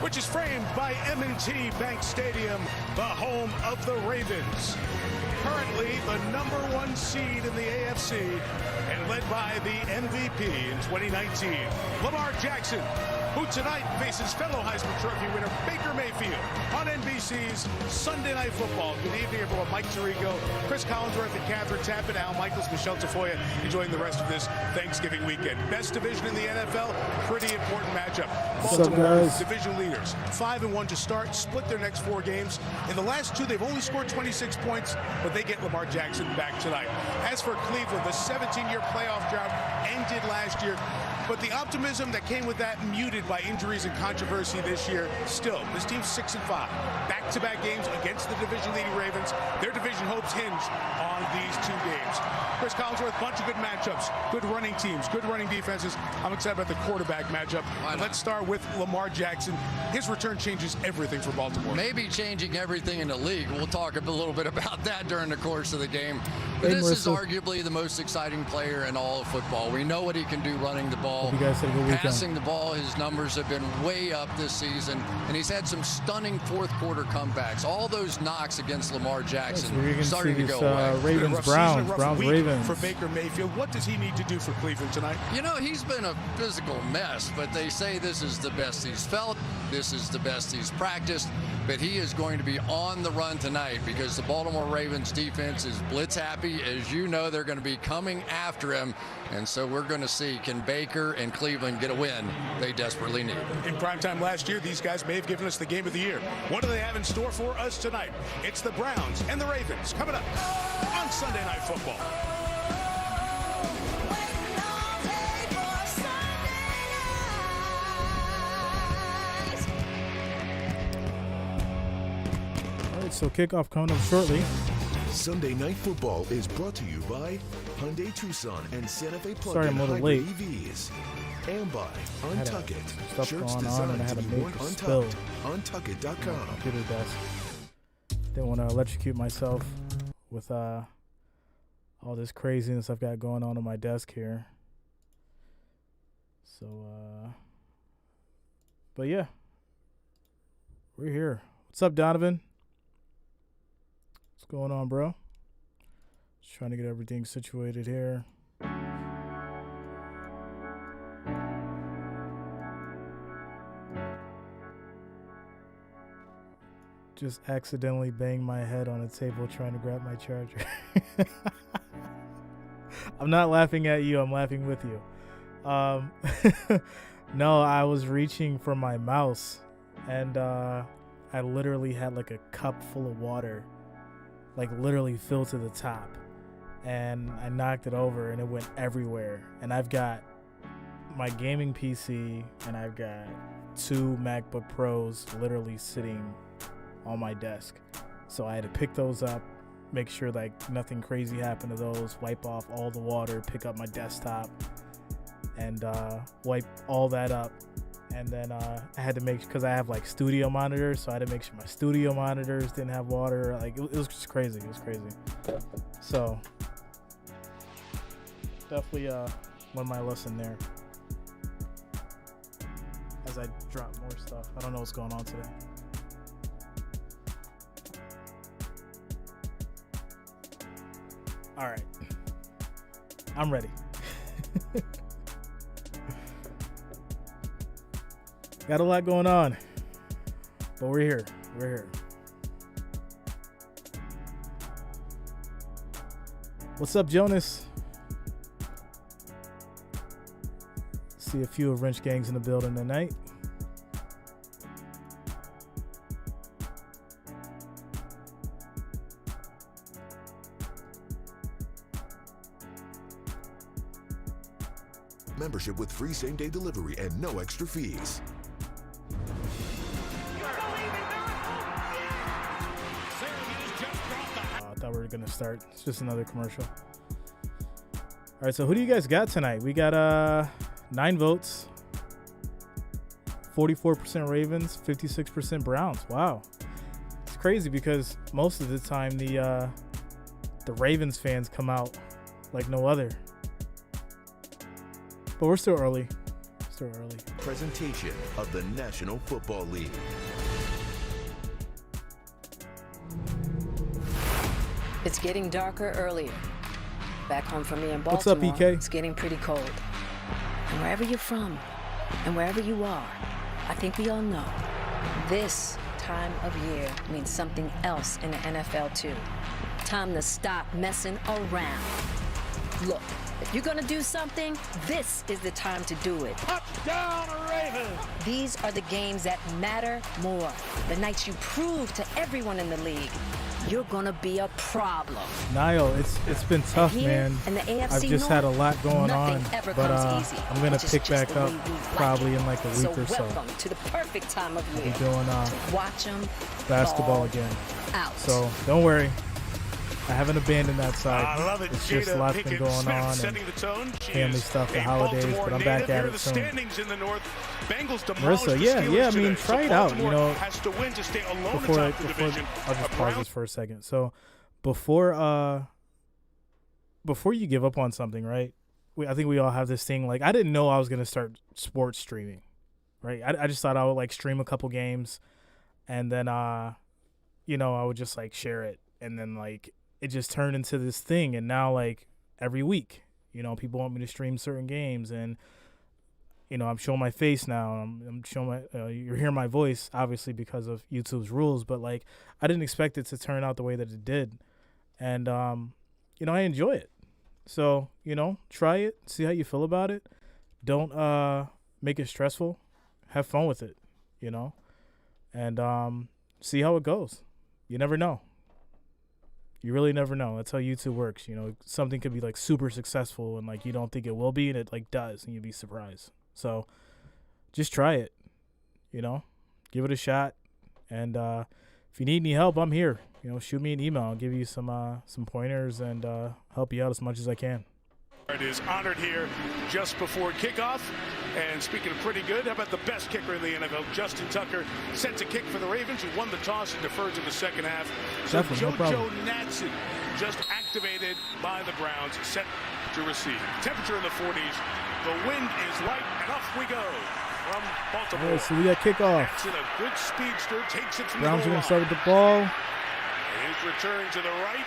which is framed by M&T Bank Stadium, the home of the Ravens. Currently the #1 seed in the AFC and led by the MVP in 2019, Lamar Jackson, who tonight faces fellow Heisman Trophy winner Baker Mayfield on NBC's Sunday Night Football. Good evening, everyone. Mike Tirico, Chris Collinsworth, and Catherine Tappan, Al Michaels, Michelle Tafoya, enjoying the rest of this Thanksgiving weekend. Best division in the NFL, pretty important matchup. Baltimore, division leaders, 5-1 to start, split their next 4 games. In the last 2, they've only scored 26 points, but they get Lamar Jackson back tonight. As for Cleveland, the 17-year playoff drought ended last year, but the optimism that came with that muted by injuries and controversy this year. Still, this team's 6-5. Back-to-back games against the division-leading Ravens. Their division hopes hinge on these 2 games. Chris Collinsworth, bunch of good matchups, good running teams, good running defenses. I'm excited about the quarterback matchup. Let's start with Lamar Jackson. His return changes everything for Baltimore. Maybe changing everything in the league. We'll talk a little bit about that during the course of the game. But this is arguably the most exciting player in all of football. We know what he can do running the ball. Passing the ball, his numbers have been way up this season, and he's had some stunning fourth-quarter comebacks. All those knocks against Lamar Jackson starting to go away. Ravens, Ravens. For Baker Mayfield, what does he need to do for Cleveland tonight? You know, he's been a physical mess, but they say this is the best he's felt. This is the best he's practiced. But he is going to be on the run tonight because the Baltimore Ravens defense is blitz happy. As you know, they're going to be coming after him. And so we're going to see, can Baker and Cleveland get a win they desperately need? In primetime last year, these guys may have given us the game of the year. What do they have in store for us tonight? It's the Browns and the Ravens coming up on Sunday Night Football. So kickoff coming up shortly. Sunday Night Football is brought to you by Hyundai Tucson and Santa Fe plug-in Sorry, I'm a little late. EVs. And by Untuck It. Stuff Shirts going on and I had designed a to be worn major spill. untucked. Untuckit.com. Computer desk. Didn't want to electrocute myself with all this craziness I've got going on my desk here. So, but yeah, we're here. What's up, Donovan? What's going on, bro? Just trying to get everything situated here. Just accidentally banged my head on a table trying to grab my charger. I'm not laughing at you. I'm laughing with you. No, I was reaching for my mouse, and I literally had like a cup full of water, like literally filled to the top, and I knocked it over and it went everywhere. And I've got my gaming PC and I've got 2 MacBook Pros literally sitting on my desk. So I had to pick those up, make sure like nothing crazy happened to those, wipe off all the water, pick up my desktop, and wipe all that up. And then I had to make, because I have like studio monitors, so I had to make sure my studio monitors didn't have water. Like it was just crazy. It was crazy. So definitely learned my lesson there. As I drop more stuff, I don't know what's going on today. All right, I'm ready. Got a lot going on, but we're here. We're here. What's up, Jonas? See a few of Wrench Gangs in the building tonight. Membership with free same-day delivery and no extra fees. I thought we were gonna start. It's just another commercial. All right, so who do you guys got tonight? We got 9 votes, 44% Ravens, 56% Browns. Wow, it's crazy because most of the time the Ravens fans come out like no other. But we're still early. Still early. presentation of the National Football League. It's getting darker earlier. Back home from me in Baltimore, what's up, EK? It's getting pretty cold. And wherever you're from, and wherever you are, I think we all know, this time of year means something else in the NFL too. Time to stop messing around. Look, if you're gonna do something, this is the time to do it. Touchdown, Ravens! These are the games that matter more. The nights you prove to everyone in the league, you're gonna be a problem. Niall, it's been tough, man. In the AFC I've just had a lot going on, but I'm gonna pick back up probably in like a week or so. Welcome to the perfect time of year. We're doing watch them basketball again. Out. So don't worry, I haven't abandoned that side. I love it. It's just a lot been going on and family stuff, the holidays, but I'm back at it soon. Marissa, yeah, I mean, try it out. You know, before I'll just pause this for a second. So before you give up on something, right? I think we all have this thing. Like, I didn't know I was gonna start sports streaming, right? I just thought I would like stream a couple games, and then you know, I would just like share it, and then like it just turned into this thing. And now like every week, you know, people want me to stream certain games, and you know, I'm showing my face now. I'm showing my you're hearing my voice, obviously because of YouTube's rules, but like I didn't expect it to turn out the way that it did, and you know, I enjoy it. So, you know, try it, see how you feel about it. Don't make it stressful. Have fun with it, you know, and see how it goes. You never know. You really never know. That's how YouTube works. You know, something could be like super successful and like you don't think it will be, and it like does, and you'd be surprised. So just try it, you know, give it a shot. And if you need any help, I'm here. You know, shoot me an email. I'll give you some pointers and help you out as much as I can. It is honored here just before kickoff. And speaking of pretty good, how about the best kicker in the NFL, Justin Tucker, set to kick for the Ravens, who won the toss and deferred to the second half. So JoJo Natson just activated by the Browns, set to receive. Temperature in the 40s. The wind is light, and off we go from Baltimore. Right, so we got kickoff. Natson, a good speedster, takes it from Browns the are going goal to start with the ball. And his return to the right.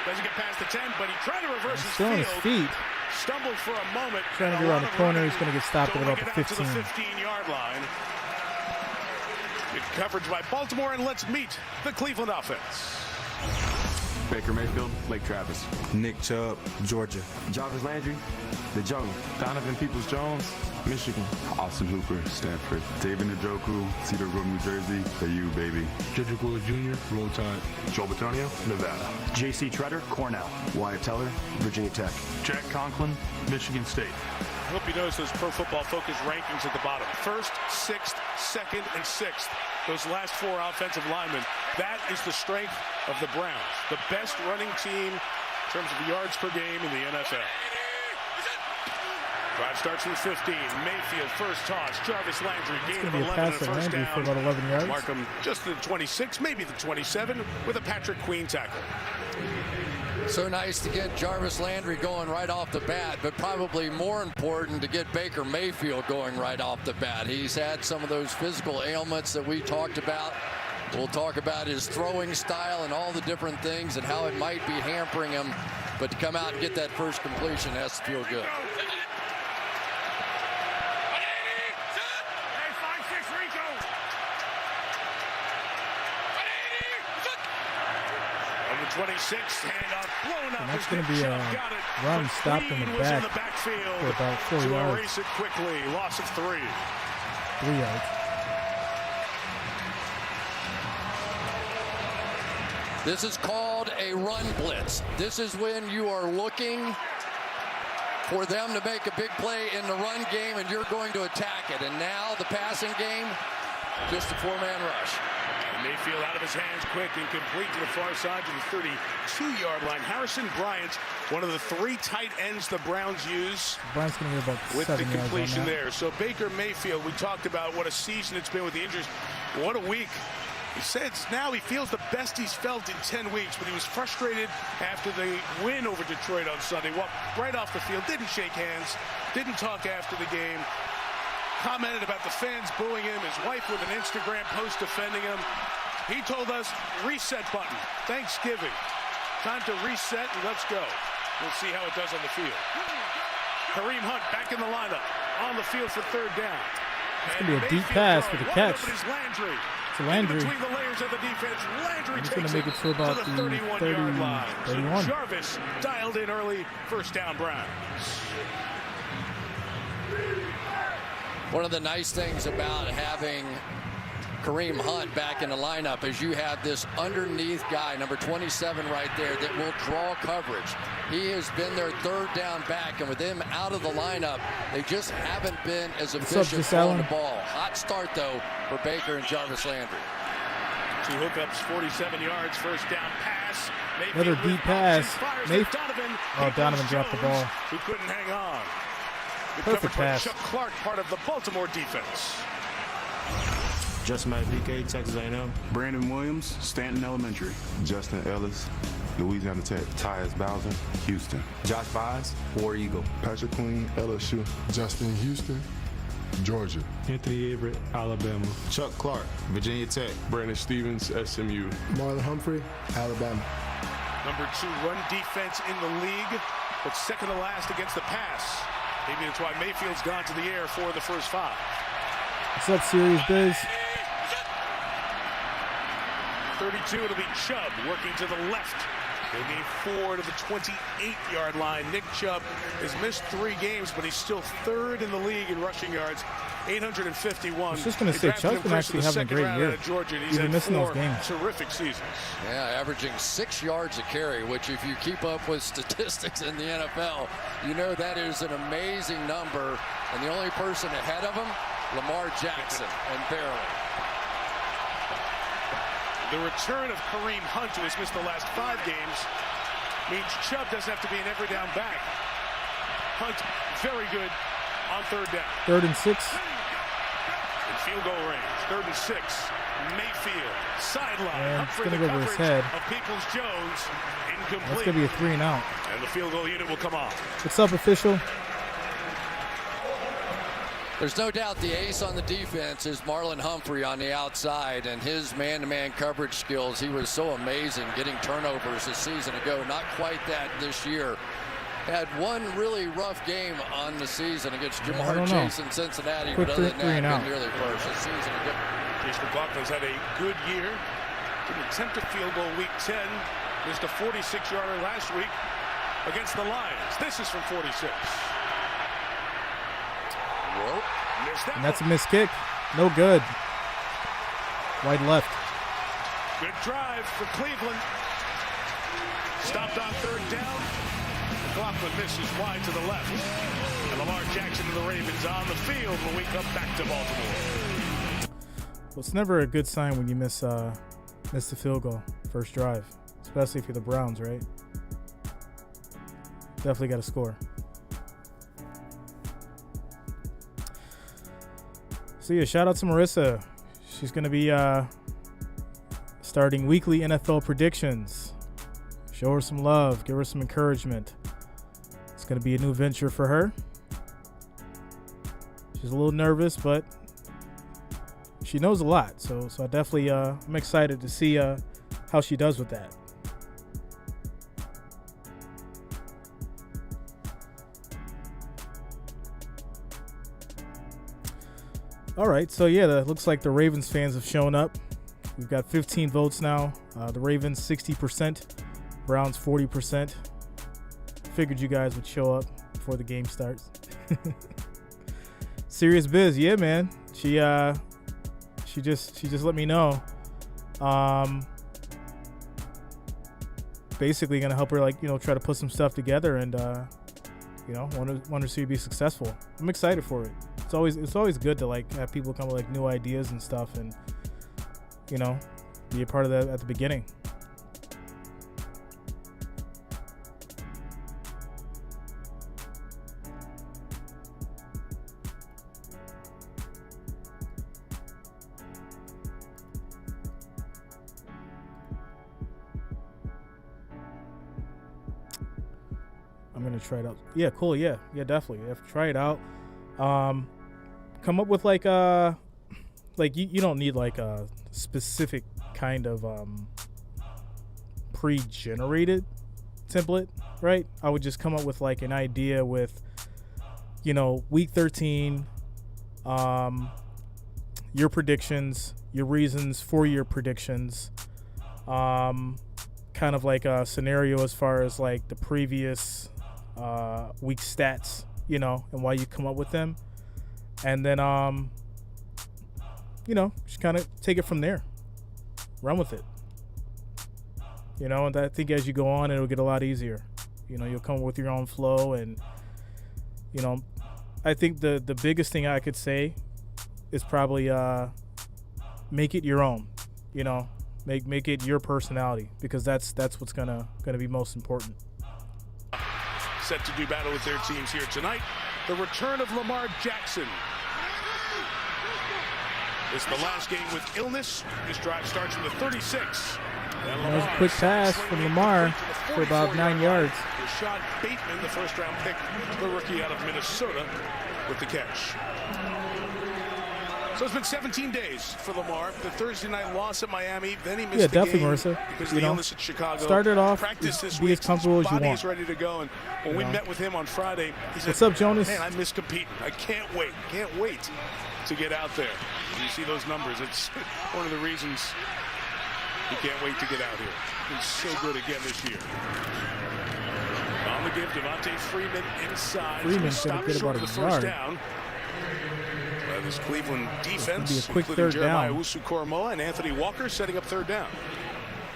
Doesn't get past the 10, but he tried to reverse his still on his feet. Stumbled for a moment. Trying to get around the corner. He's going to get stopped at about the 15. To the 15-yard line. Good coverage by Baltimore, and let's meet the Cleveland offense. Baker Mayfield, Lake Travis. Nick Chubb, Georgia. Jarvis Landry, the Jungle. Donovan Peoples-Jones, Michigan. Austin Hooper, Stanford. David Njoku, Cedar Grove, New Jersey. You, baby. Jedrick Wills Jr., Roll Tide. Joe Batonio, Nevada. J.C. Treader, Cornell. Wyatt Teller, Virginia Tech. Jack Conklin, Michigan State. I hope you notice those Pro Football Focus rankings at the bottom. First, sixth, second, and sixth. Those last four offensive linemen. That is the strength of the Browns. The best running team in terms of yards per game in the NFL. Drive starts from 15. Mayfield, first toss. Jarvis Landry, gain of 11 and a first down. For about 11 yards. Markham just to the 26, maybe the 27, with a Patrick Queen tackle. So nice to get Jarvis Landry going right off the bat, but probably more important to get Baker Mayfield going right off the bat. He's had some of those physical ailments that we talked about. We'll talk about his throwing style and all the different things and how it might be hampering him, but to come out and get that first completion has to feel good. On the 26, handoff blown up. And that's going to be a run stopped in the back for about 4 yards. Erase it quickly. Loss of 3. 3 yards. This is called a run blitz. This is when you are looking for them to make a big play in the run game and you're going to attack it. And now the passing game, just a 4-man rush. Mayfield out of his hands quick and complete to the far side to the 32-yard line. Harrison Bryant, one of the 3 tight ends the Browns use. Bryant's going to get about with 7 the yards completion on that. there. So Baker Mayfield, we talked about what a season it's been with the injuries. What a week. He says now he feels the best he's felt in 10 weeks, but he was frustrated after the win over Detroit on Sunday. Walked right off the field, didn't shake hands, didn't talk after the game. commented about the fans booing him, his wife with an Instagram post defending him. He told us, reset button, Thanksgiving. Time to reset and let's go. We'll see how it does on the field. Kareem Hunt back in the lineup, on the field for third down. It's going to be a deep pass for the catch. Landry. To Landry. Between the layers of the defense, Landry He's going to make it to about the 31-yard line. 31. So Jarvis dialed in early, first down Browns. One of the nice things about having Kareem Hunt back in the lineup is you have this underneath guy, number 27 right there, that will draw coverage. He has been their third down back, and with him out of the lineup, they just haven't been as efficient throwing the ball. Hot start, though, for Baker and Jarvis Landry. 2 hookups, 47 yards, first down pass. Another deep pass. Donovan dropped the ball. Who couldn't hang on. Perfect pass. Chuck Clark, part of the Baltimore defense. Justin PK, Texas A&M. Brandon Williams, Stanton Elementary. Justin Ellis, Louisiana Tech. Tyus Bowser, Houston. Josh Byes, War Eagle. Patrick Queen, LSU. Justin Houston, Georgia. Anthony Averett, Alabama. Chuck Clark, Virginia Tech. Brandon Stevens, SMU. Marlon Humphrey, Alabama. Number 2 run defense in the league, but second to last against the pass. Maybe that's why Mayfield's gone to the air for the first 5. What's up, Serious Biz? 32, it'll be Chubb working to the left. They need 4 to the 28-yard line. Nick Chubb has missed 3 games, but he's still third in the league in rushing yards, 851. I was just going to say, Chubb's been actually having a great year. He's been missing those games. Terrific seasons. Yeah, averaging 6 yards a carry, which if you keep up with statistics in the NFL, you know that is an amazing number. And the only person ahead of him, Lamar Jackson, and barely. The return of Kareem Hunt, who has missed the last 5 games, means Chubb doesn't have to be an every down back. Hunt, very good on third down. 3rd and 6. In field goal range, 3rd and 6. Mayfield, sideline. And it's going to go over his head. Of Peoples-Jones, incomplete. That's going to be a 3 and out. And the field goal unit will come on. What's up, official? There's no doubt the ace on the defense is Marlon Humphrey on the outside, and his man-to-man coverage skills. He was so amazing getting turnovers a season ago. Not quite that this year. Had one really rough game on the season against Jamar Chase in Cincinnati, but other than that, been nearly first this season ago. Chase McLaughlin's had a good year. Didn't attempt a field goal week 10. Missed a 46-yarder last week against the Lions. This is from 46. And that's a missed kick. No good. Wide left. Good drive for Cleveland. Stopped on third down. McLaughlin misses wide to the left. And Lamar Jackson and the Ravens on the field when we come back to Baltimore. Well, it's never a good sign when you miss the field goal first drive, especially if you're the Browns, right? Definitely got to score. So yeah, shout out to Marissa. She's going to be starting weekly NFL predictions. Show her some love. Give her some encouragement. It's going to be a new venture for her. She's a little nervous, but she knows a lot. So I definitely I'm excited to see how she does with that. All right, so yeah, that looks like the Ravens fans have shown up. We've got 15 votes now. The Ravens 60%, Browns 40%. Figured you guys would show up before the game starts. Serious Biz, yeah, man. She just let me know. Basically gonna help her, like, try to put some stuff together and want to see her be successful. I'm excited for it. It's always good to like have people come with like new ideas and stuff, and be a part of that at the beginning. I'm gonna try it out. Yeah, cool. Yeah, definitely. You have to try it out. come up with like you don't need like a specific kind of pre-generated template, right? I would just come up with like an idea with, week 13, your predictions, your reasons for your predictions, kind of like a scenario as far as like the previous week stats, and why you come up with them. And then, just kind of take it from there. Run with it. And I think as you go on, it'll get a lot easier. You'll come up with your own flow. And, I think the biggest thing I could say is probably make it your own. Make it your personality, because that's what's gonna be most important. Set to do battle with their teams here tonight. The return of Lamar Jackson. It's the last game with illness. This drive starts from the 36. That was a quick pass from Lamar for about 9 yards. Rashad Bateman, the first-round pick, the rookie out of Minnesota, with the catch. So it's been 17 days for Lamar. The Thursday night loss at Miami, then he missed the game Marissa. because of the illness at Chicago. Started off, practice this be week. as comfortable as you His body want. is ready to go. And when we met with him on Friday, he said, "What's up, Jonas? Man, I miss competing. I can't wait to get out there." And you see those numbers. It's one of the reasons he can't wait to get out here. He's so good again this year. On the give, Devontae Freeman inside. Freeman should have get about a yard. Down. This Cleveland defense, be a quick including third Jeremiah down. Owusu-Koramoah and Anthony Walker, setting up third down.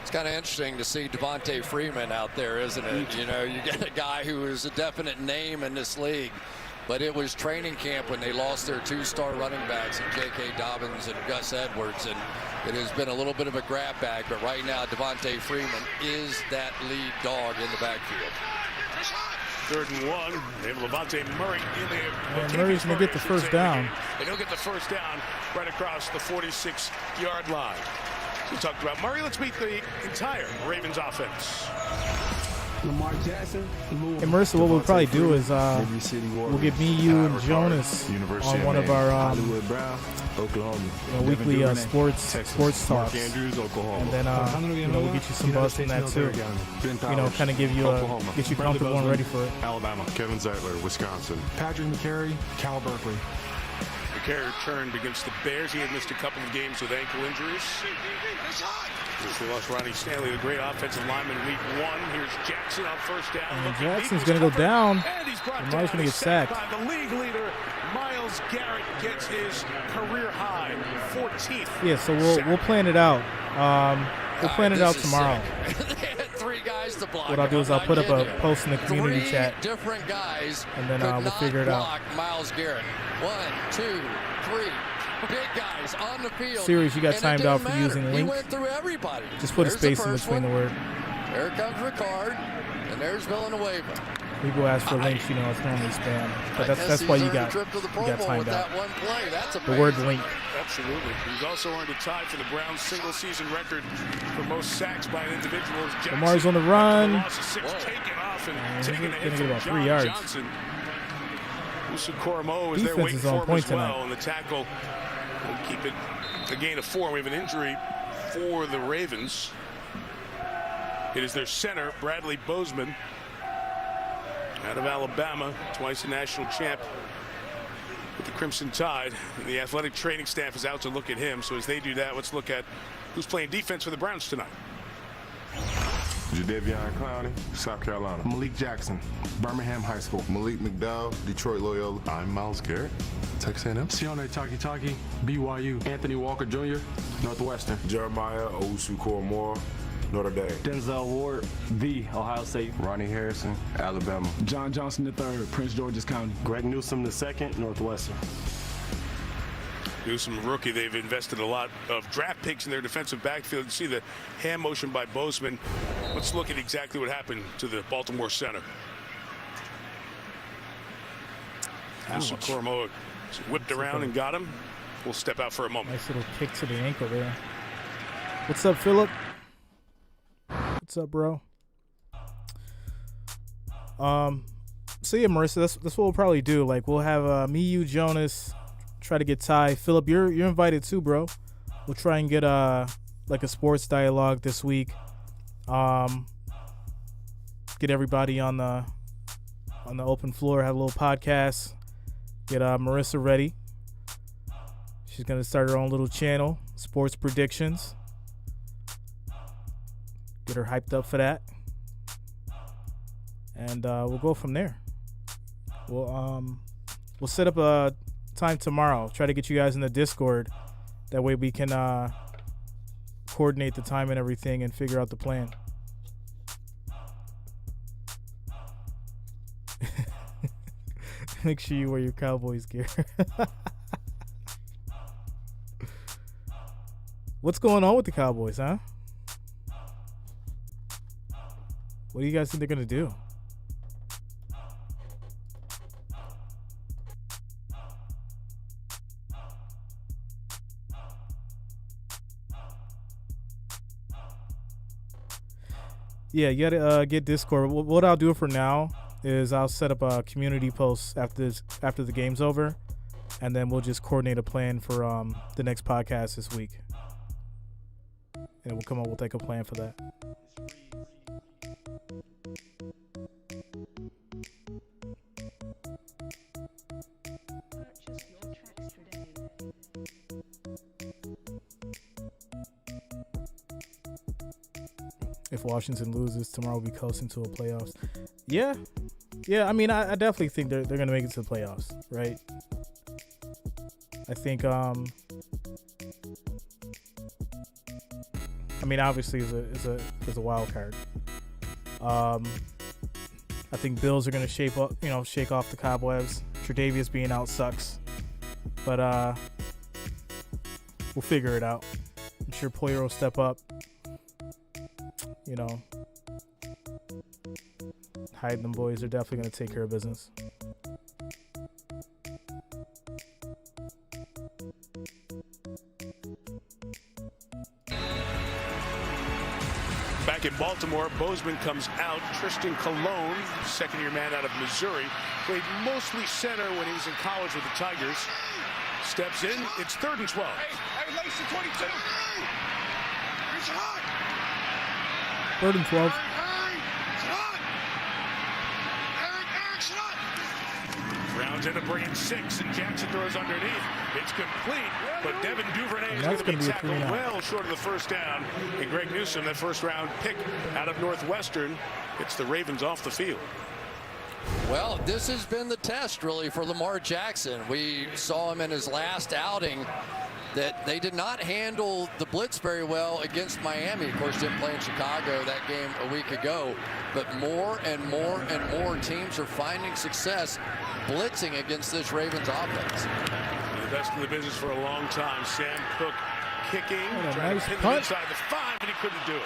It's kind of interesting to see Devontae Freeman out there, isn't it? You get a guy who is a definite name in this league, but it was training camp when they lost their two-star running backs, and J.K. Dobbins and Gus Edwards, and it has been a little bit of a grab bag, but right now Devontae Freeman is that lead dog in the backfield. 3rd and 1. They have Levante Murray in there. And Murray's going to get the first down. And he'll get the first down right across the 46-yard line. We talked about Murray. Let's meet the entire Ravens offense. Lamar Jackson. And Marissa, what we'll probably do is we'll get me, you, and Jonas on one of our weekly sports talks, and then we'll get you some buzz from that too. Kind of get you comfortable and ready for it. Alabama. Kevin Zeitler, Wisconsin. Patrick McCary, Cal Berkeley. McCary returned against the Bears. He had missed a couple of games with ankle injuries. They lost Ronnie Stanley, the great offensive lineman, week 1. Here's Jackson on first down. And Jackson's going to go down. Lamar's going to get sacked. By the league leader, Myles Garrett gets his career high 14th. Yeah, so we'll plan it out. We'll plan it out tomorrow. They had 3 guys to block. What I'll do is I'll put up a post in the community 3 chat. Different guys, and then we'll figure it out. Myles Garrett. 1, 2, 3. Big guys on the field. Series, you got timed out for using link. He went through everybody. Just put a space in between the word. There comes Ricard, and there's Villanueva. People ask for links, it's normally spam. But that's why you got timed out. That one play. That's the word link. Absolutely. He's also earned a tie for the Browns' single-season record for most sacks by an individual. Lamar's on the run. Taken off and taking a hit from about 3 yards. Johnson. Owusu-Koramoah is there waiting for him as well, and the tackle will keep it a gain of 4. We have an injury for the Ravens. It is their center, Bradley Bozeman, out of Alabama, twice a national champ with the Crimson Tide. And the athletic training staff is out to look at him. So as they do that, let's look at who's playing defense for the Browns tonight. Jadeveon Clowney, South Carolina. Malik Jackson, Birmingham High School. Malik McDowell, Detroit Loyola. I'm Myles Garrett, Texas A&M. Sione Takitaki, BYU. Anthony Walker Jr., Northwestern. Jeremiah Owusu-Koramoah, Notre Dame. Denzel Ward, V, Ohio State. Ronnie Harrison, Alabama. John Johnson III, Prince George's County. Greg Newsome II, Northwestern. Newsome, rookie. They've invested a lot of draft picks in their defensive backfield. You see the hand motion by Bozeman. Let's look at exactly what happened to the Baltimore center. Owusu-Koramoah whipped around and got him. We'll step out for a moment. Nice little kick to the ankle there. What's up, Philip? What's up, bro? So yeah, Marissa, that's what we'll probably do. Like, we'll have me, you, Jonas, try to get Ty. Philip, you're invited too, bro. We'll try and get like a sports dialogue this week. Get everybody on the open floor, have a little podcast. Get Marissa ready. She's gonna start her own little channel, Sports Predictions. Get her hyped up for that, and we'll go from there. We'll set up a time tomorrow. Try to get you guys in the Discord. That way we can coordinate the time and everything and figure out the plan. Make sure you wear your Cowboys gear. What's going on with the Cowboys, huh? What do you guys think they're going to do? Yeah, you gotta get Discord. What I'll do for now is I'll set up a community post after the game's over, and then we'll just coordinate a plan for the next podcast this week, and we'll come up with like a plan for that. If Washington loses tomorrow, we'll be coasting to a playoffs. Yeah. I mean, I definitely think they're gonna make it to the playoffs, right? I think. I mean, obviously, is a wild card. I think Bills are gonna shake off the cobwebs. Tre'Davious being out sucks, but we'll figure it out. I'm sure Poyer will step up. Hyde and them boys are definitely going to take care of business. Back in Baltimore, Bozeman comes out. Tristan Colon, second-year man out of Missouri, played mostly center when he was in college with the Tigers. Steps in. It's 3rd and 12. Hey, Lace to 22. Here's your hot. 3rd and 12. Rounds into bring in 6, and Jackson throws underneath. It's complete, but Devin Duvernay is going to be tackled well short of the first down. And Greg Newsome, that first-round pick out of Northwestern, gets the Ravens off the field. Well, this has been the test, really, for Lamar Jackson. We saw him in his last outing that they did not handle the blitz very well against Miami. Of course, didn't play in Chicago that game a week ago. But more and more and more teams are finding success blitzing against this Ravens offense. The best in the business for a long time. Sam Cook kicking, trying to pin him inside the 5, and he couldn't do it.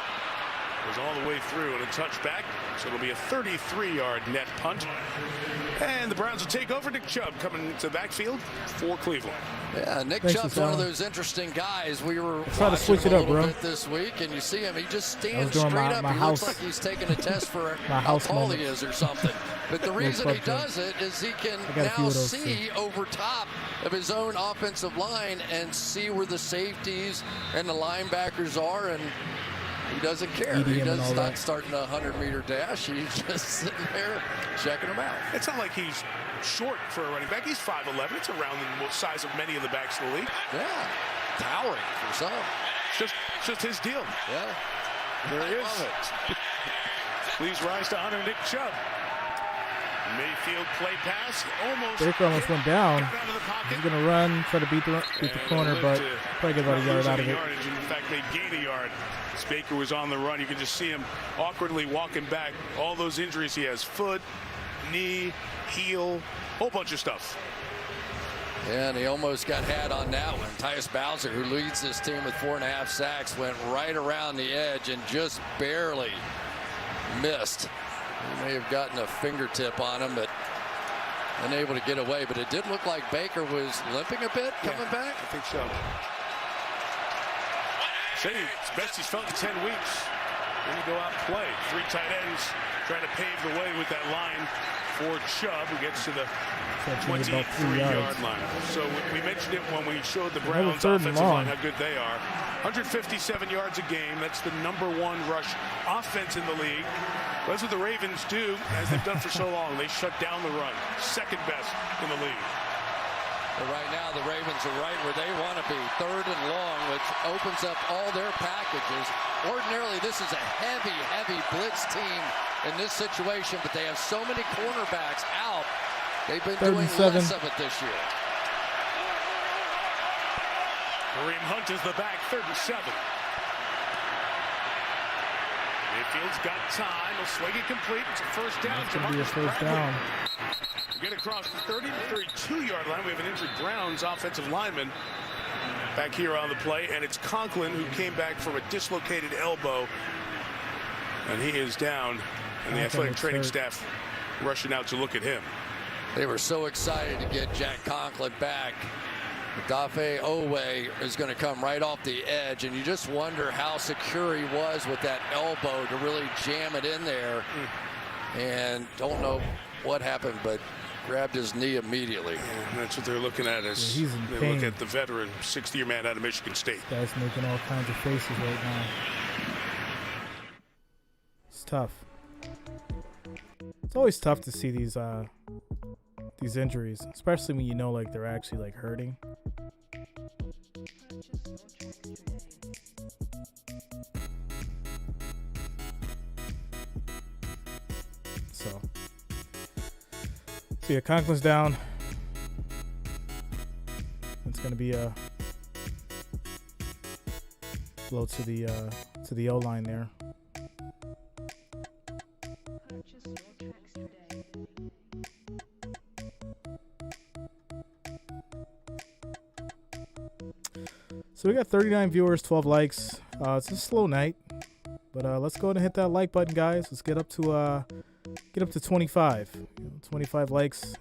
Goes all the way through and a touchback, so it'll be a 33-yard net punt. And the Browns will take over. Nick Chubb coming to the backfield for Cleveland. Yeah, Nick Chubb's one of those interesting guys. We were trying to switch it up, bro. This week, and you see him. He just stands straight up. He looks like he's taking a test for how tall he is or something. But the reason he does it is he can now see over top of his own offensive line and see where the safeties and the linebackers are, and he doesn't care. He does not starting a 100-meter dash. He's just sitting there checking them out. It's not like he's short for a running back. He's 5'11". It's around the size of many of the backs in the league. Yeah, towering for some. It's just his deal. Yeah, there he is. Please rise to honor Nick Chubb. Mayfield play pass, Baker almost went down. He's going to run, try to beat the corner, but probably get about a yard out of it. In fact, they gained a yard. As Baker was on the run, you can just see him awkwardly walking back. All those injuries he has: foot, knee, heel, whole bunch of stuff. Yeah, and he almost got had on that one. Tyus Bowser, who leads this team with 4.5 sacks, went right around the edge and just barely missed. He may have gotten a fingertip on him, but unable to get away. But it did look like Baker was limping a bit coming back. I think so. Say it's best he's felt in 10 weeks. Then you go out and play. 3 tight ends trying to pave the way with that line for Chubb, who gets to the 23-yard line. So we mentioned it when we showed the Browns offensive line, how good they are. 157 yards a game. That's the #1 rush offense in the league. That's what the Ravens do, as they've done for so long. They shut down the run. Second best in the league. But right now, the Ravens are right where they want to be. 3rd and long, which opens up all their packages. Ordinarily, this is a heavy, heavy blitz team in this situation, but they have so many cornerbacks out. They've been doing less of it this year. Kareem Hunt is the back, 3rd and 7. Mayfield's got time. He'll swing it complete. It's a first down. It's going to be a first down. We get across the 30 to 32-yard line. We have an injured Browns offensive lineman back here on the play, and it's Conklin who came back from a dislocated elbow, and he is down, and the athletic training staff rushing out to look at him. They were so excited to get Jack Conklin back. Dafe Owe is going to come right off the edge, and you just wonder how secure he was with that elbow to really jam it in there. And don't know what happened, but grabbed his knee immediately. And that's what they're looking at as they look at the veteran 60-year man out of Michigan State. This guy's making all kinds of faces right now. It's tough. It's always tough to see these injuries, especially when you know like they're actually like hurting. So yeah, Conklin's down. It's gonna be a blow to the O-line there. So we got 39 viewers, 12 likes. It's a slow night, but let's go ahead and hit that like button, guys. Let's get up to 25. 25 likes.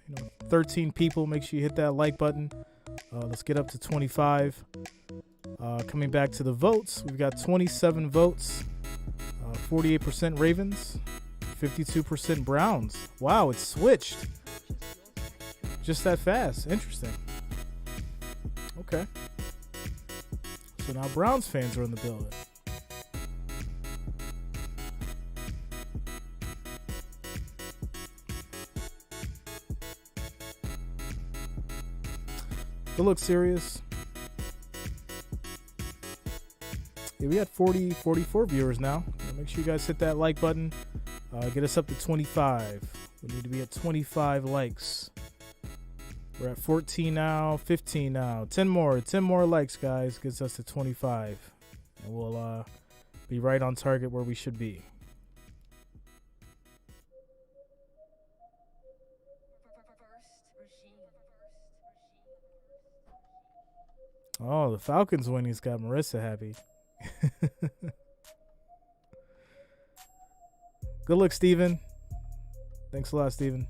13 people. Make sure you hit that like button. Let's get up to 25. Coming back to the votes, we've got 27 votes. 48% Ravens, 52% Browns. Wow, it's switched. Just that fast. Interesting. Okay. So now Browns fans are in the building. They look serious. Yeah, we got 44 viewers now. Make sure you guys hit that like button. Get us up to 25. We need to be at 25 likes. We're at 14 now, 15 now. 10 more likes, guys. Gets us to 25. And we'll be right on target where we should be. Oh, the Falcons winning's got Marissa happy. Good luck, Steven. Thanks a lot, Steven.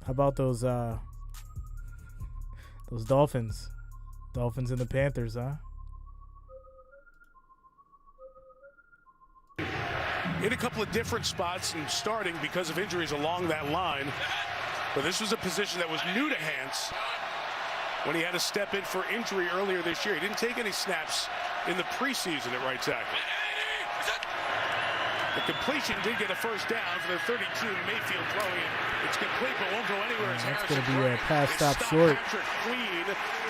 How about those Dolphins? Dolphins and the Panthers, huh? In a couple of different spots and starting because of injuries along that line. But this was a position that was new to Hans when he had to step in for injury earlier this year. He didn't take any snaps in the preseason at right tackle. The completion did get a first down for the 32. Mayfield throwing it. It's complete, but won't go anywhere. That's going to be a pass stop short. Patrick Queen.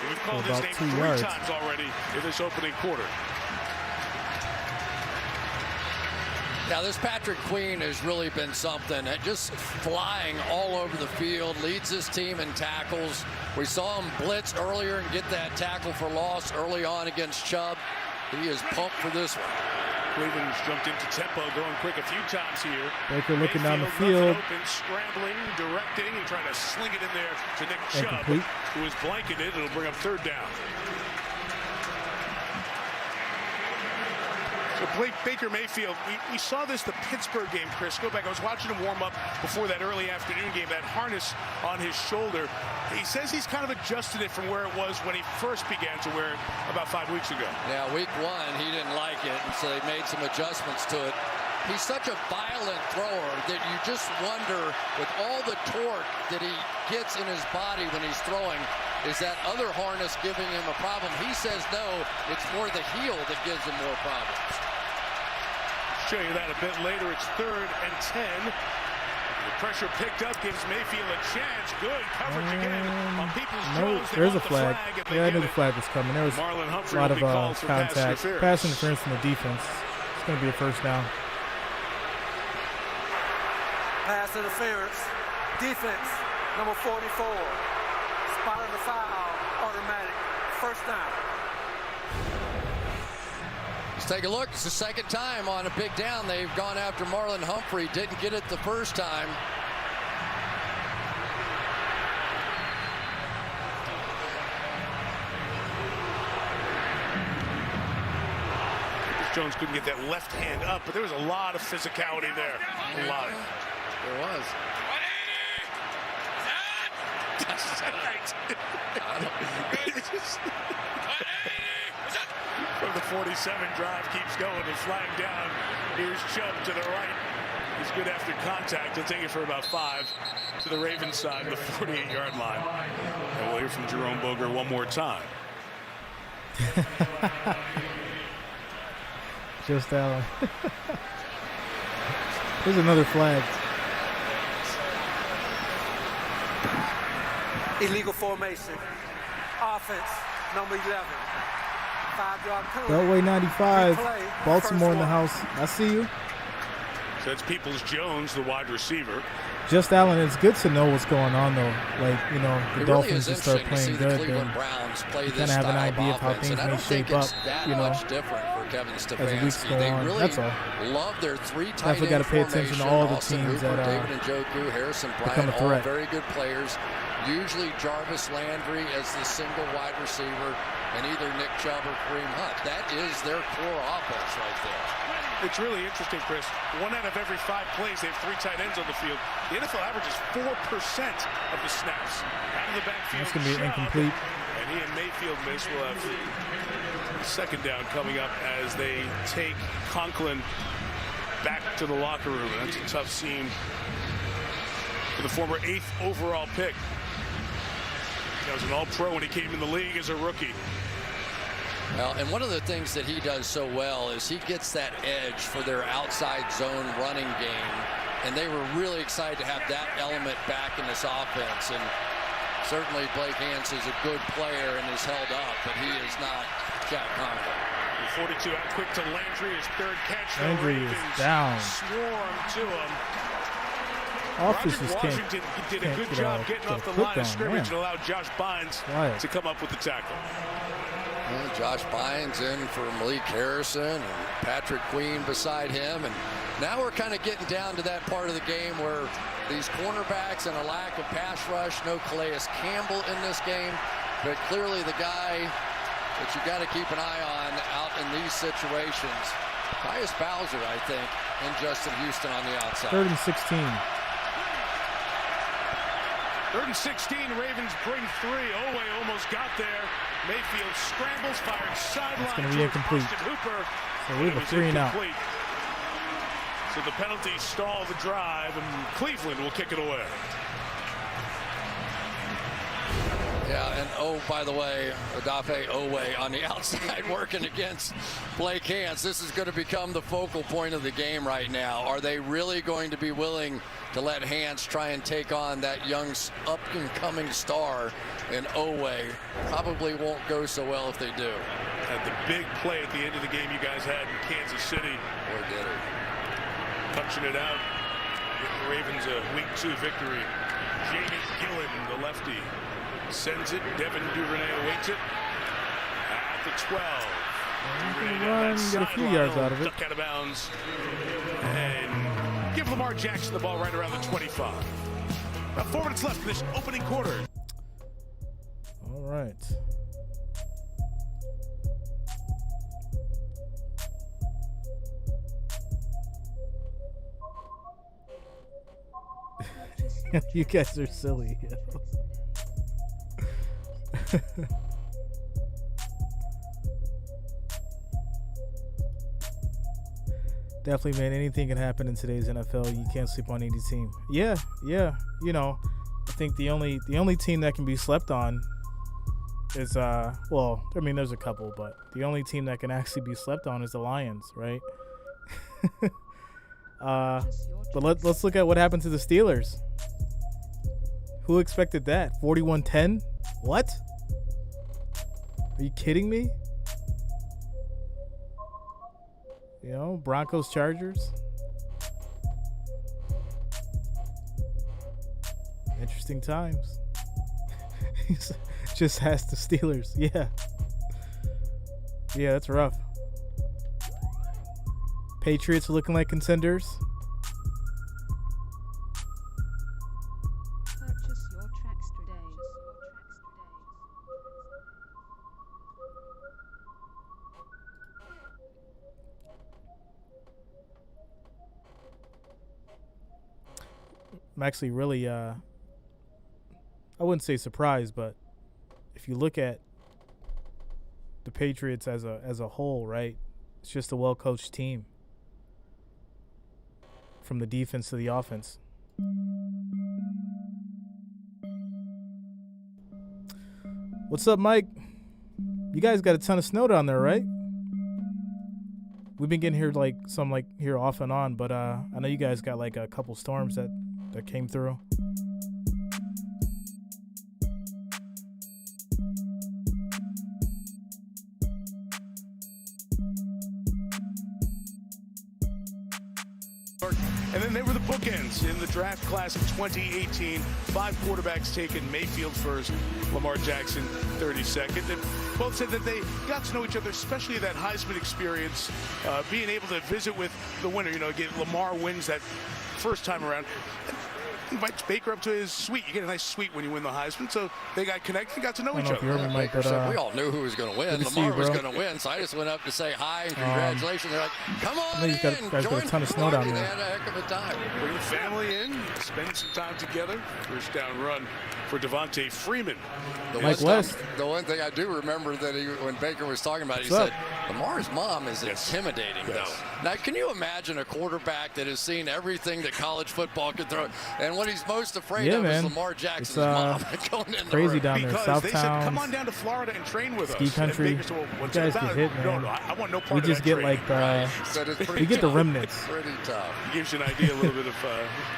We've called his name 3 times already in this opening quarter. Now, this Patrick Queen has really been something. Just flying all over the field, leads his team in tackles. We saw him blitz earlier and get that tackle for loss early on against Chubb. He is pumped for this one. Cleveland's jumped into tempo, going quick a few times here. Baker looking down the field. Open, scrambling, directing, and trying to sling it in there to Nick Chubb, who is blanketed. It'll bring up 3rd down. So Baker Mayfield, we saw this the Pittsburgh game, Chris. Go back. I was watching him warm up before that early afternoon game, that harness on his shoulder. He says he's kind of adjusted it from where it was when he first began to wear it about 5 weeks ago. Yeah, week 1, he didn't like it, and so they made some adjustments to it. He's such a violent thrower that you just wonder, with all the torque that he gets in his body when he's throwing, is that other harness giving him a problem? He says no, it's more the heel that gives him more problems. Show you that a bit later. It's 3rd and 10. The pressure picked up, gives Mayfield a chance. Good coverage again on people's Jones. There's a flag. Yeah, I knew the flag was coming. There was a lot of contact, pass interference from the defense. It's going to be a first down. Pass interference. Defense, number 44. Spotted the foul. Automatic. First down. Let's take a look. It's the second time on a big down they've gone after Marlon Humphrey. Didn't get it the first time. Jones couldn't get that left hand up, but there was a lot of physicality there. A lot. There was. From the 47 drive keeps going. The flag down. Here's Chubb to the right. He's good after contact. He'll take it for about 5 to the Ravens side, the 48-yard line. And we'll hear from Jerome Boger one more time. Just Allen. There's another flag. Illegal formation. Offense, number 11. 5-yard penalty. Beltway 95. Baltimore in the house. I see you. So that's Peoples Jones, the wide receiver. Just Allen, it's good to know what's going on, though. Like, you know, the Dolphins just start playing good. Then you kind of have an idea of how things may shape up. You know, different for Kevin Stefanski. As the weeks go on. Really that's all. Love their 3 tight definitely got to pay attention to all the teams that David Njoku, Harrison Bryant, all very good players. Usually Jarvis Landry as the single wide receiver, and either Nick Chubb or Kareem Hunt. That is their core offense right there. It's really interesting, Chris. 1 out of every 5 plays, they have 3 tight ends on the field. The NFL averages 4% of the snaps out of the backfield. It's going to be incomplete. And he and Mayfield miss. Will have second down coming up as they take Conklin back to the locker room. And that's a tough scene for the former 8th overall pick. He was an all-pro when he came in the league as a rookie. Well, and one of the things that he does so well is he gets that edge for their outside zone running game. And they were really excited to have that element back in this offense. And certainly Blake Hance is a good player and is held up, but he is not Jack Conklin. 42 out quick to Landry, his 3rd catch. Landry is down. Swarm to him. Officers Washington did a good job getting off the line of scrimmage and allowed Josh Bynes to come up with the tackle. Well, Josh Bynes in for Malik Harrison and Patrick Queen beside him. And now we're kind of getting down to that part of the game where these cornerbacks and a lack of pass rush, no Calais Campbell in this game, but clearly the guy that you got to keep an eye on out in these situations, Tyus Bowser, I think, and Justin Houston on the outside. 3rd and 16. 3rd and 16, Ravens bring 3. Oweh almost got there. Mayfield scrambles, fired sideline. It's going to be incomplete. Hooper. So we have a 3 and out. So the penalty stalled the drive, and Cleveland will kick it away. Yeah, and oh, by the way, Odafe Oweh on the outside working against Blake Hance. This is going to become the focal point of the game right now. Are they really going to be willing to let Hance try and take on that young up-and-coming star? And Oweh probably won't go so well if they do. And the big play at the end of the game you guys had in Kansas City. Boy, did it. Punching it out. Giving the Ravens a Week 2 victory. Jamie Gillen, the lefty, sends it. Devin Duvernay awaits it at the 12. Run, get a few yards out of it. Duck out of bounds. And give Lamar Jackson the ball right around the 25. About 4 minutes left in this opening quarter. All right. You guys are silly. Definitely, man. Anything can happen in today's NFL. You can't sleep on any team. Yeah. You know, I think the only team that can be slept on is well, I mean, there's a couple, but the only team that can actually be slept on is the Lions, right? But let's look at what happened to the Steelers. Who expected that? 41-10? What? Are you kidding me? You know, Broncos, Chargers. Interesting times. Just has the Steelers. Yeah, that's rough. Patriots looking like contenders. Purchase your tracks today. I'm actually really, I wouldn't say surprised, but if you look at the Patriots as a whole, right, it's just a well-coached team from the defense to the offense. What's up, Mike? You guys got a ton of snow down there, right? We've been getting here here off and on, but I know you guys got like a couple storms that came through. And then they were the bookends in the draft class of 2018. 5 quarterbacks taken, Mayfield first, Lamar Jackson 32nd. And both said that they got to know each other, especially that Heisman experience, being able to visit with the winner. You know, again, Lamar wins that first time around. Invites Baker up to his suite. You get a nice suite when you win the Heisman. So they got connected and got to know each other. Baker said, we all knew who was going to win. Lamar was going to win. So I just went up to say hi and congratulations. They're like, come on in. You guys got a ton of snow down there. They had a heck of a time. Bring the family in, spend some time together. First down run for Devontae Freeman. Mike West. The one thing I do remember that when Baker was talking about it, he said, Lamar's mom is intimidating, though. Now, can you imagine a quarterback that has seen everything that college football could throw, and what he's most afraid of is Lamar Jackson's mom going in crazy down there. Because they said, come on down to Florida and train with us. Ski country. You guys get hit, man. No, I want no part we of just that get like we get the remnants. Pretty tough. Gives you an idea a little bit of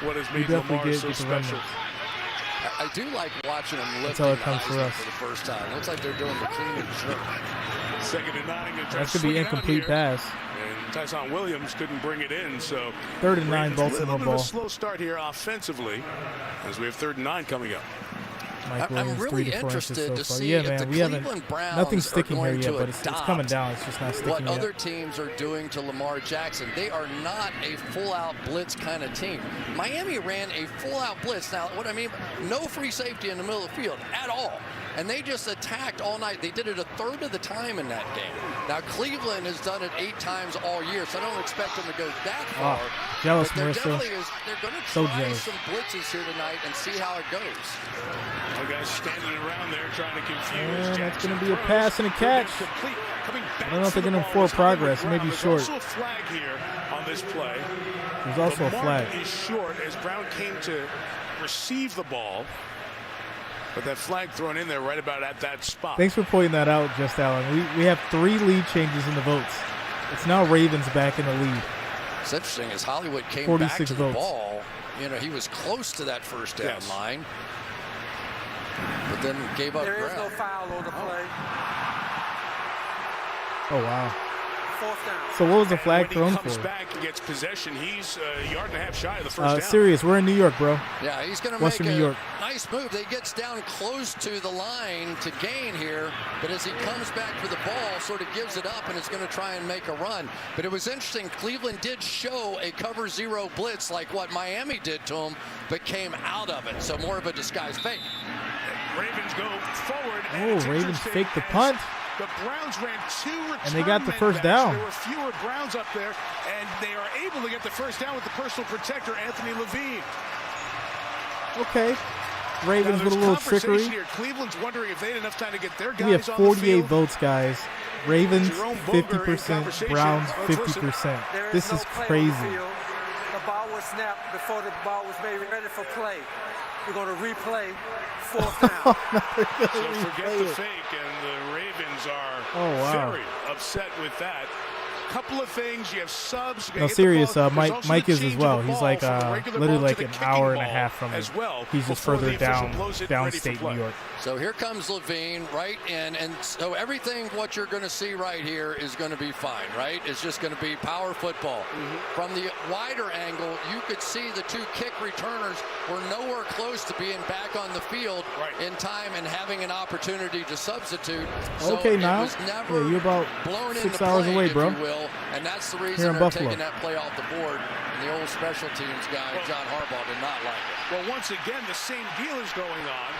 what has made Lamar so special. I do like watching them lift for the first time. Looks like they're doing the clean and jerk. 2nd and 9. That could be incomplete pass. And Tyson Williams couldn't bring it in, so 3rd and 9, Baltimore ball. A little bit of a slow start here offensively, as we have 3rd and 9 coming up. I'm really interested to see if the Cleveland Browns nothing's sticking are here going yet, but it's coming down. It's just not sticking what yet. Other teams are doing to Lamar Jackson. They are not a full-out blitz kind of team. Miami ran a full-out blitz. Now, what I mean, no free safety in the middle of the field at all. And they just attacked all night. They did it a third of the time in that game. Now, Cleveland has done it 8 times all year, so I don't expect them to go that far. Jealous, but Marissa. They're going to try some blitzes here tonight and see how it goes. The guys standing around there trying to confuse. That's going to be a pass and a catch. I don't know if they're going to force progress. It may be short. There's also a flag here on this play. There's also a flag. The mark is short as Brown came to receive the ball. But that flag thrown in there right about at that spot. Thanks for pointing that out, Just Allen. We have 3 lead changes in the votes. It's now Ravens back in the lead. It's interesting as Hollywood came back to the ball. You know, he was close to that first down line, but then gave up ground. There is no foul on the play. Oh, wow. 4th down. So what was the flag thrown for? When he comes back and gets possession, he's a yard and a half shy of the first down. Serious, we're in New York, bro. Yeah, he's going to make a nice move. He gets down close to the line to gain here, but as he comes back for the ball, sort of gives it up and is going to try and make a run. But it was interesting. Cleveland did show a cover 0 blitz like what Miami did to him, but came out of it. So more of a disguised fake. Ravens go forward. Oh, Ravens fake the punt. The Browns ran 2 return and they got the first backs. down. There were fewer Browns up there, and they are able to get the first down with the personal protector, Anthony Levine. Okay. Ravens with a little trickery. Here. Cleveland's wondering if they had enough time to get their guys we have 48 votes, guys. Ravens, Jerome 50%. Browns, 50%. This is crazy. The ball was snapped before the ball was made ready for play. We're going to replay fourth down. So forget the fake, and the Ravens are very upset with that. Couple of things. You have subs. No, serious. Mike is as well. He's like literally like an hour and a half from me. He's just further downstate New York. So here comes Levine right in, and so everything what you're going to see right here is going to be fine, right? It's just going to be power football. From the wider angle, you could see the two kick returners were nowhere close to being back on the field in time and having an opportunity to substitute. So okay, now it was never you're about blown 6 hours play, away, bro. If you will. And that's the reason they're taking that play off the board. And the old special teams guy, John Harbaugh, did not like it. Well, once again, the same deal is going on,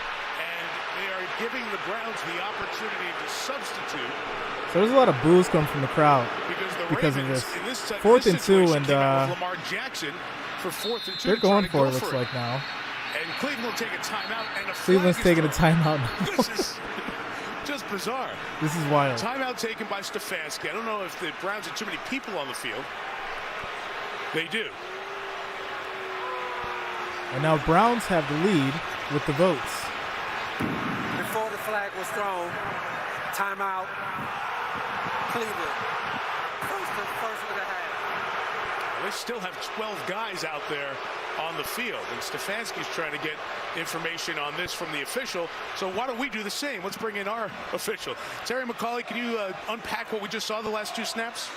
and they are giving the Browns the opportunity to substitute. So there's a lot of boos coming from the crowd because of this. 4th and 2, and Lamar Jackson for 4th and 2. They're going for it, looks like now. And Cleveland will take a timeout. And Cleveland's taking a timeout now. This is just bizarre. This is wild. Timeout taken by Stefanski. I don't know if the Browns have too many people on the field. They do. And now Browns have the lead with the votes. Before the flag was thrown, timeout. Cleveland. First with a half. They still have 12 guys out there on the field, and Stefanski's trying to get information on this from the official. So why don't we do the same? Let's bring in our official. Terry McCauley, can you unpack what we just saw the last two snaps?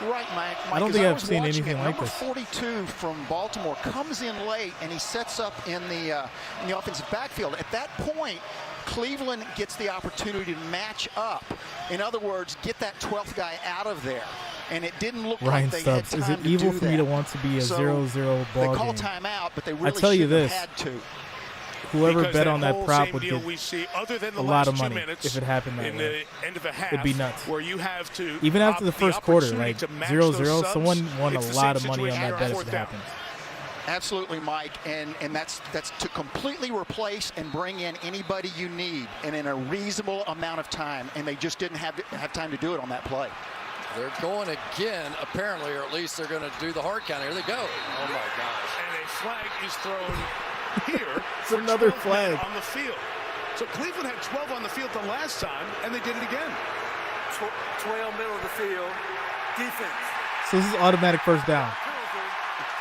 Right, Mike. I don't think I've seen anything like Number this. 42 from Baltimore comes in late, and he sets up in the offensive backfield. At that point, Cleveland gets the opportunity to match up. In other words, get that 12th guy out of there. And it didn't look Ryan like they Stubbs, had is time it to evil do for that. me to want to be a 0-0 ball They call game? timeout, but they really I tell you shouldn't this, have had to. Whoever Because bet on that prop would deal get we see, other than the a lot of last 2 money minutes if it happened that in way. the end of a half, It'd be nuts. Where you have to even after the first quarter, like opportunity to match 0-0, those subs. someone won a It's the lot same of money on situation that on bet if fourth it down. happened. Absolutely, Mike, and that's to completely replace and bring in anybody you need and in a reasonable amount of time, and they just didn't have time to do it on that play. They're going again, apparently, or at least they're going to do the hard count. Here they go. Oh, my gosh. And a flag is thrown here. It's another flag on the field. So Cleveland had 12 on the field the last time, and they did it again. 12 middle of the field. Defense. So this is automatic first down.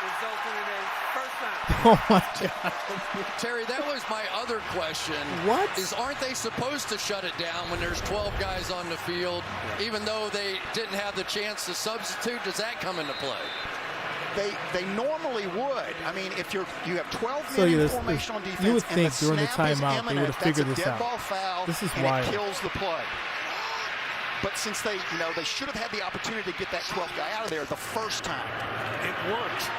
Resulting in a first down. Oh my God. Terry, that was my other question. What? Aren't they supposed to shut it down when there's 12 guys on the field, even though they didn't have the chance to substitute? Does that come into play? They normally would. I mean, if you have 12 So men in formation on defense, you would and think the during the snap is timeout they would have figured that's a this dead out. ball foul, This is and wild. it kills the play. But since they should have had the opportunity to get that 12th guy out of there the first time. It worked,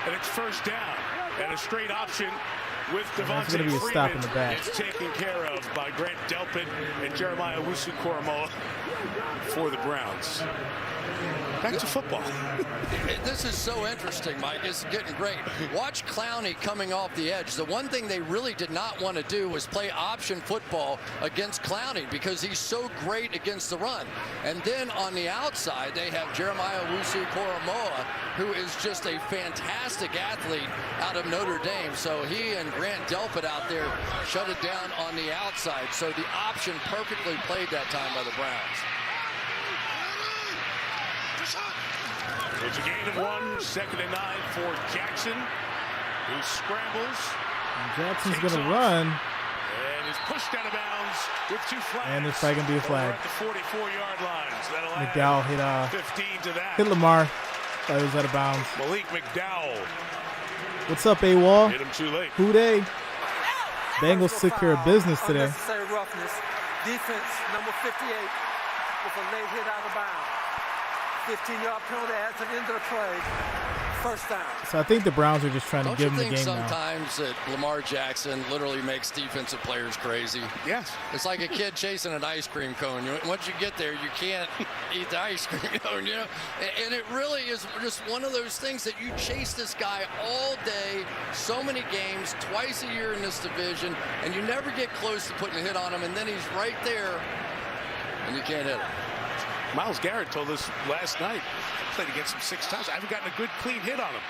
and it's first down, and a straight option with That's Devontae gonna be a stop in Freeman. the back. It's taken care of by Grant Delpit and Jeremiah Owusu-Koramoah for the Browns. Back to football. This is so interesting, Mike. It's getting great. Watch Clowney coming off the edge. The one thing they really did not want to do was play option football against Clowney because he's so great against the run. And then on the outside, they have Jeremiah Owusu-Koramoah, who is just a fantastic athlete out of Notre Dame. So he and Grant Delpit out there shut it down on the outside. So the option perfectly played that time by the Browns. It's a gain of 1, 2nd and 9 for Jackson, who scrambles. And Jackson's going to run. And is pushed out of bounds with 2 flags. And there's probably going to be a flag. Over at the 44-yard lines. That'll McDowell add 15 to that. hit Lamar. Thought he was out of bounds. Malik McDowell. What's up, AWOL? Hit him too late. Who they? Bengals took care of business today. Unnecessary roughness. Defense, number 58, with a late hit out of bounds. 15-yard penalty adds an end to the play. First down. So I think the Browns are just trying to give him the game now. Don't you think sometimes that Lamar Jackson literally makes defensive players crazy? Yes. It's like a kid chasing an ice cream cone. Once you get there, you can't eat the ice cream cone, you know? And it really is just one of those things that you chase this guy all day, so many games, twice a year in this division, and you never get close to putting a hit on him, and then he's right there, and you can't hit him. Myles Garrett told us last night, played against him 6 times. I haven't gotten a good, clean hit on him.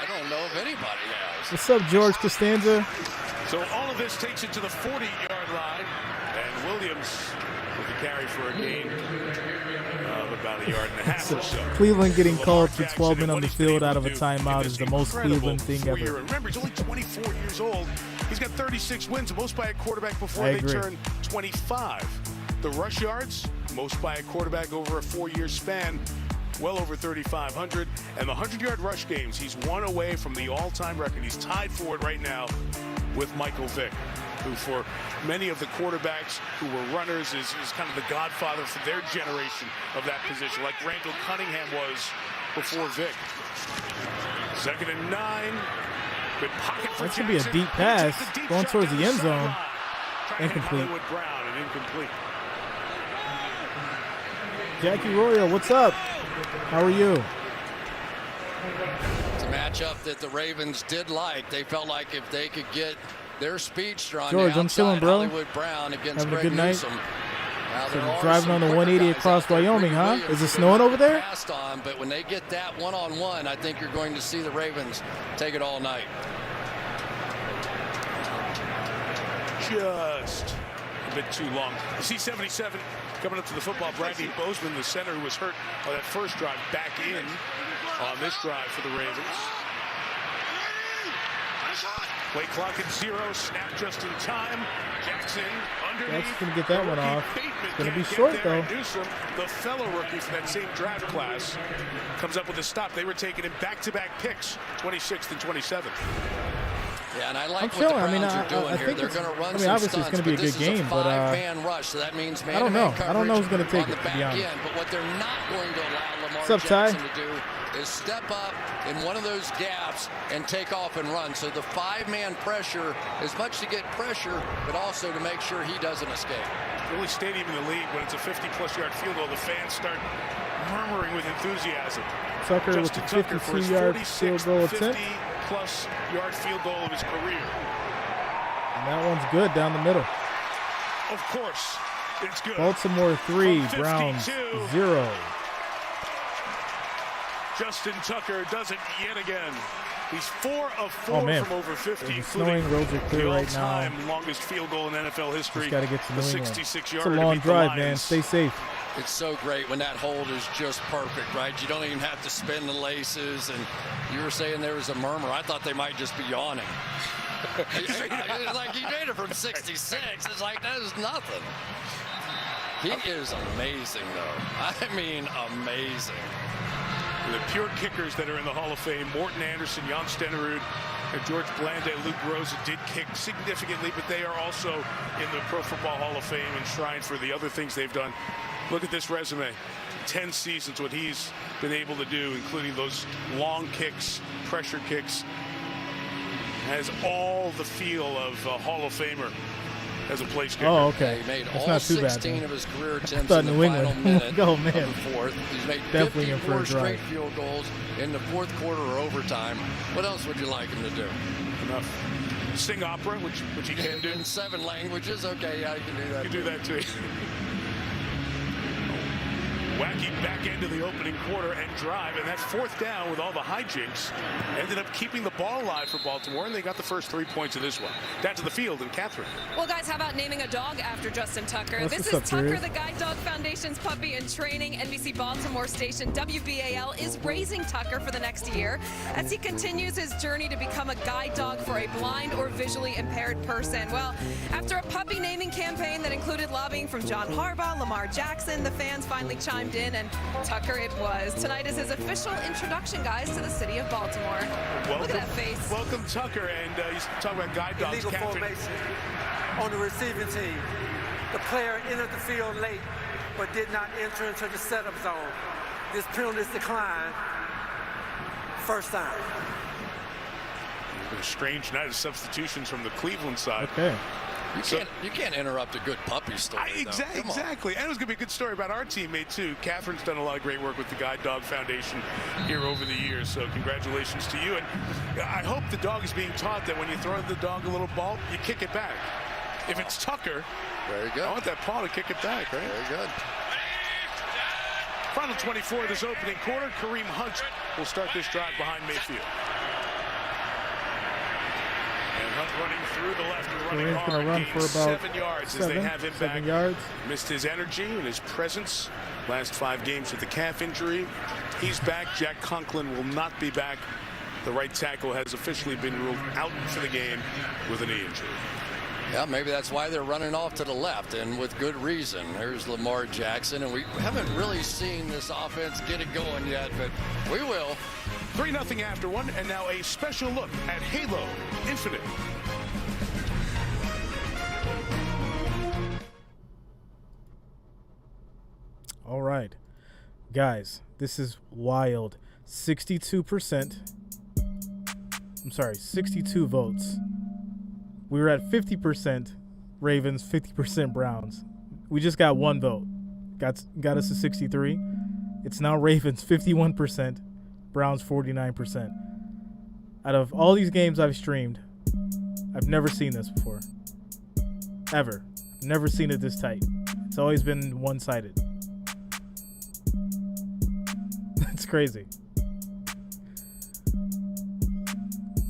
I don't know if anybody has. What's up, George Costanza? So all of this takes it to the 40-yard line, and Williams with the carry for a gain of about 1.5 yards or so. Cleveland getting called for 12 men on the field out of a timeout is the most Cleveland thing ever. Remember, he's only 24 years old. He's got 36 wins, most by a quarterback before they turn 25. The rush yards, most by a quarterback over a 4-year span, well over 3,500. And the 100-yard rush games, he's 1 away from the all-time record. He's tied for it right now with Michael Vick, who for many of the quarterbacks who were runners is kind of the godfather for their generation of that position, like Randall Cunningham was before Vick. 2nd and 9. Good pocket for that should be a deep pass going towards the end zone. Incomplete. Brown and incomplete. Jackie Royal, what's up? How are you? It's a matchup that the Ravens did like. They felt like if they could get their speedster on George, the outside, I'm chilling, bro. Hollywood Brown against having a Greg good night. Newsome. So driving on the 180 across Wyoming, huh? Is it snowing over there? On, but when they get that one-on-one, I think you're going to see the Ravens take it all night. Just a bit too long. C-77 coming up to the football. Bradley Bozeman, the center who was hurt on that first drive, back in on this drive for the Ravens. Play clock at 0. Snap just in time. Jackson underneath. That's going to get that one off. It's going to be short, though. Newsome, the fellow rookie from that same draft class, comes up with a stop. They were taking him back-to-back picks, 26th and 27th. Yeah, and I like what the Browns are doing here. They're going to run some obviously stunts, it's going to be a good game, but five-man rush, so that means I don't know. I don't know who's going to take on it, the to back be honest. end. But what they're not going to allow Lamar What's up, Ty? Jackson to do is step up in one of those gaps and take off and run. So the 5-man pressure is much to get pressure, but also to make sure he doesn't escape. The only stadium in the league when it's a 50-plus yard field goal, the fans start murmuring with enthusiasm. Tucker with the 52-yard field goal attempt. 50-plus yard field goal of his career. And that one's good down the middle. Of course, it's good. Baltimore 3, Browns 0. Justin Tucker does it yet again. He's 4 of 4 from over 50. It's snowing, roads are clear right now. All-time longest field goal in NFL history. Just got to get to New England. 66-yarder. It's a long drive, man. Stay safe. It's so great when that hold is just perfect, right? You don't even have to spin the laces. And you were saying there was a murmur. I thought they might just be yawning. Like, he made it from 66. It's like, that is nothing. He is amazing, though. I mean, amazing. The pure kickers that are in the Hall of Fame, Morton Anderson, Jan Stenerud, and George Blanda, Luke Rosa did kick significantly, but they are also in the Pro Football Hall of Fame enshrined for the other things they've done. Look at this resume. 10 seasons, what he's been able to do, including those long kicks, pressure kicks. Has all the feel of a Hall of Famer as a place kicker. Oh, okay. Yeah, he made That's all not too 16 bad, of his career attempts thought in the New final England. minute Go, of man. the fourth. He's made Definitely in for 54 a straight drive. field goals in the fourth quarter or overtime. What else would you like him to do? Enough. Sing opera, which he can do. In 7 languages? Okay, yeah, he can do that. You can do that too. Wacky back end of the opening quarter and drive, and that 4th down with all the hijinks ended up keeping the ball alive for Baltimore, and they got the first 3 points of this one. Down to the field, and Catherine. Well, guys, how about naming a dog after Justin Tucker? This is Tucker, the Guide Dog Foundation's puppy in training. NBC Baltimore station WBAL is raising Tucker for the next year as he continues his journey to become a guide dog for a blind or visually impaired person. Well, after a puppy naming campaign that included lobbying from John Harbaugh, Lamar Jackson, the fans finally chimed in, and Tucker it was. Tonight is his official introduction, guys, to the city of Baltimore. Welcome, look at that face. Welcome, Tucker, and he's talking about guide dogs. Illegal formation on the receiving team. The player entered the field late, but did not enter into the setup zone. This penalty is declined. first down. A strange night of substitutions from the Cleveland side. Okay. You can't interrupt a good puppy story. Exactly. And it was going to be a good story about our teammate, too. Catherine's done a lot of great work with the Guide Dog Foundation here over the years, so congratulations to you. And I hope the dog is being taught that when you throw the dog a little ball, you kick it back. If it's Tucker, very good. I want that paw to kick it back, right? Very good. Final 24 of this opening quarter. Kareem Hunt will start this drive behind Mayfield. And Hunt running through the left and running Kareem's hard. going to run for about 7 yards as they have him back. 7 yards. Missed his energy and his presence last 5 games with the calf injury. He's back. Jack Conklin will not be back. The right tackle has officially been ruled out for the game with a knee injury. Yeah, maybe that's why they're running off to the left, and with good reason. There's Lamar Jackson, and we haven't really seen this offense get it going yet, but we will. 3-0 after one, and now a special look at Halo Infinite. All right, guys, this is wild. 62%. I'm sorry, 62 votes. We were at 50% Ravens, 50% Browns. We just got 1 vote. Got us to 63. It's now Ravens 51%, Browns 49%. Out of all these games I've streamed, I've never seen this before. Ever. Never seen it this tight. It's always been one-sided. It's crazy.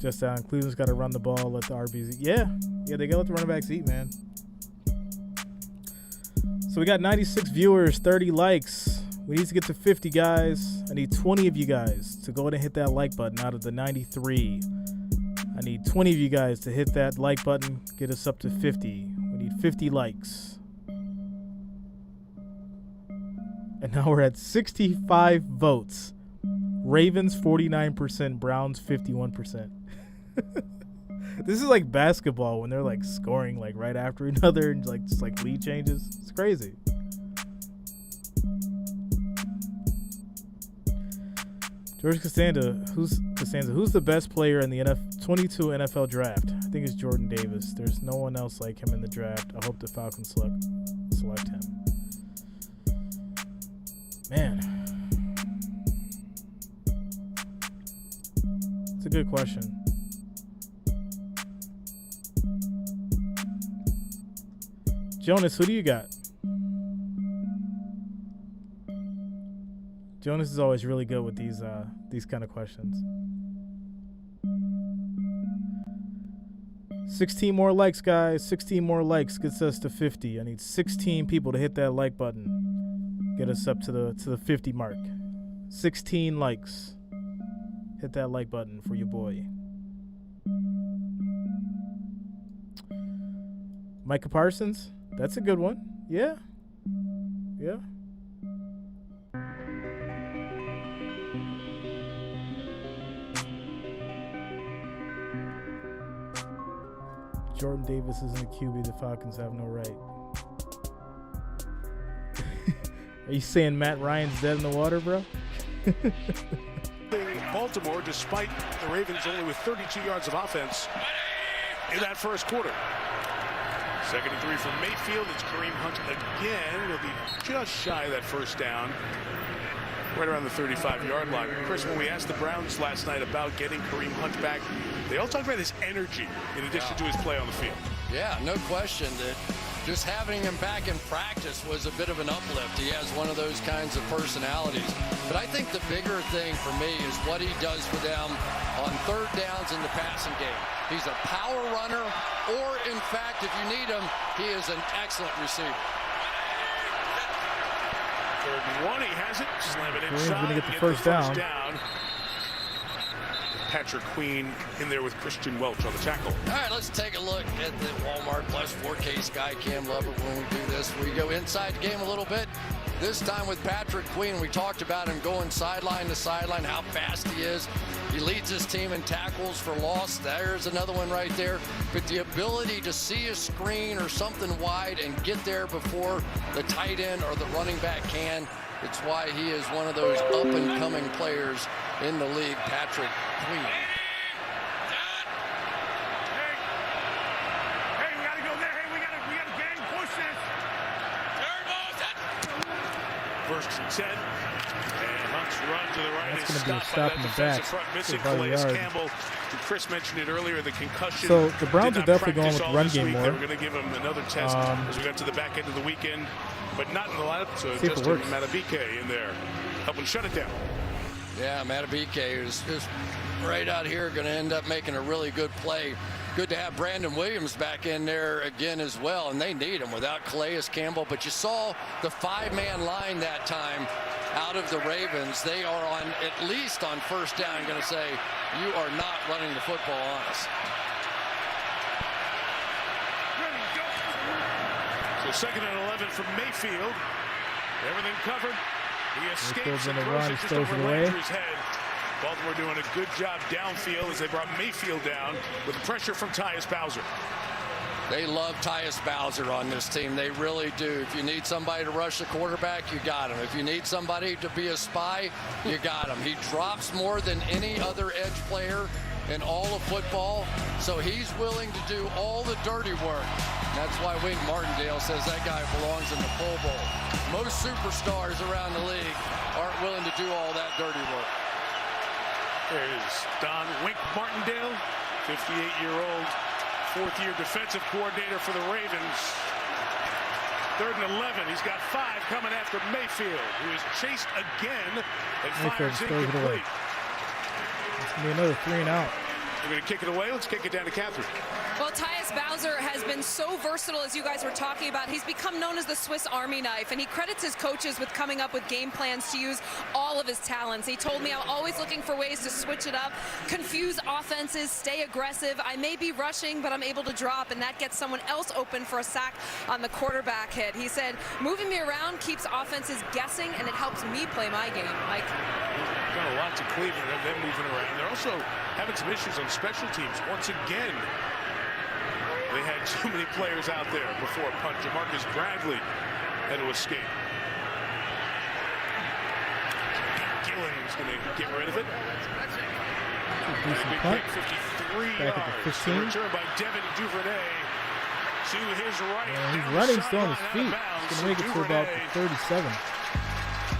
Just Cleveland's got to run the ball, let the RBs eat. Yeah, they got to let the running backs eat, man. So we got 96 viewers, 30 likes. We need to get to 50, guys. I need 20 of you guys to go ahead and hit that like button out of the 93. I need 20 of you guys to hit that like button, get us up to 50. We need 50 likes. And now we're at 65 votes. Ravens 49%, Browns 51%. This is like basketball when they're like scoring like right after another and like just like lead changes. It's crazy. George Costanza, who's the best player in the 22 NFL draft? I think it's Jordan Davis. There's no one else like him in the draft. I hope the Falcons select him. Man. It's a good question. Jonas, who do you got? Jonas is always really good with these kind of questions. 16 more likes, guys. 16 more likes gets us to 50. I need 16 people to hit that like button. Get us up to the 50 mark. 16 likes. Hit that like button for your boy. Micah Parsons. That's a good one. Yeah. Yeah. Jordan Davis isn't a QB. The Falcons have no right. Are you saying Matt Ryan's dead in the water, bro? Baltimore, despite the Ravens only with 32 yards of offense in that first quarter. 2nd and 3 from Mayfield. It's Kareem Hunt again. He'll be just shy of that first down. Right around the 35-yard line. Chris, when we asked the Browns last night about getting Kareem Hunt back, they all talked about his energy in addition to his play on the field. Yeah, no question that just having him back in practice was a bit of an uplift. He has one of those kinds of personalities. But I think the bigger thing for me is what he does for them on 3rd downs in the passing game. He's a power runner, or in fact, if you need him, he is an excellent receiver. 3rd and 1, he has it. Slam it inside. He's going to get the first down. Patrick Queen in there with Christian Welch on the tackle. All right, let's take a look at the Walmart Plus 4K Sky Cam. Love it when we do this. We go inside the game a little bit. This time with Patrick Queen, we talked about him going sideline to sideline, how fast he is. He leads his team in tackles for loss. There's another one right there. But the ability to see a screen or something wide and get there before the tight end or the running back can, It's why he is one of those up-and-coming players in the league, Patrick Queen. Hey, we gotta go there. Hey, we gotta gang push this. First and 10. And Hunt's run to the right That's is going to be a stopped stop by in that the back. defensive front, missing About a Calais yard. Campbell. Chris mentioned it earlier, the concussion. So the Browns did are not definitely going practice with all run this game week. more. They were going to give him another test as we got to the back end of the weekend, but not in the lineup. So See if it Justin works. Matabike in there, helping shut it down. Yeah, Matabike is right out here going to end up making a really good play. Good to have Brandon Williams back in there again as well, and they need him without Calais Campbell. But you saw the 5-man line that time out of the Ravens. They are on at least on first down going to say, you are not running the football on us. So 2nd and 11 from Mayfield. Everything covered. He escapes on and the throws run. it He just throws over it away. Landry's head. Baltimore doing a good job downfield as they brought Mayfield down with pressure from Tyus Bowser. They love Tyus Bowser on this team. They really do. If you need somebody to rush the quarterback, you got him. If you need somebody to be a spy, you got him. He drops more than any other edge player in all of football, so he's willing to do all the dirty work. That's why Wink Martindale says that guy belongs in the Pro Bowl. Most superstars around the league aren't willing to do all that dirty work. There's Don Wink Martindale, 58-year-old, fourth-year defensive coordinator for the Ravens. 3rd and 11. He's got 5 coming after Mayfield, who is chased again and Mayfield fires throws it away. incomplete. It's going to be another 3 and out. We're going to kick it away. Let's kick it down to Catherine. Well, Tyus Bowser has been so versatile, as you guys were talking about. He's become known as the Swiss Army knife, and he credits his coaches with coming up with game plans to use all of his talents. He told me, I'm always looking for ways to switch it up, confuse offenses, stay aggressive. I may be rushing, but I'm able to drop, and that gets someone else open for a sack on the quarterback hit. He said, moving me around keeps offenses guessing, and it helps me play my game. Mike? Done a lot to Cleveland, have them moving around. They're also having some issues on special teams. Once again, they had too many players out there before a punt. Jamarcus Bradley had to escape. Gillen's going to get rid of it. Big punt. kick, 53 Back at the yards. 15. Return by Devin Duvernay to his right. Yeah, he's Down running the still on his sideline, feet. out of bounds. He's going to make it to about the 37.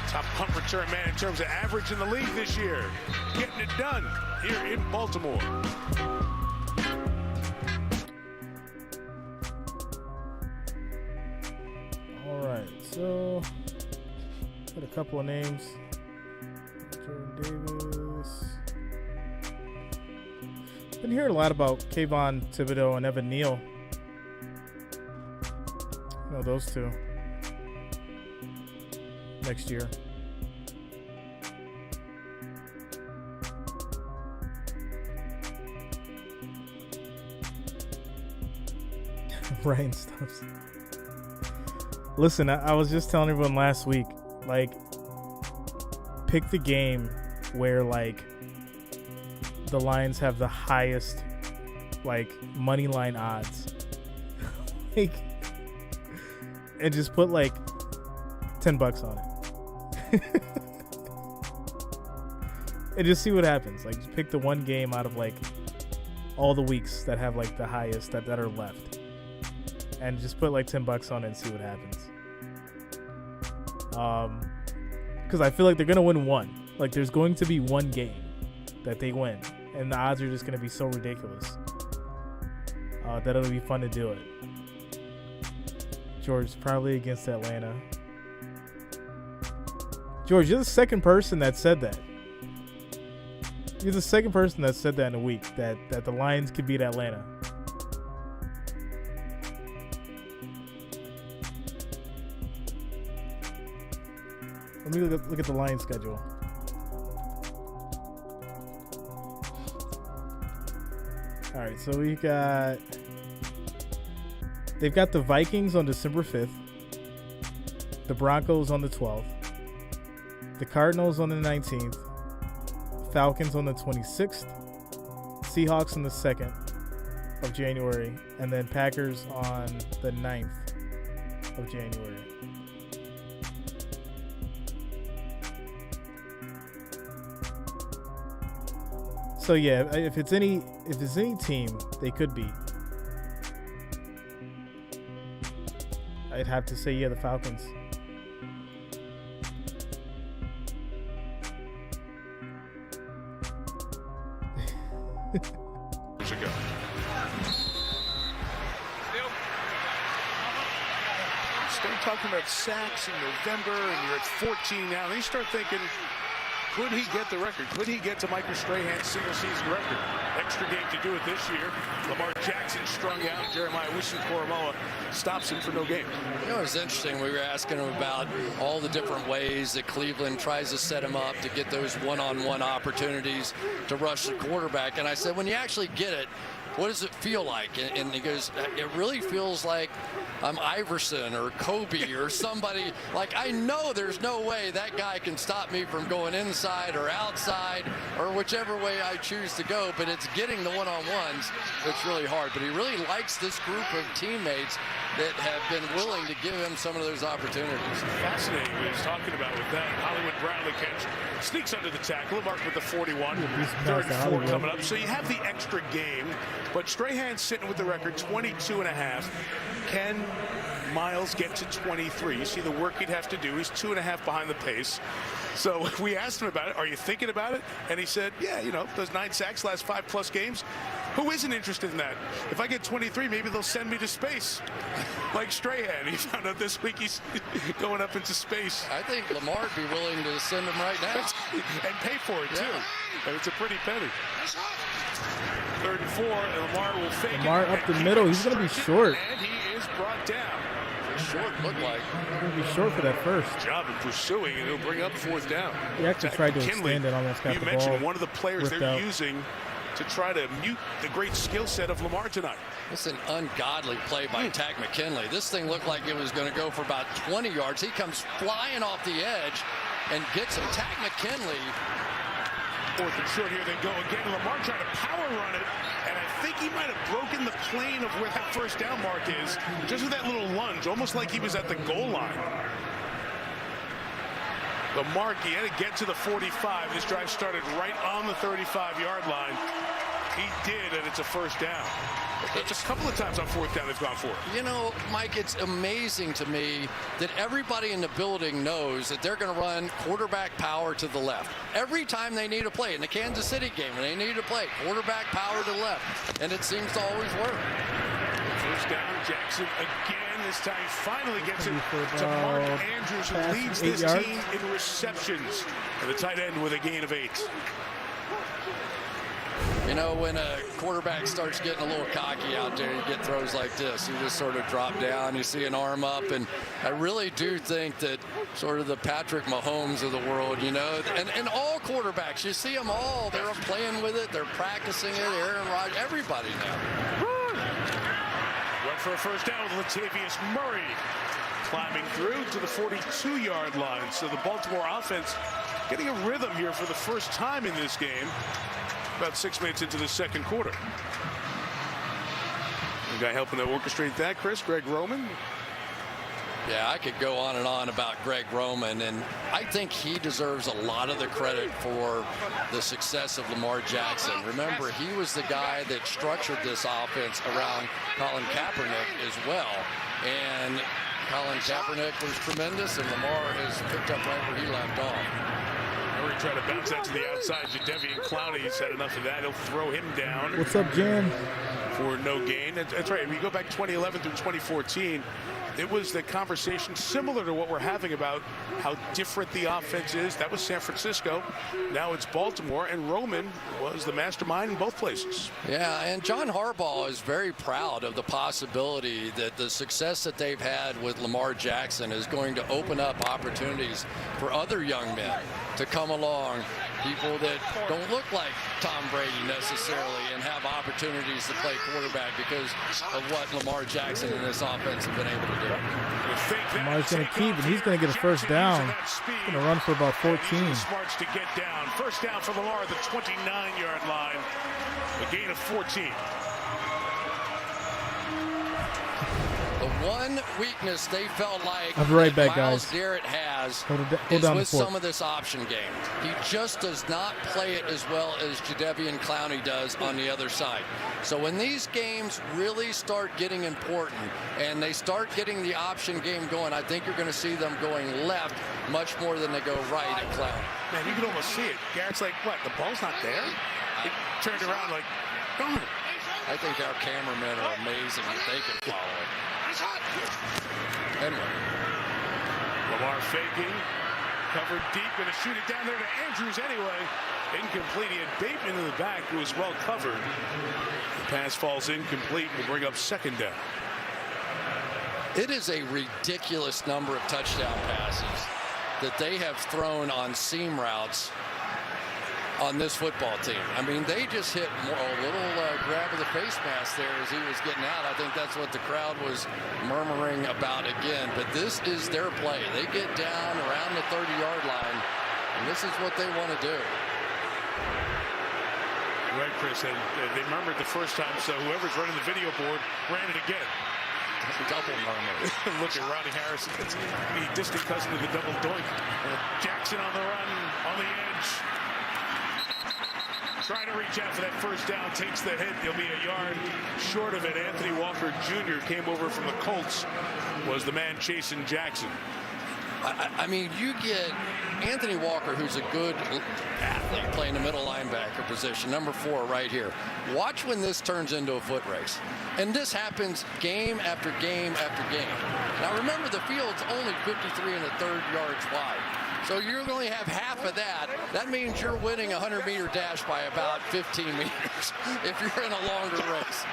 Top punt return man in terms of average in the league this year. Getting it done here in Baltimore. All right, so got a couple of names. Jordan Davis. Been hearing a lot about Kayvon Thibodeau and Evan Neal. You know those two. Next year. Ryan Stubbs. Listen, I was just telling everyone last week, like, pick the game where, like, the Lions have the highest, like, money line odds. Like, and just put, like, $10 on it. And just see what happens. Like, just pick the one game out of, like, all the weeks that have, like, the highest that are left. And just put, like, $10 on it and see what happens. Because I feel like they're going to win one. Like, there's going to be one game that they win. And the odds are just going to be so ridiculous that it'll be fun to do it. George, probably against Atlanta. George, you're the second person that said that. You're the second person that said that in a week, that the Lions could beat Atlanta. Let me look at the Lions schedule. All right, so they've got the Vikings on December 5th, the Broncos on the 12th, the Cardinals on the 19th, Falcons on the 26th, Seahawks on the 2nd of January, and then Packers on the 9th of January. So yeah, if it's any team, they could be. I'd have to say the Falcons. Years ago. Start talking about sacks in November, and you're at 14 now. Then you start thinking, could he get the record? Could he get to Michael Strahan's single-season record? Extra game to do it this year. Lamar Jackson strung out. Jeremiah Owusu-Koramoah stops him for no game. You know, it's interesting. We were asking him about all the different ways that Cleveland tries to set him up to get those one-on-one opportunities to rush the quarterback. And I said, when you actually get it, what does it feel like? And he goes, it really feels like I'm Iverson or Kobe or somebody. Like, I know there's no way that guy can stop me from going inside or outside or whichever way I choose to go, but it's getting the one-on-ones that's really hard. But he really likes this group of teammates that have been willing to give him some of those opportunities. Fascinating what he's talking about with that. Hollywood Brown, the catch, sneaks under the tackle, marked with the 41. Third and 4 coming up. So you have the extra game, but Strahan's sitting with the record 22.5. Can Miles get to 23? You see the work he'd have to do. He's 2.5 behind the pace. So we asked him about it. Are you thinking about it? And he said, yeah, you know, those 9 sacks last 5+ games. Who isn't interested in that? If I get 23, maybe they'll send me to space. Like Strahan. He found out this week he's going up into space. I think Lamar would be willing to send him right now. And pay for it, too. And it's a pretty penny. 3rd and 4, and Lamar will fake it. Lamar up the middle. He's going to be short. And he is brought down. Short look like. He's going to be short for that first. Job in pursuing, and he'll bring up 4th down. He actually tried to extend it, almost got the ball. You mentioned one of the players they're using to try to mute the great skill set of Lamar tonight. It's an ungodly play by Takk McKinley. This thing looked like it was going to go for about 20 yards. He comes flying off the edge and gets him. Takk McKinley. 4th and short, here they go again. Lamar trying to power run it, and I think he might have broken the plane of where that first down mark is, just with that little lunge, almost like he was at the goal line. The mark, he had to get to the 45. This drive started right on the 35-yard line. He did, and it's a first down. It's a couple of times on 4th down they've gone for it. You know, Mike, it's amazing to me that everybody in the building knows that they're going to run quarterback power to the left. Every time they need a play, in the Kansas City game, when they need a play, quarterback power to the left. And it seems to always work. First down, Jackson again. This time he finally gets it to Mark Andrews, who leads this team in receptions. And the tight end with a gain of 8. You know, when a quarterback starts getting a little cocky out there, you get throws like this. You just sort of drop down, you see an arm up, and I really do think that sort of the Patrick Mahomes of the world, you know, and all quarterbacks, you see them all, they're playing with it, they're practicing it, Aaron Rodgers, everybody now. Run for a first down with Latavius Murray climbing through to the 42-yard line. So the Baltimore offense getting a rhythm here for the first time in this game. About 6 minutes into the second quarter. The guy helping to orchestrate that, Chris, Greg Roman. Yeah, I could go on and on about Greg Roman, and I think he deserves a lot of the credit for the success of Lamar Jackson. Remember, he was the guy that structured this offense around Colin Kaepernick as well. And Colin Kaepernick was tremendous, and Lamar has picked up right where he left off. Murray tried to bounce that to the outside. Jadeveon Clowney's had enough of that. He'll throw him down. What's up, Jan? For no gain. That's right. When you go back 2011 through 2014, it was the conversation similar to what we're having about how different the offense is. That was San Francisco. Now it's Baltimore, and Roman was the mastermind in both places. Yeah, and John Harbaugh is very proud of the possibility that the success that they've had with Lamar Jackson is going to open up opportunities for other young men to come along, people that don't look like Tom Brady necessarily, and have opportunities to play quarterback because of what Lamar Jackson and this offense have been able to do. Lamar's going to keep, and he's going to get a first down. He's going to run for about 14. Smarts to get down. First down for Lamar at the 29-yard line. A gain of 14. The one weakness they felt like I'll be right back, Myles guys. Garrett has Hold is down with the fort. some of this option game. He just does not play it as well as Jadeveon Clowney does on the other side. So when these games really start getting important and they start getting the option game going, I think you're going to see them going left much more than they go right at Clowney. Man, you can almost see it. Garrett's like, what, the ball's not there? He turned around like, darn it. I think our cameramen are amazing if they can follow it. Anyway. Lamar faking, covered deep, going to shoot it down there to Andrews anyway. Incomplete. He had Bateman in the back, who was well covered. The pass falls incomplete. Will bring up second down. It is a ridiculous number of touchdown passes that they have thrown on seam routes on this football team. I mean, they just hit a little grab of the face mask there as he was getting out. I think that's what the crowd was murmuring about again. But this is their play. They get down around the 30-yard line, and this is what they want to do. Right, Chris. And they murmured the first time, so whoever's running the video board ran it again. Double murmur. Look at Ronnie Harrison. It's the distant cousin of the double doink. Jackson on the run, on the edge. Trying to reach out for that first down, takes the hit. He'll be a yard short of it. Anthony Walker Jr. came over from the Colts, was the man chasing Jackson. I mean, you get Anthony Walker, who's a good athlete, playing the middle linebacker position, number 4 right here. Watch when this turns into a foot race. And this happens game after game after game. Now, remember, the field's only 53 1/3 yards wide. So you only have half of that. That means you're winning a 100-meter dash by about 15 meters if you're in a longer race.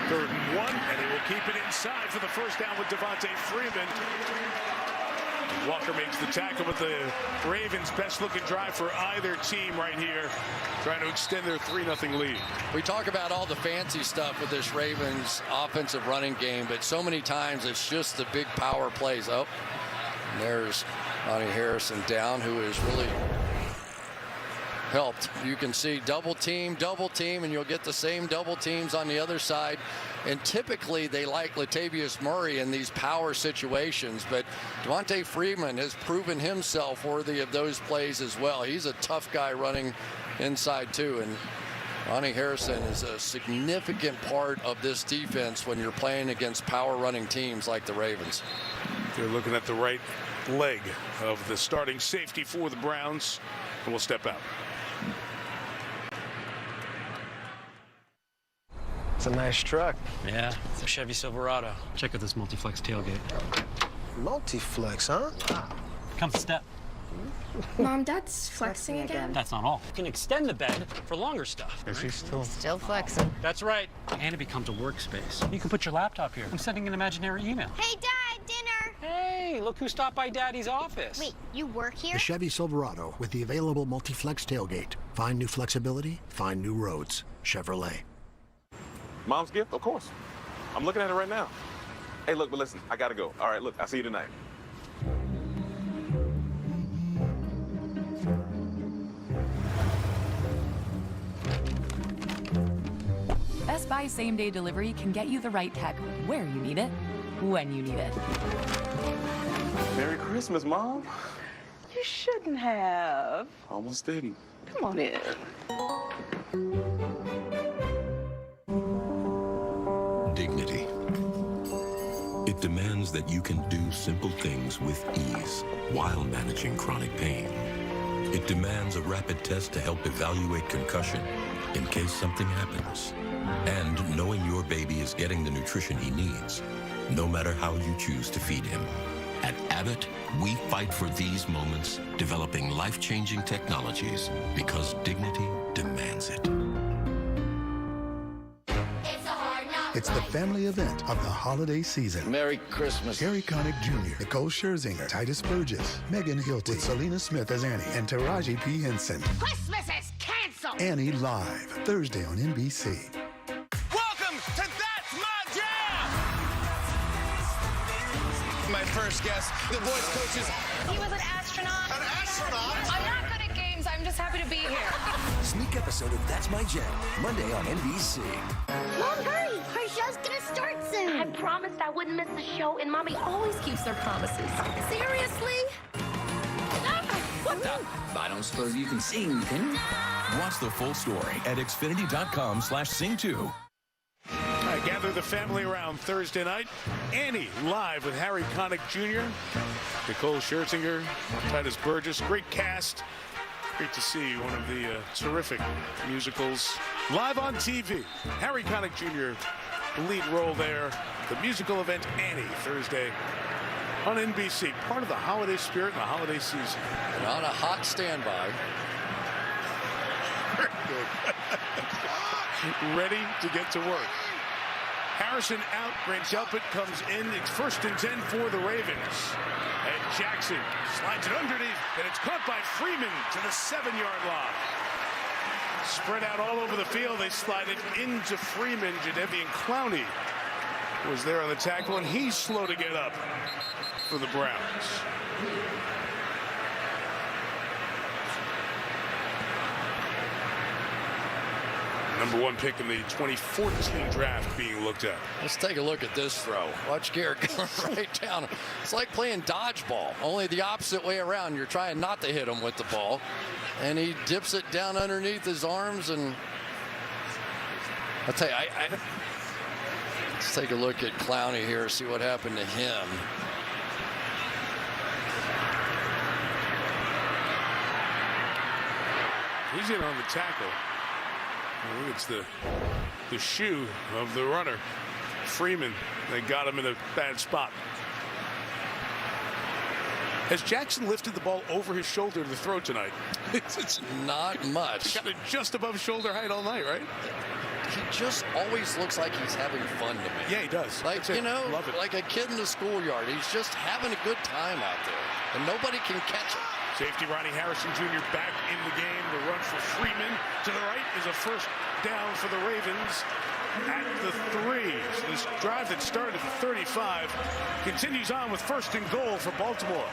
3rd and 1, and they will keep it inside for the first down with Devontae Freeman. Walker makes the tackle, but the Ravens' best-looking drive for either team right here, trying to extend their 3-0 lead. We talk about all the fancy stuff with this Ravens offensive running game, but so many times it's just the big power plays. Oh, and there's Ronnie Harrison down, who is really helped. You can see double team, and you'll get the same double teams on the other side. And typically they like Latavius Murray in these power situations, but Devontae Freeman has proven himself worthy of those plays as well. He's a tough guy running inside too, and Ronnie Harrison is a significant part of this defense when you're playing against power running teams like the Ravens. They're looking at the right leg of the starting safety for the Browns, and we'll step out. It's a nice truck. Yeah, it's a Chevy Silverado. Check out this multi-flex tailgate. Multi-flex, huh? Come step. Mom, Dad's flexing again. That's not all. You can extend the bed for longer stuff. Is he Still flexing. That's right. And it becomes a workspace. You can put your laptop here. I'm sending an imaginary email. Hey, Dad, dinner! Hey, look who stopped by Daddy's office. Wait, you work here? The Chevy Silverado with the available multi-flex tailgate. Find new flexibility, find new roads. Chevrolet. Mom's gift? Of course. I'm looking at it right now. Hey, look, but listen, I gotta go. All right, look, I'll see you tonight. Best Buy same-day delivery can get you the right tech where you need it, when you need it. Merry Christmas, Mom. You shouldn't have. Almost didn't. Come on in. Dignity. It demands that you can do simple things with ease while managing chronic pain. It demands a rapid test to help evaluate concussion in case something happens. And knowing your baby is getting the nutrition he needs, no matter how you choose to feed him. At Abbott, we fight for these moments, developing life-changing technologies because dignity demands it. It's the family event of the holiday season. Merry Christmas. Harry Connick Jr., Nicole Scherzinger, Titus Burgess, Megan Hilty, with Selena Smith as Annie, and Taraji P. Henson. Christmas is canceled. Annie live, Thursday on NBC. Welcome to That's My Jam! My first guest, the voice coaches. He was an astronaut. An astronaut? I'm not good at games. I'm just happy to be here. Sneak episode of That's My Jam, Monday on NBC. Mom, hurry! Our show's gonna start soon. I'm promised I wouldn't miss the show, and Mommy always keeps her promises. Seriously? What the? I don't suppose you can sing, can you? Watch the full story at Xfinity.com/sing2. I gather the family around Thursday night. Annie live with Harry Connick Jr., Nicole Scherzinger, Titus Burgess. Great cast. Great to see one of the terrific musicals live on TV. Harry Connick Jr., the lead role there. The musical event Annie, Thursday on NBC. Part of the holiday spirit and the holiday season. And on a hot standby. Very good. Ready to get to work. Harrison out. Grant Delpit comes in. It's 1st and 10 for the Ravens. And Jackson slides it underneath, and it's caught by Freeman to the 7-yard line. Spread out all over the field. They slide it into Freeman. Jadeveon Clowney was there on the tackle, and he's slow to get up for the Browns. #1 pick in the 2014 draft being looked at. Let's take a look at this throw. Watch Garrett go right down. It's like playing dodgeball, only the opposite way around. You're trying not to hit him with the ball, and he dips it down underneath his arms. And I'll tell you, let's take a look at Clowney here, see what happened to him. He's in on the tackle. I think it's the shoe of the runner, Freeman. They got him in a bad spot. Has Jackson lifted the ball over his shoulder to throw tonight? It's not much. Got it just above shoulder height all night, right? He just always looks like he's having fun to me. Yeah, he does. Like, you know, like a kid in the schoolyard. He's just having a good time out there, and nobody can catch him. Safety Ronnie Harrison Jr. back in the game. The run for Freeman. To the right is a 1st down for the Ravens at the 3. So this drive that started at the 35 continues on with 1st and goal for Baltimore.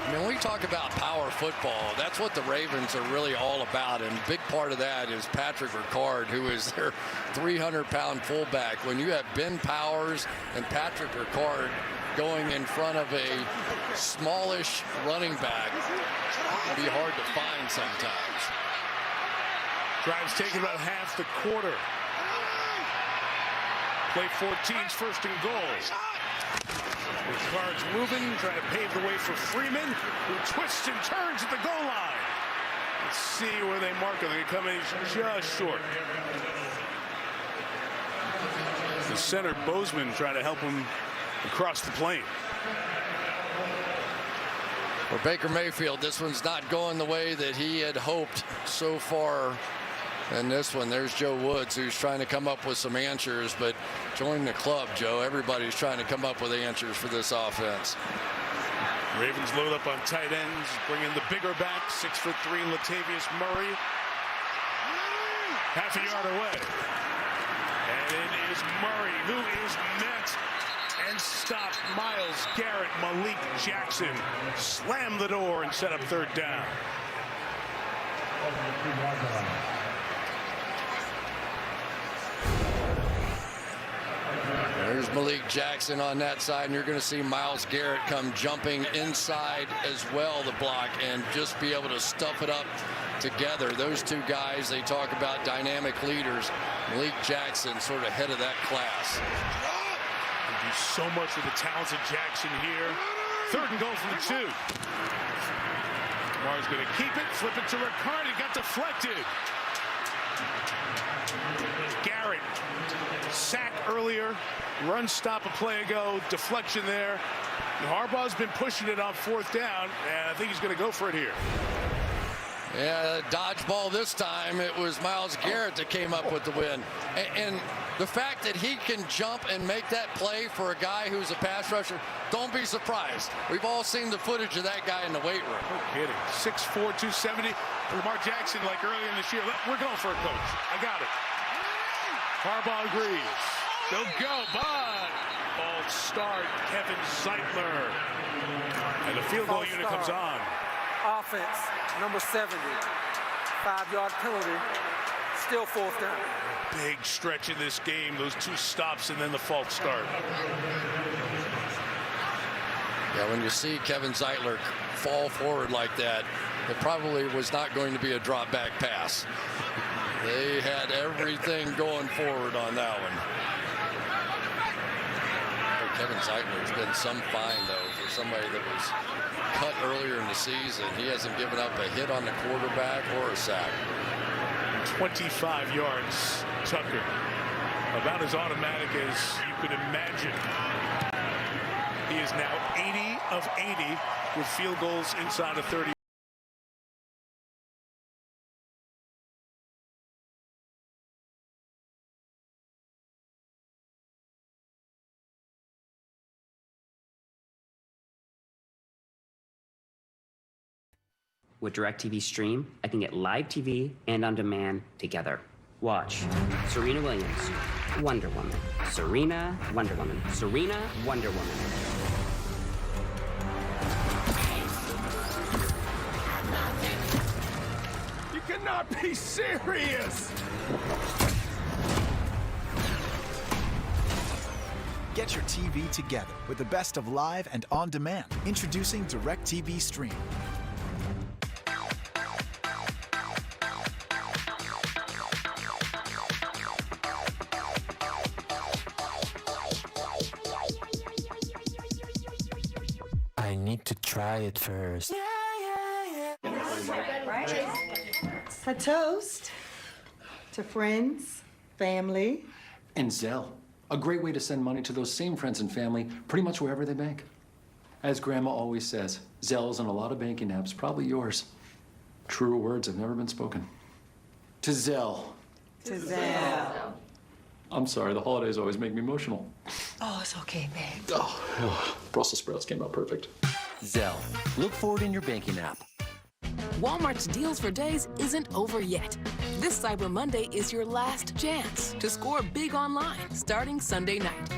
I mean, when we talk about power football, that's what the Ravens are really all about. And a big part of that is Patrick Ricard, who is their 300-pound fullback. When you have Ben Powers and Patrick Ricard going in front of a smallish running back, it can be hard to find sometimes. Drive's taken about half the quarter. Play 14's 1st and goal. Ricard's moving, trying to pave the way for Freeman, who twists and turns at the goal line. Let's see where they mark him. They come in just short. The center, Bozeman, trying to help him across the plane. For Baker Mayfield, this one's not going the way that he had hoped so far. And this one, there's Joe Woods, who's trying to come up with some answers, but join the club, Joe. Everybody's trying to come up with answers for this offense. Ravens load up on tight ends, bring in the bigger back, 6'3" Latavius Murray. Half a yard away. And it is Murray who is met and stopped. Myles Garrett, Malik Jackson slam the door and set up 3rd down. There's Malik Jackson on that side, and you're going to see Myles Garrett come jumping inside as well, the block, and just be able to stuff it up together. Those two guys, they talk about dynamic leaders. Malik Jackson sort of head of that class. They do so much with the talented Jackson here. 3rd and goal from the 2. Lamar's going to keep it, flip it to Ricard. It got deflected. Garrett, sack earlier, run stop a play ago, deflection there. And Harbaugh's been pushing it on 4th down, and I think he's going to go for it here. Yeah, dodgeball this time. It was Myles Garrett that came up with the win. And the fact that he can jump and make that play for a guy who's a pass rusher, don't be surprised. We've all seen the footage of that guy in the weight room. No kidding. 6'4", 270. Lamar Jackson, like earlier in this year, we're going for it, coach. I got it. Harbaugh agrees. They'll go, but false start, Kevin Zeitler. And the field goal unit comes on. Offense, number 70. 5-yard penalty. Still 4th down. big stretch in this game, those 2 stops and then the false start. Yeah, when you see Kevin Zeitler fall forward like that, it probably was not going to be a drop back pass. They had everything going forward on that one. Kevin Zeitler's been some fine, though, for somebody that was cut earlier in the season. He hasn't given up a hit on the quarterback or a sack. 25 yards, Tucker. About as automatic as you could imagine. He is now 80 of 80 with field goals inside of 30. With DirecTV Stream, I can get live TV and on demand together. Watch Serena Williams, Wonder Woman. Serena, Wonder Woman. Serena, Wonder Woman. You cannot be serious! Get your TV together with the best of live and on demand. Introducing DirecTV Stream. I need to try it first. A toast to friends, family. And Zelle, a great way to send money to those same friends and family pretty much wherever they bank. As Grandma always says, Zelle's and a lot of banking apps, probably yours. Truer words have never been spoken. To Zelle. To Zelle. I'm sorry, the holidays always make me emotional. Oh, it's okay, babe. Oh, Brussels sprouts came out perfect. Zelle. Look for it in your banking app. Walmart's Deals for Days isn't over yet. This Cyber Monday is your last chance to score big online starting Sunday night.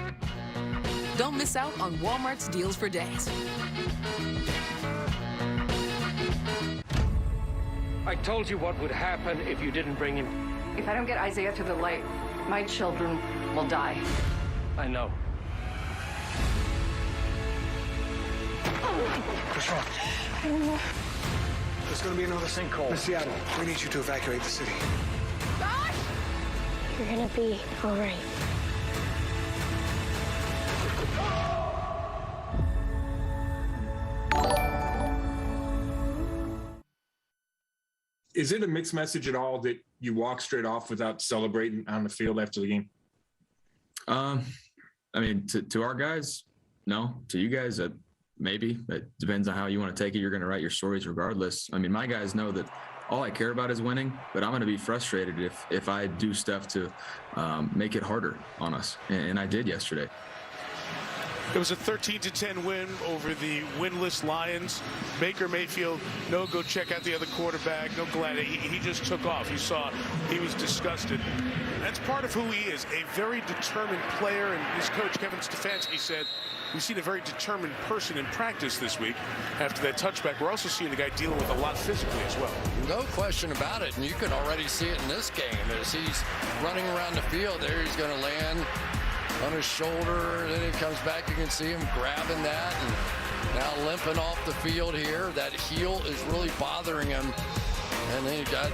Don't miss out on Walmart's Deals for Days. I told you what would happen if you didn't bring him. If I don't get Isaiah to the light, my children will die. I know. What's wrong? I don't know. There's going to be another sinkhole. In Seattle, we need you to evacuate the city. Gosh! You're gonna be all right. Is it a mixed message at all that you walk straight off without celebrating on the field after the game? I mean, to our guys, no. To you guys, maybe. It depends on how you want to take it. You're going to write your stories regardless. I mean, my guys know that all I care about is winning, but I'm going to be frustrated if I do stuff to make it harder on us. And I did yesterday. It was a 13-10 win over the winless Lions. Baker Mayfield, no go check out the other quarterback, no glad. He just took off. You saw he was disgusted. That's part of who he is, a very determined player. And his coach, Kevin Stefanski, said, we've seen a very determined person in practice this week. After that touchback, we're also seeing the guy dealing with a lot physically as well. No question about it. And you can already see it in this game as he's running around the field. There he's going to land on his shoulder, and then he comes back. You can see him grabbing that and now limping off the field here. That heel is really bothering him. And then you got,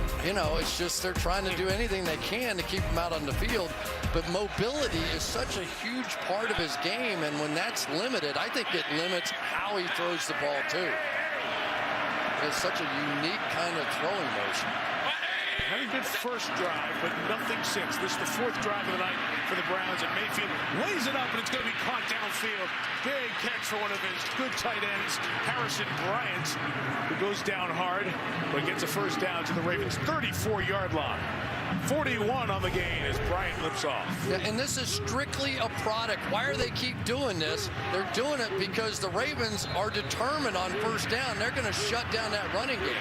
it's just they're trying to do anything they can to keep him out on the field. But mobility is such a huge part of his game, and when that's limited, I think it limits how he throws the ball too. It's such a unique kind of throwing motion. Had a good first drive, but nothing since. This is the fourth drive of the night for the Browns, and Mayfield lays it up, and it's going to be caught downfield. Big catch for one of his good tight ends, Harrison Bryant, who goes down hard, but gets a first down to the Ravens' 34-yard line. 41 on the gain as Bryant limps off. Yeah, and this is strictly a product. Why are they keep doing this? They're doing it because the Ravens are determined on first down. They're going to shut down that running game.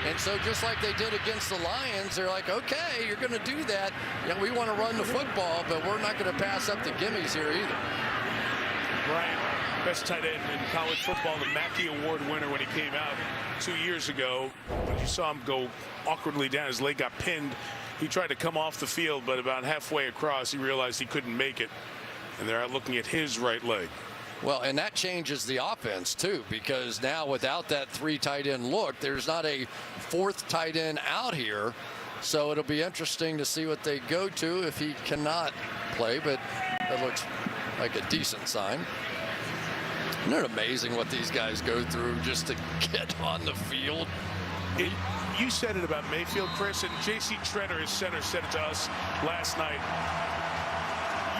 And so just like they did against the Lions, they're like, okay, you're going to do that. We want to run the football, but we're not going to pass up the gimmies here either. Bryant, best tight end in college football, the Mackey Award winner when he came out 2 years ago. But you saw him go awkwardly down. His leg got pinned He tried to come off the field, but about halfway across, he realized he couldn't make it. And they're out looking at his right leg. Well, and that changes the offense, too, because now without that 3 tight end look, there's not a 4th tight end out here. So it'll be interesting to see what they go to if he cannot play, but that looks like a decent sign. Isn't it amazing what these guys go through just to get on the field? You said it about Mayfield, Chris, and J.C. Treader, his center, said it to us last night.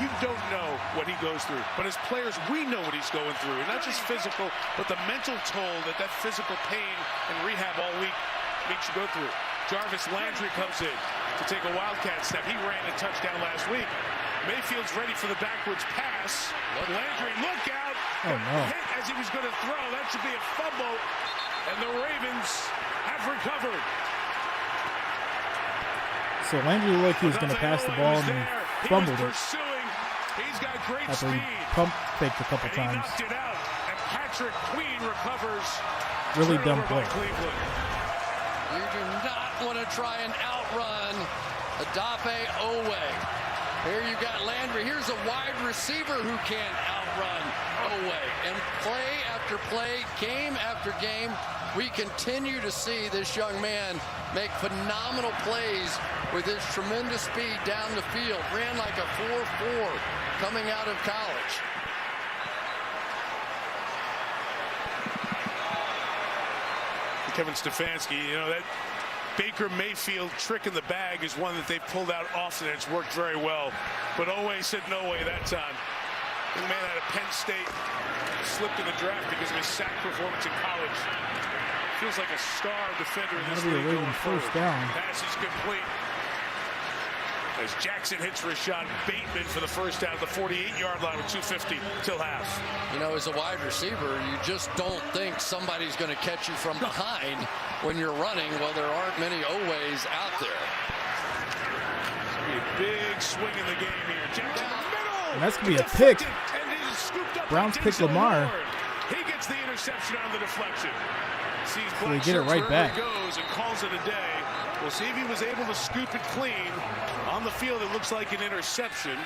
You don't know what he goes through, but as players, we know what he's going through. And not just physical, but the mental toll that physical pain and rehab all week makes you go through. Jarvis Landry comes in to take a wildcat snap. He ran a touchdown last week. Mayfield's ready for the backwards pass. Landry, look out. Oh, no. Hit as he was going to throw. That should be a fumble. And the Ravens have recovered. So Landry looked like he was going to pass the ball, and he fumbled it. He's got great after speed. he pump faked a couple times. Knocked it out, and Patrick Queen recovers. Really dumb play. You do not want to try and outrun Adafe Owe. Here you got Landry. Here's a wide receiver who can't outrun Owe. And play after play, game after game, we continue to see this young man make phenomenal plays with his tremendous speed down the field. Ran like a 4.4 coming out of college. Kevin Stefanski, you know, that Baker Mayfield trick in the bag is one that they've pulled out often, and it's worked very well. But Owe said no way that time. The man out of Penn State slipped in the draft because of his sack performance in college. Feels like a star defender in this league going forward. First down. Pass is complete. As Jackson hits Rashad Bateman for the first down at the 48-yard line with 2:50 till half. You know, as a wide receiver, you just don't think somebody's going to catch you from behind when you're running. Well, there aren't many Oways out there. It's going to be a big swing in the game here. Jackson in the middle. And that's going to be a pick. And he's scooped up. Browns pick Lamar. He gets the interception on the deflection. Sees so they get it right back. Goes and calls it a day. We'll see if he was able to scoop it clean. On the field, it looks like an interception.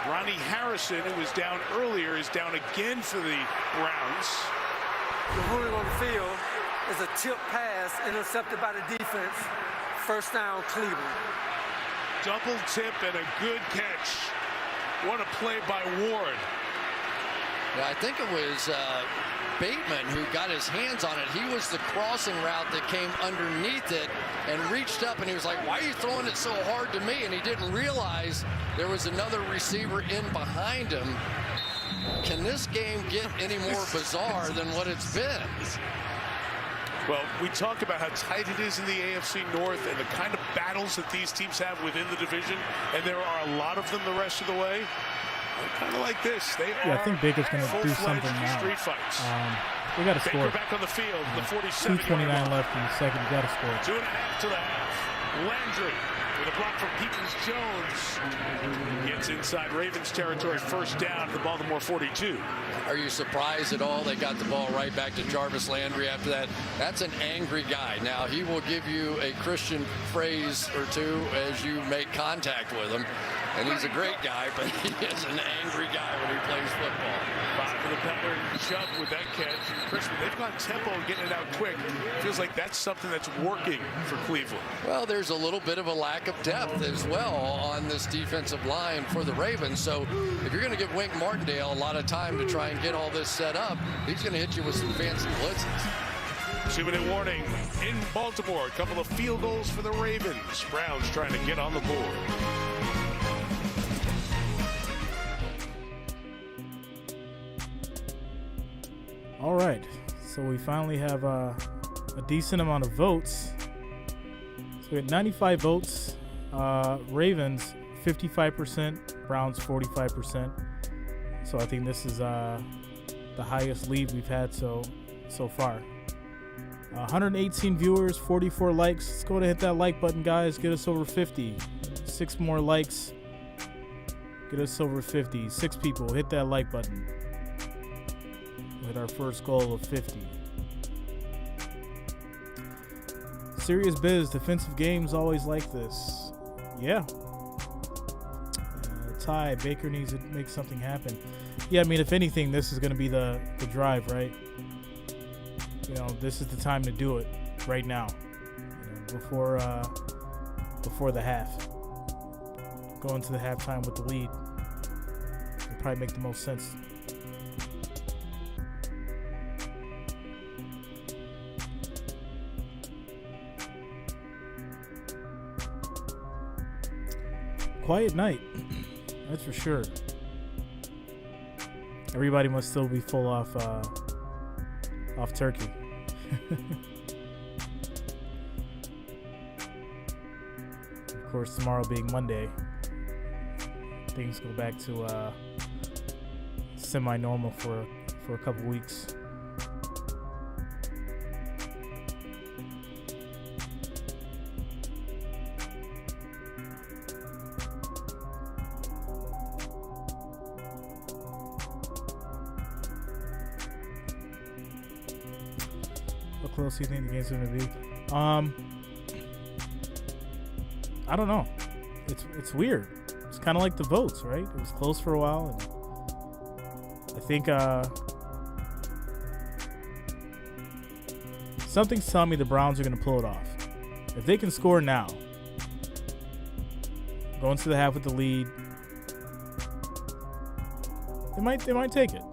Ronnie Harrison, who was down earlier, is down again for the Browns. The ruling on the field is a tip pass intercepted by the defense. First down, Cleveland. Double tip and a good catch. What a play by Ward. Yeah, I think it was Bateman who got his hands on it. He was the crossing route that came underneath it and reached up, and he was like, why are you throwing it so hard to me? And he didn't realize there was another receiver in behind him. Can this game get any more bizarre than what it's been? Well, we talk about how tight it is in the AFC North and the kind of battles that these teams have within the division, and there are a lot of them the rest of the way. Kind of like this. They I think Baker's going to do something now. Street fights. We got to score. Baker back on the field. The 47. 2:29 left in the second. We got to score. 2.5 to the half. Landry with a block from Peepers-Jones. Gets inside Ravens territory. First down to the Baltimore 42. Are you surprised at all? They got the ball right back to Jarvis Landry after that. That's an angry guy. Now, he will give you a Christian phrase or two as you make contact with him. And he's a great guy, but he is an angry guy when he plays football. 5 for the Peller. Chubb with that catch. Christian, they've gone tempo and getting it out quick. Feels like that's something that's working for Cleveland. Well, there's a little bit of a lack of depth as well on this defensive line for the Ravens. So if you're going to give Wink Martindale a lot of time to try and get all this set up, he's going to hit you with some fancy blitzes. 2-minute warning in Baltimore. A couple of field goals for the Ravens. Browns trying to get on the board. All right, so we finally have a decent amount of votes. So we had 95 votes. Ravens 55%, Browns 45%. So I think this is the highest lead we've had so far. 118 viewers, 44 likes. Let's go ahead and hit that like button, guys. Get us over 50. 6 more likes. Get us over 50. 6 people, hit that like button. Hit our first goal of 50. Serious biz, defensive games always like this. yeah. Tie. Baker needs to make something happen. Yeah, I mean, if anything, this is going to be the drive, right? You know, this is the time to do it right now, you know, before the half. Go into the halftime with the lead would probably make the most sense. Quiet night, that's for sure. Everybody must still be full off turkey. Of course, tomorrow being Monday, things go back to semi-normal for a couple weeks. How close do you think the game's going to be? I don't know. It's weird. It's kind of like the votes, right? It was close for a while, and I think something's telling me the Browns are going to pull it off. If they can score now, go into the half with the lead, they might take it.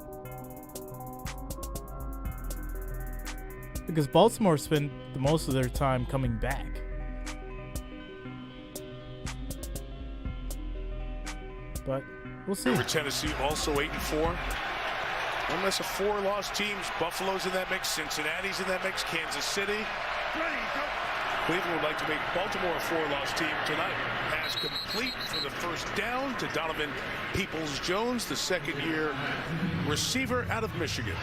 Because Baltimore spent the most of their time coming back. But we'll see. For Tennessee, also 8-4. Unless a 4-loss teams, Buffalo's in that mix, Cincinnati's in that mix, Kansas City. Cleveland would like to make Baltimore a 4-loss team tonight. Pass complete for the first down to Donovan Peoples-Jones, the second-year receiver out of Michigan.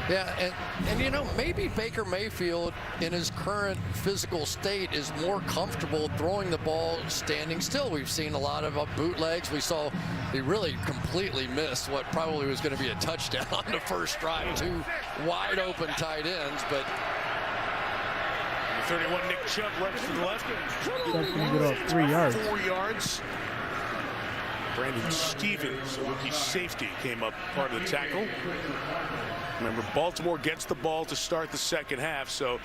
Yeah, and you know, maybe Baker Mayfield in his current physical state is more comfortable throwing the ball standing still. We've seen a lot of bootlegs. We saw he really completely missed what probably was going to be a touchdown on the first drive. 2 wide open tight ends, but 31 Nick Chubb left to the left. That's going to get off 3 yards. 4 yards. Brandon Stevens, a rookie safety, came up part of the tackle. Remember, Baltimore gets the ball to start the second half, so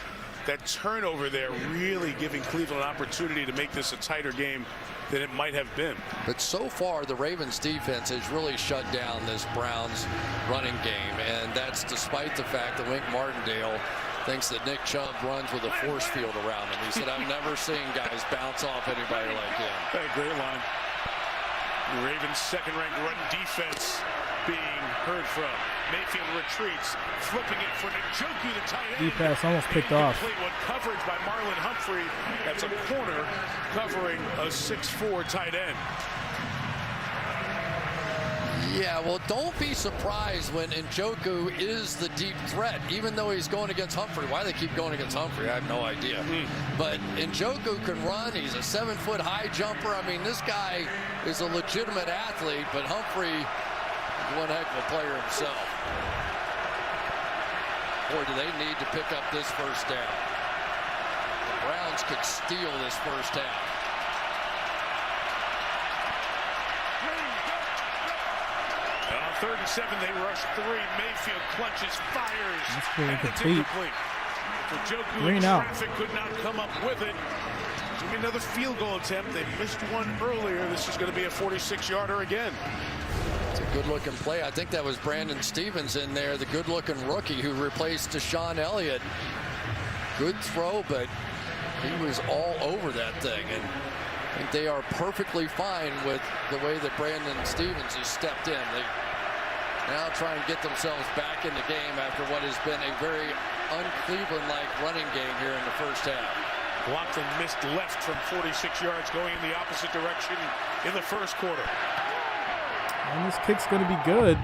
that turnover there really giving Cleveland an opportunity to make this a tighter game than it might have been. But so far, the Ravens defense has really shut down this Browns running game, and that's despite the fact that Wink Martindale thinks that Nick Chubb runs with a force field around him. He said, I've never seen guys bounce off anybody like him. Hey, great line. The Ravens' second-ranked run defense being heard from. Mayfield retreats, flipping it for Njoku, the tight end. Deep pass almost picked off. One coverage by Marlon Humphrey. That's a corner covering a 6'4" tight end. Yeah, well, don't be surprised when Njoku is the deep threat, even though he's going against Humphrey. Why they keep going against Humphrey, I have no idea. But Njoku can run. He's a 7-foot high jumper. I mean, this guy is a legitimate athlete, but Humphrey is one heck of a player himself. Boy, do they need to pick up this first down. The Browns could steal this first half. On 3rd and 7, they rush 3. Mayfield clutches, fires. That's pretty complete. Njoku in traffic could not come up with it. Maybe another field goal attempt. They missed one earlier. This is going to be a 46-yarder again. It's a good-looking play. I think that was Brandon Stevens in there, the good-looking rookie who replaced Deshaun Elliott. Good throw, but he was all over that thing. And I think they are perfectly fine with the way that Brandon Stevens has stepped in. They now try and get themselves back in the game after what has been a very un-Cleveland-like running game here in the first half. Blocked and missed left from 46 yards, going in the opposite direction in the first quarter. And this kick's going to be good.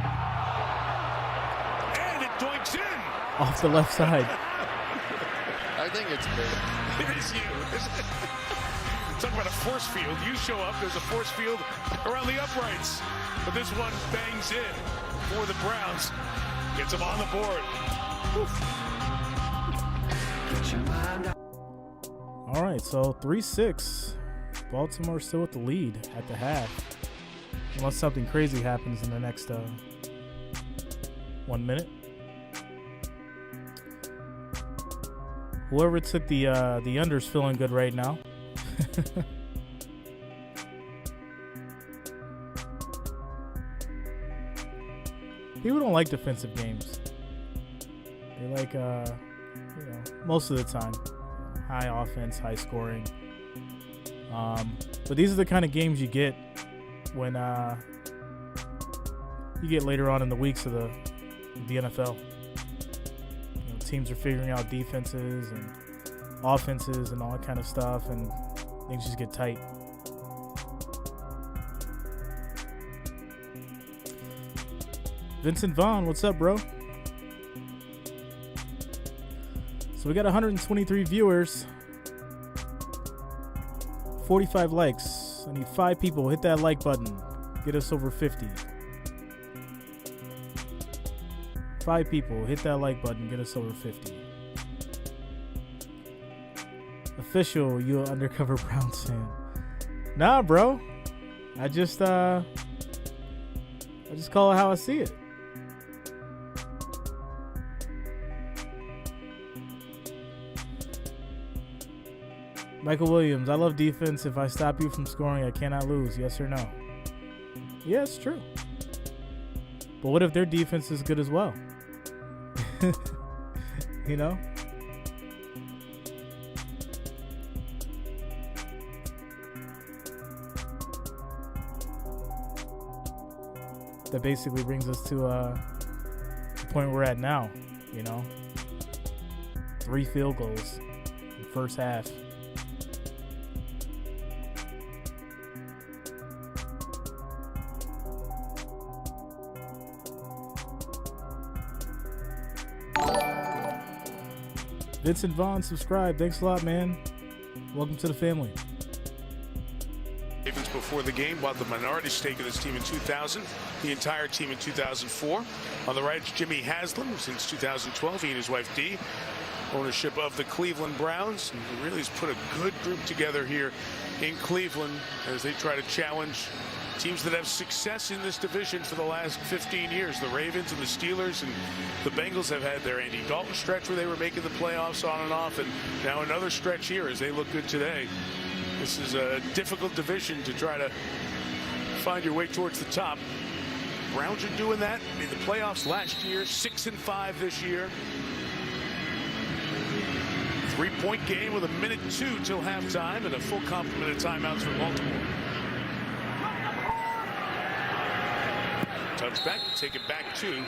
And it doinks in. Off the left side. I think it's big. It is you. Talk about a force field. You show up, there's a force field around the uprights. But this one bangs in for the Browns. Gets them on the board. All right, so 3-6. Baltimore still with the lead at the half. Unless something crazy happens in the next 1 minute. Whoever took the under's feeling good right now. People don't like defensive games. They like, most of the time, high offense, high scoring. But these are the kind of games you get when you get later on in the weeks of the NFL. Teams are figuring out defenses and offenses and all that kind of stuff, and things just get tight. Vincent Vaughn, what's up, bro? So we got 123 viewers, 45 likes. I need 5 people. Hit that like button. Get us over 50. 5 people. Hit that like button. Get us over 50. Official, you an undercover Browns fan. Nah, bro. I just call it how I see it. Michael Williams, I love defense. If I stop you from scoring, I cannot lose. Yes or no? Yeah, it's true. But what if their defense is good as well? You know? That basically brings us to the point we're at now, you know? 3 field goals in the first half. Vincent Vaughn, subscribe. Thanks a lot, man. Welcome to the family. Ravens before the game bought the minority stake of this team in 2000, the entire team in 2004. On the right, Jimmy Haslam, since 2012, he and his wife Dee, ownership of the Cleveland Browns. And he really has put a good group together here in Cleveland as they try to challenge teams that have success in this division for the last 15 years. The Ravens and the Steelers and the Bengals have had their Andy Dalton stretch where they were making the playoffs on and off, and now another stretch here as they look good today. This is a difficult division to try to find your way towards the top. Browns are doing that in the playoffs last year, 6-5 this year. 3-point game with 1:02 till halftime and a full complement of timeouts for Baltimore. Touchback, take it back to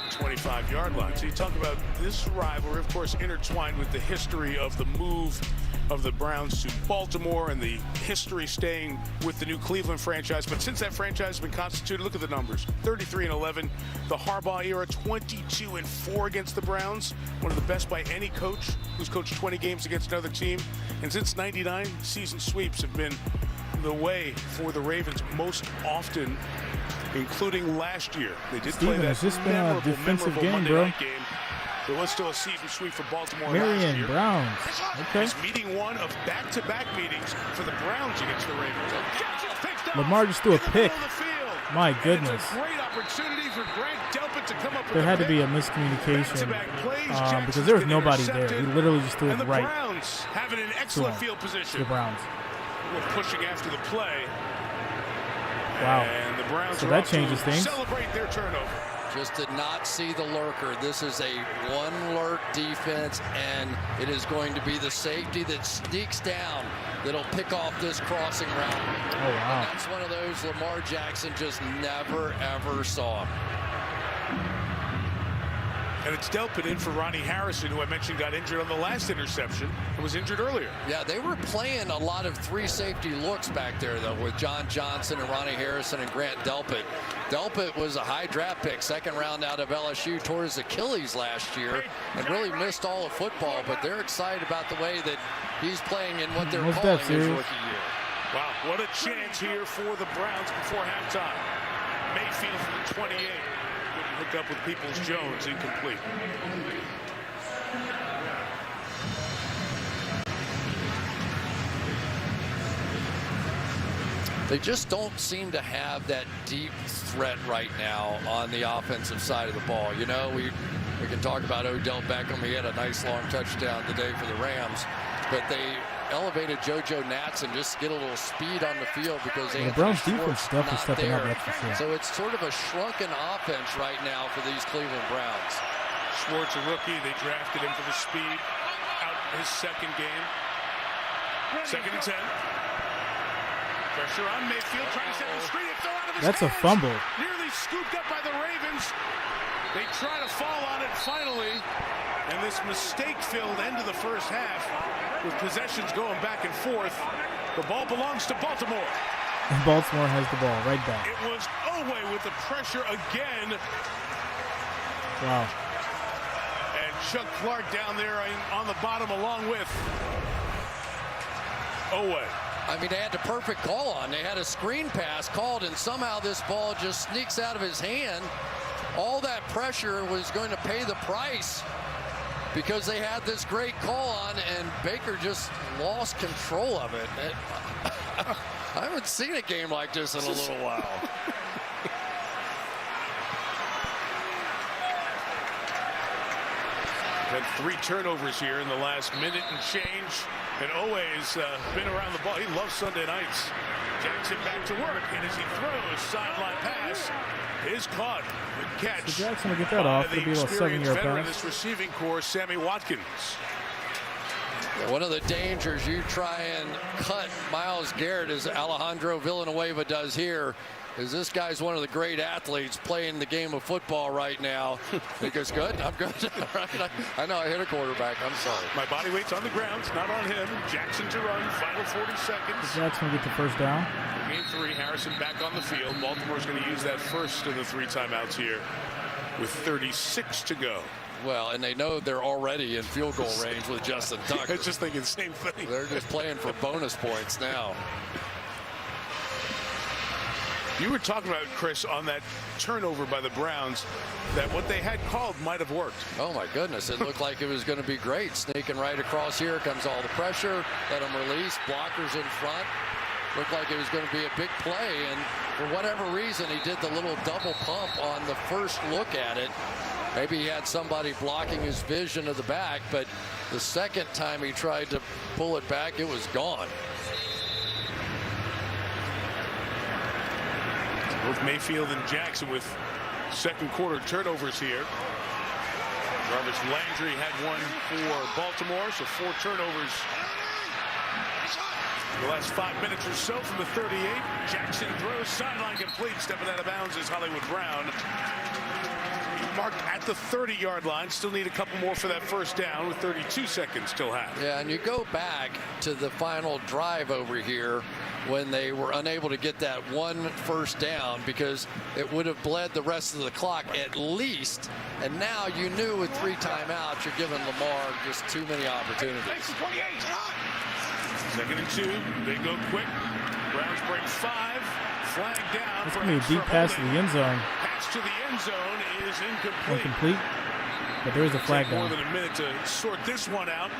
25-yard line. So you talk about this rivalry, of course, intertwined with the history of the move of the Browns to Baltimore and the history staying with the new Cleveland franchise. But since that franchise has been constituted, look at the numbers. 33-11. The Harbaugh era, 22-4 against the Browns. One of the best by any coach who's coached 20 games against another team. And since '99, season sweeps have been the way for the Ravens most often, including last year. They did play that memorable game, Monday bro. night game. There was still a season sweep for Baltimore last Marion year. Browns. Okay. It's meeting one of back-to-back meetings for the Browns against the Ravens. Lamar just threw a pick. My goodness. Great opportunity for Grant Delpit to come up with There had to a be pick. a miscommunication plays, because there was nobody there. He literally just threw it and the right Browns having an excellent field to position. the Browns. We're pushing after the play. Wow. And the Browns So are that off changes to things. celebrate their turnover. Just did not see the lurker. This is a one lurk defense, and it is going to be the safety that sneaks down that'll pick off this crossing route. Oh, wow. And that's one of those Lamar Jackson just never, ever saw. And it's Delpit in for Ronnie Harrison, who I mentioned got injured on the last interception and was injured earlier. Yeah, they were playing a lot of 3 safety looks back there, though, with John Johnson and Ronnie Harrison and Grant Delpit. Delpit was a high draft pick, 2nd round out of LSU, tore his Achilles last year and really missed all of football, but they're excited about the way that he's playing in what they're calling his rookie year. Wow, what a chance here for the Browns before halftime. Mayfield from the 28. Hook up with Peoples-Jones, incomplete. They just don't seem to have that deep threat right now on the offensive side of the ball. You know, we can talk about Odell Beckham. He had a nice long touchdown today for the Rams, but they elevated JoJo Natson just to get a little speed on the field because the Browns defense definitely stepping up, that's for sure. So it's sort of a shrunken offense right now for these Cleveland Browns. Schwartz, a rookie, they drafted him for the speed. Out his second game. Second and 10. Pressure on Mayfield, trying to set the screen. That's a fumble. Nearly scooped up by the Ravens. They try to fall on it finally. And this mistake-filled end of the first half with possessions going back and forth. The ball belongs to Baltimore. And Baltimore has the ball right back. It was Oweh with the pressure again. Wow. And Chuck Clark down there on the bottom along with Oweh. I mean, they had the perfect call on. They had a screen pass called, and somehow this ball just sneaks out of his hand. All that pressure was going to pay the price because they had this great call on, and Baker just lost control of it. I haven't seen a game like this in a little while. Had 3 turnovers here in the last minute and change. And Oweh's been around the ball. He loves Sunday nights. Jackson back to work. And as he throws, sideline pass is caught. Good catch. So Jackson will get that off. It'll be a 7-yard pass. This receiving core, Sammy Watkins. One of the dangers you try and cut Myles Garrett, as Alejandro Villanueva does here, is this guy's one of the great athletes playing the game of football right now. He goes, good, I'm good. I know I hit a quarterback, I'm sorry. My body weight's on the ground, it's not on him. Jackson to run, final 40 seconds. Jackson will get the first down. Game 3, Harrison back on the field. Baltimore's going to use that first of the 3 timeouts here with 36 to go. Well, and they know they're already in field goal range with Justin Tucker. I was just thinking the same thing. They're just playing for bonus points now. You were talking about, Chris, on that turnover by the Browns, that what they had called might have worked. Oh, my goodness. It looked like it was going to be great. Sneaking right across here comes all the pressure. Let him release. Blockers in front. Looked like it was going to be a big play. And for whatever reason, he did the little double pump on the first look at it. Maybe he had somebody blocking his vision of the back, but the second time he tried to pull it back, it was gone. Both Mayfield and Jackson with second quarter turnovers here. Jarvis Landry had one for Baltimore, so 4 turnovers in the last 5 minutes or so from the 38. Jackson throws, sideline complete, stepping out of bounds is Hollywood Brown. Marked at the 30-yard line. Still need a couple more for that first down with 32 seconds still have. Yeah, and you go back to the final drive over here when they were unable to get that one first down because it would have bled the rest of the clock at least. And now you knew with 3 timeouts, you're giving Lamar just too many opportunities. 2nd and 2. They go quick. Browns break 5. Flag down. It's going to be a deep pass to the end zone. Pass to the end zone is incomplete. But there is a flag down. More than a minute to sort this one out.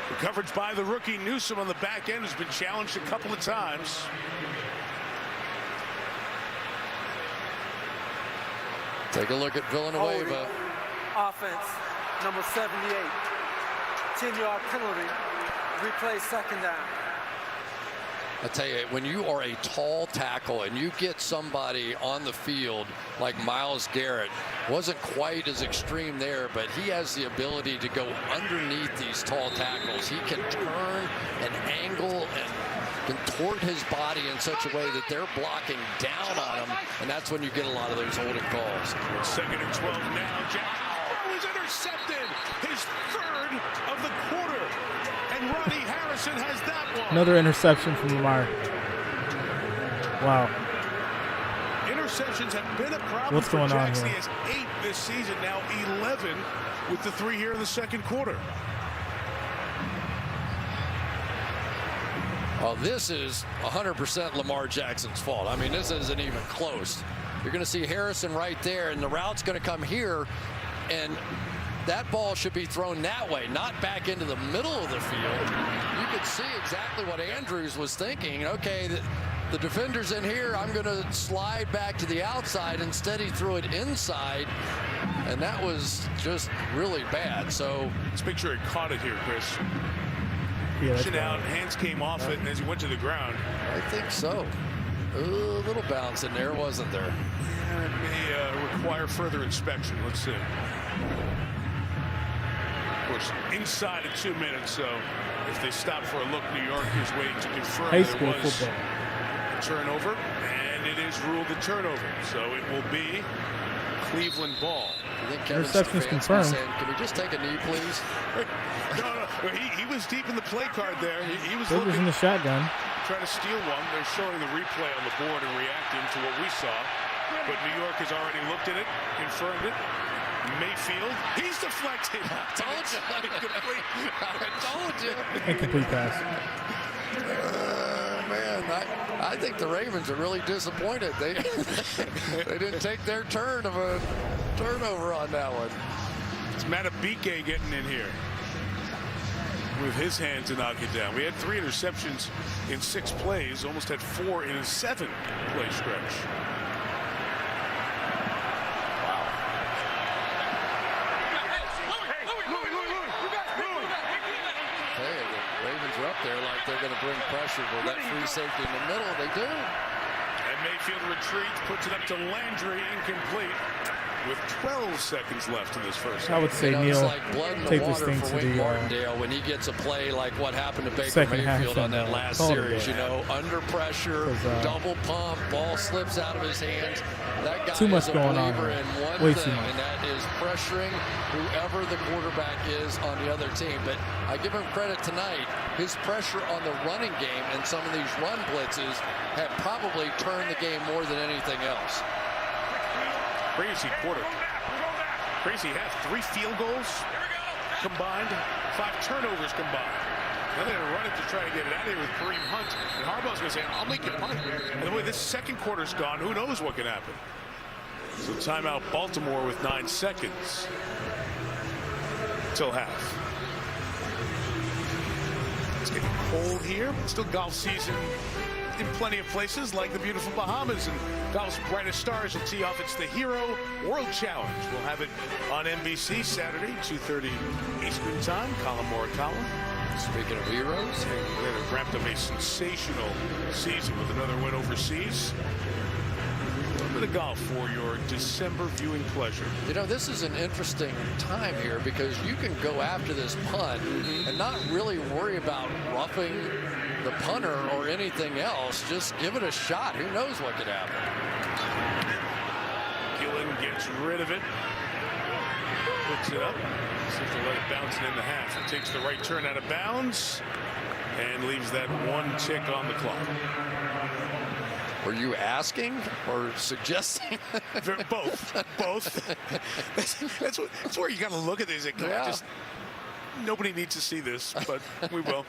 The coverage by the rookie Newsome on the back end has been challenged a couple of times. Take a look at Villanueva. Holding. Offense, number 78. 10-yard penalty. Replay second down. I tell you, when you are a tall tackle and you get somebody on the field like Myles Garrett, wasn't quite as extreme there, but he has the ability to go underneath these tall tackles. He can turn and angle and contort his body in such a way that they're blocking down on him, and that's when you get a lot of those holding calls. 2nd and 12 now. Jackson is intercepted. His 3rd of the quarter. And Ronnie Harrison has that one. Another interception from Lamar. Wow. Interceptions have been a problem. What's going on here? He has 8 this season, now 11 with the 3 here in the second quarter. Well, this is 100% Lamar Jackson's fault. I mean, this isn't even close. You're going to see Harrison right there, and the route's going to come here, and that ball should be thrown that way, not back into the middle of the field. You could see exactly what Andrews was thinking. Okay, the defender's in here. I'm going to slide back to the outside. Instead, he threw it inside, and that was just really bad. So let's make sure he caught it here, Chris. Yeah, pushing out, hands came off it, and as he went to the ground. I think so. A little bounce in there, wasn't there? It may require further inspection. Let's see. Of course, inside of 2 minutes, so if they stop for a look, New York is waiting to confirm high school there was football. A turnover, and it is ruled a turnover. So it will be Cleveland ball. I think Kevin Interception's Stefanski confirmed. saying, can we just take a knee, please? No, he was deep in the play card there. He was Big was in the shotgun. trying to steal one. They're showing the replay on the board and reacting to what we saw. But New York has already looked at it, confirmed it. Mayfield, he's deflected. I told you. I told you. Incomplete pass. Man, I think the Ravens are really disappointed. They didn't take their turn of a turnover on that one. It's Matabike getting in here with his hand to knock it down. We had 3 interceptions in 6 plays, almost had 4 in a 7-play stretch. Up there like they're going to bring pressure with that free safety in the middle. They do. And Mayfield retreats, puts it up to Landry, incomplete, with 12 seconds left in this first half. I would say, Neil, it's like blood in take the this water thing for to Wink the Martindale when he gets a play like what happened to Baker second half Mayfield on and, that last call it a series. day. You know, under pressure, double pump, ball slips out of his hands. That guy Too much is a going on believer here. in one Way thing, too much. and that is pressuring whoever the quarterback is on the other team. But I give him credit tonight. His pressure on the running game and some of these run blitzes have probably turned the game more than anything else. Crazy quarter. Crazy half. 3 field goals combined, 5 turnovers combined. Now they're going to run it to try to get it out of here with Kareem Hunt. And Harbaugh's going to say, I'll make you punt. And the way this second quarter's gone, who knows what can happen. So timeout Baltimore with 9 seconds till half. It's getting cold here. Still golf season in plenty of places like the beautiful Bahamas, and golf's brightest stars will tee off. It's the Hero World Challenge. We'll have it on NBC Saturday, 2:30 Eastern Time. Colin Morikawa. Speaking of heroes, they wrapped up a sensational season with another win overseas. A little bit of golf for your December viewing pleasure. You know, this is an interesting time here because you can go after this punt and not really worry about roughing the punter or anything else. Just give it a shot. Who knows what could happen? Gillen gets rid of it. Puts it up. See if they let it bounce in the half. It takes the right turn out of bounds and leaves that 1 tick on the clock. Were you asking or suggesting? Both. That's where you got to look at these. Nobody needs to see this, but we will.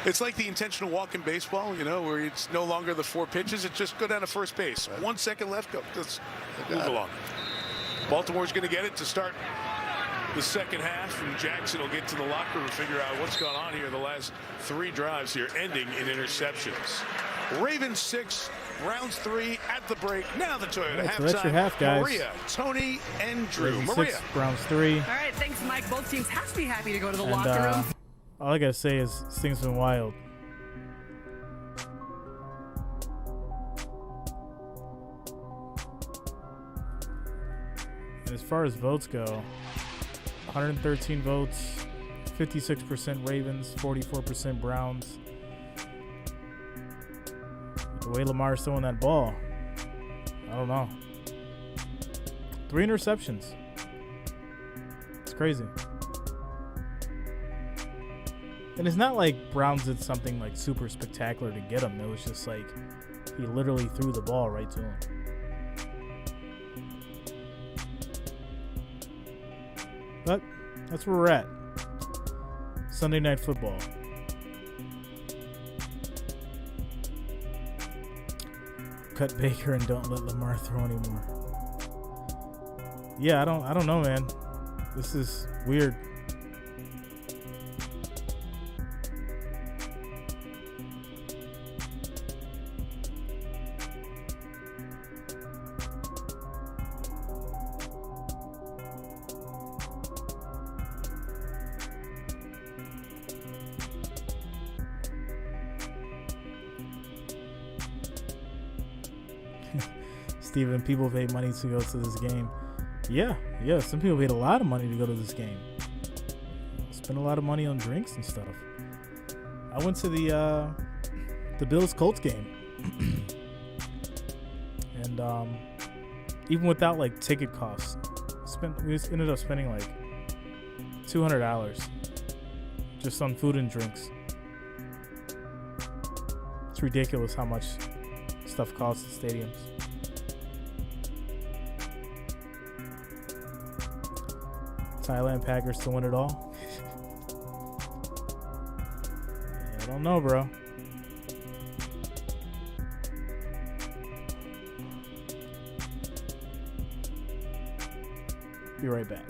It's like the intentional walk in baseball, you know, where it's no longer the 4 pitches. It's just go down to first base. 1 second left. Go. Let's move along. Baltimore's going to get it to start the second half, and Jackson will get to the locker room and figure out what's gone on here the last 3 drives here, ending in interceptions. Ravens 6, Browns 3 at the break. Now the Toyota Right, so halftime. that's your half, guys. Maria, Tony, and Drew. Ravens Maria. 6, Browns 3. All right, thanks, Mike. Both teams have to be happy to go to the And, locker room. all I got to say is this thing's been wild. And as far as votes go, 113 votes, 56% Ravens, 44% Browns. The way Lamar's throwing that ball, I don't know. 3 interceptions. It's crazy. And it's not like Browns did something like super spectacular to get him. It was just like he literally threw the ball right to him. But that's where we're at. Sunday Night Football. Cut Baker and don't let Lamar throw anymore. Yeah, I don't know, man. This is weird. Steven, people paid money to go to this game. Yeah, some people paid a lot of money to go to this game. Spent a lot of money on drinks and stuff. I went to the Bills-Colts game. And even without like ticket costs, we ended up spending like $200 just on food and drinks. It's ridiculous how much stuff costs at stadiums. Thailand Packers to win it all. I don't know, bro. Be right back.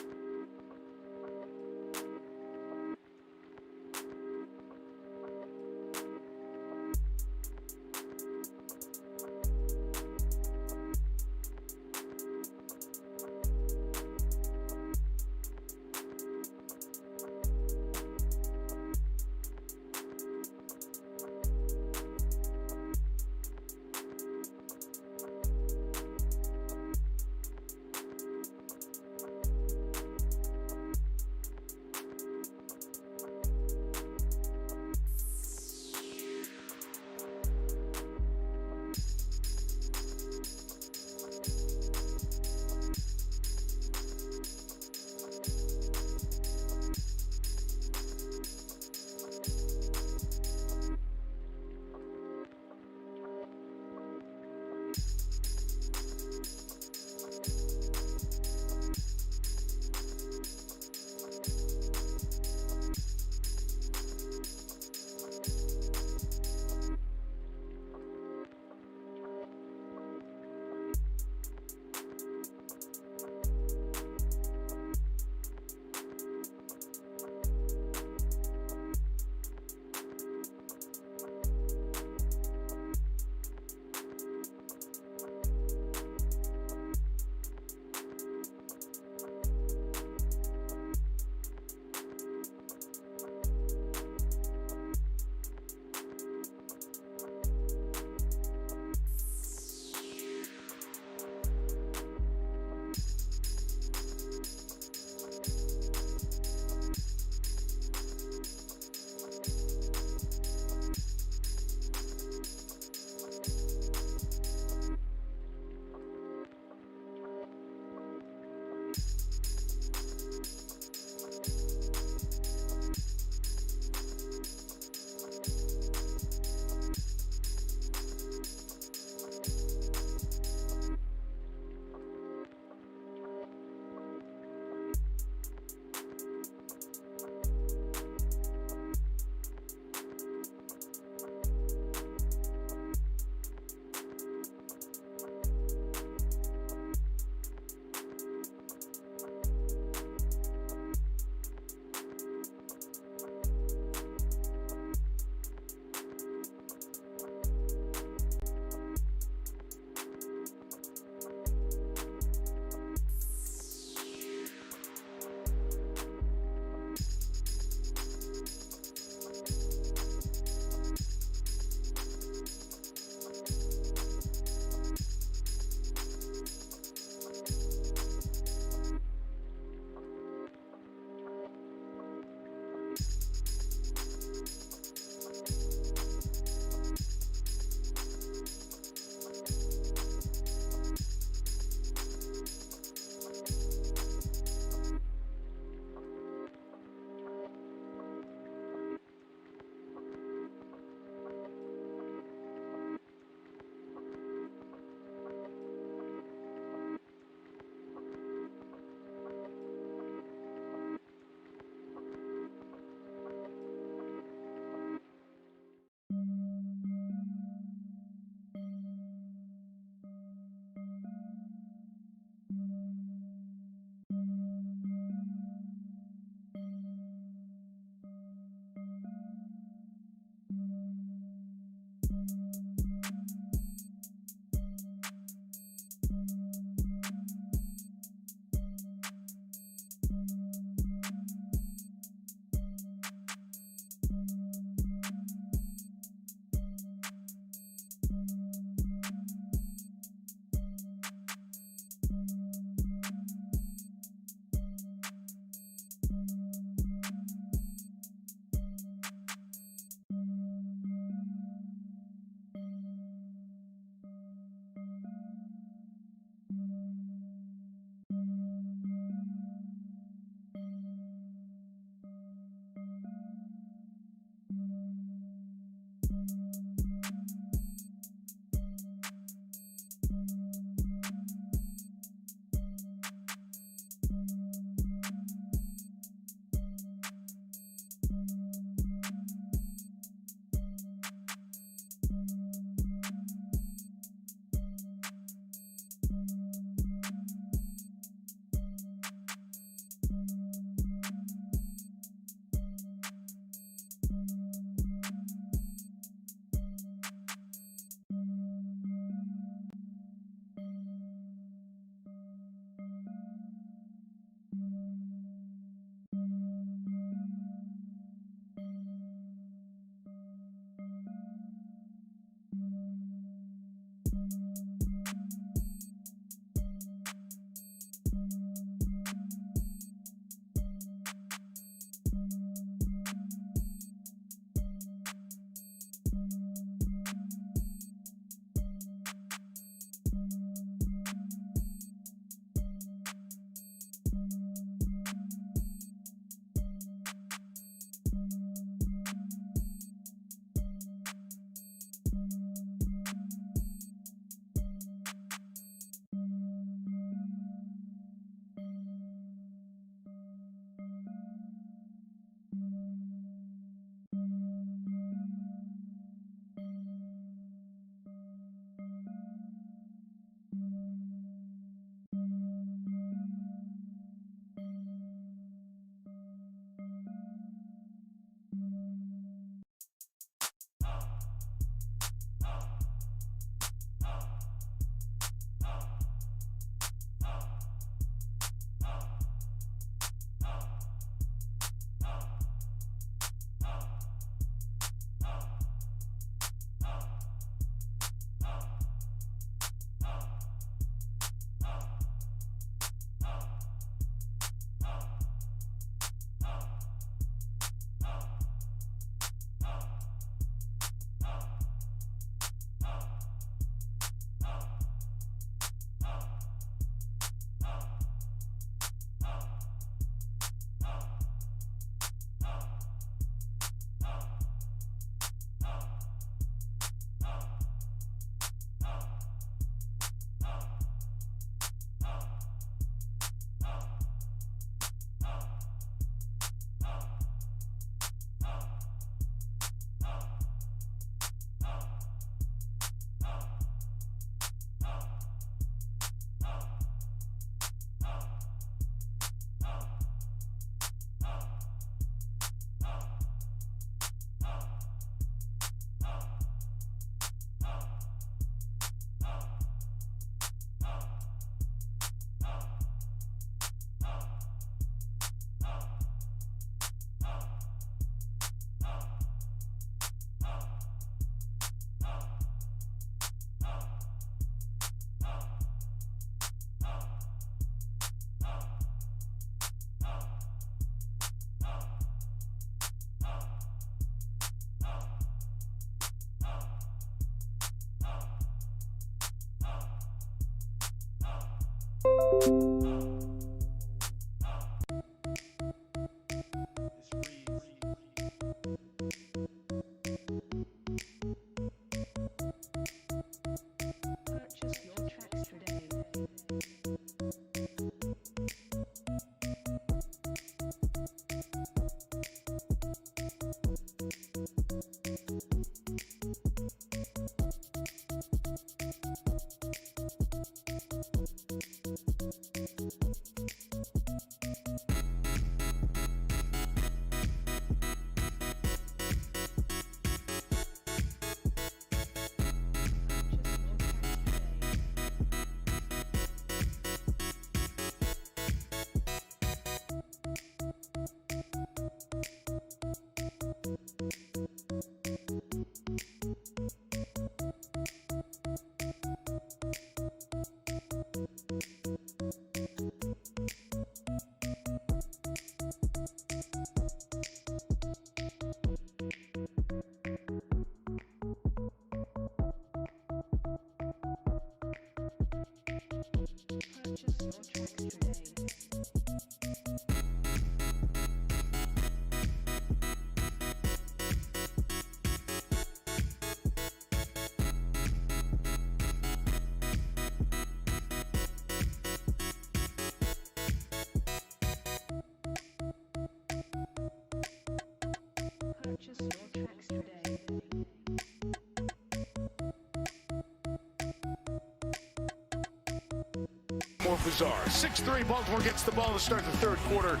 More bizarre. 6-3, Baltimore gets the ball to start the third quarter.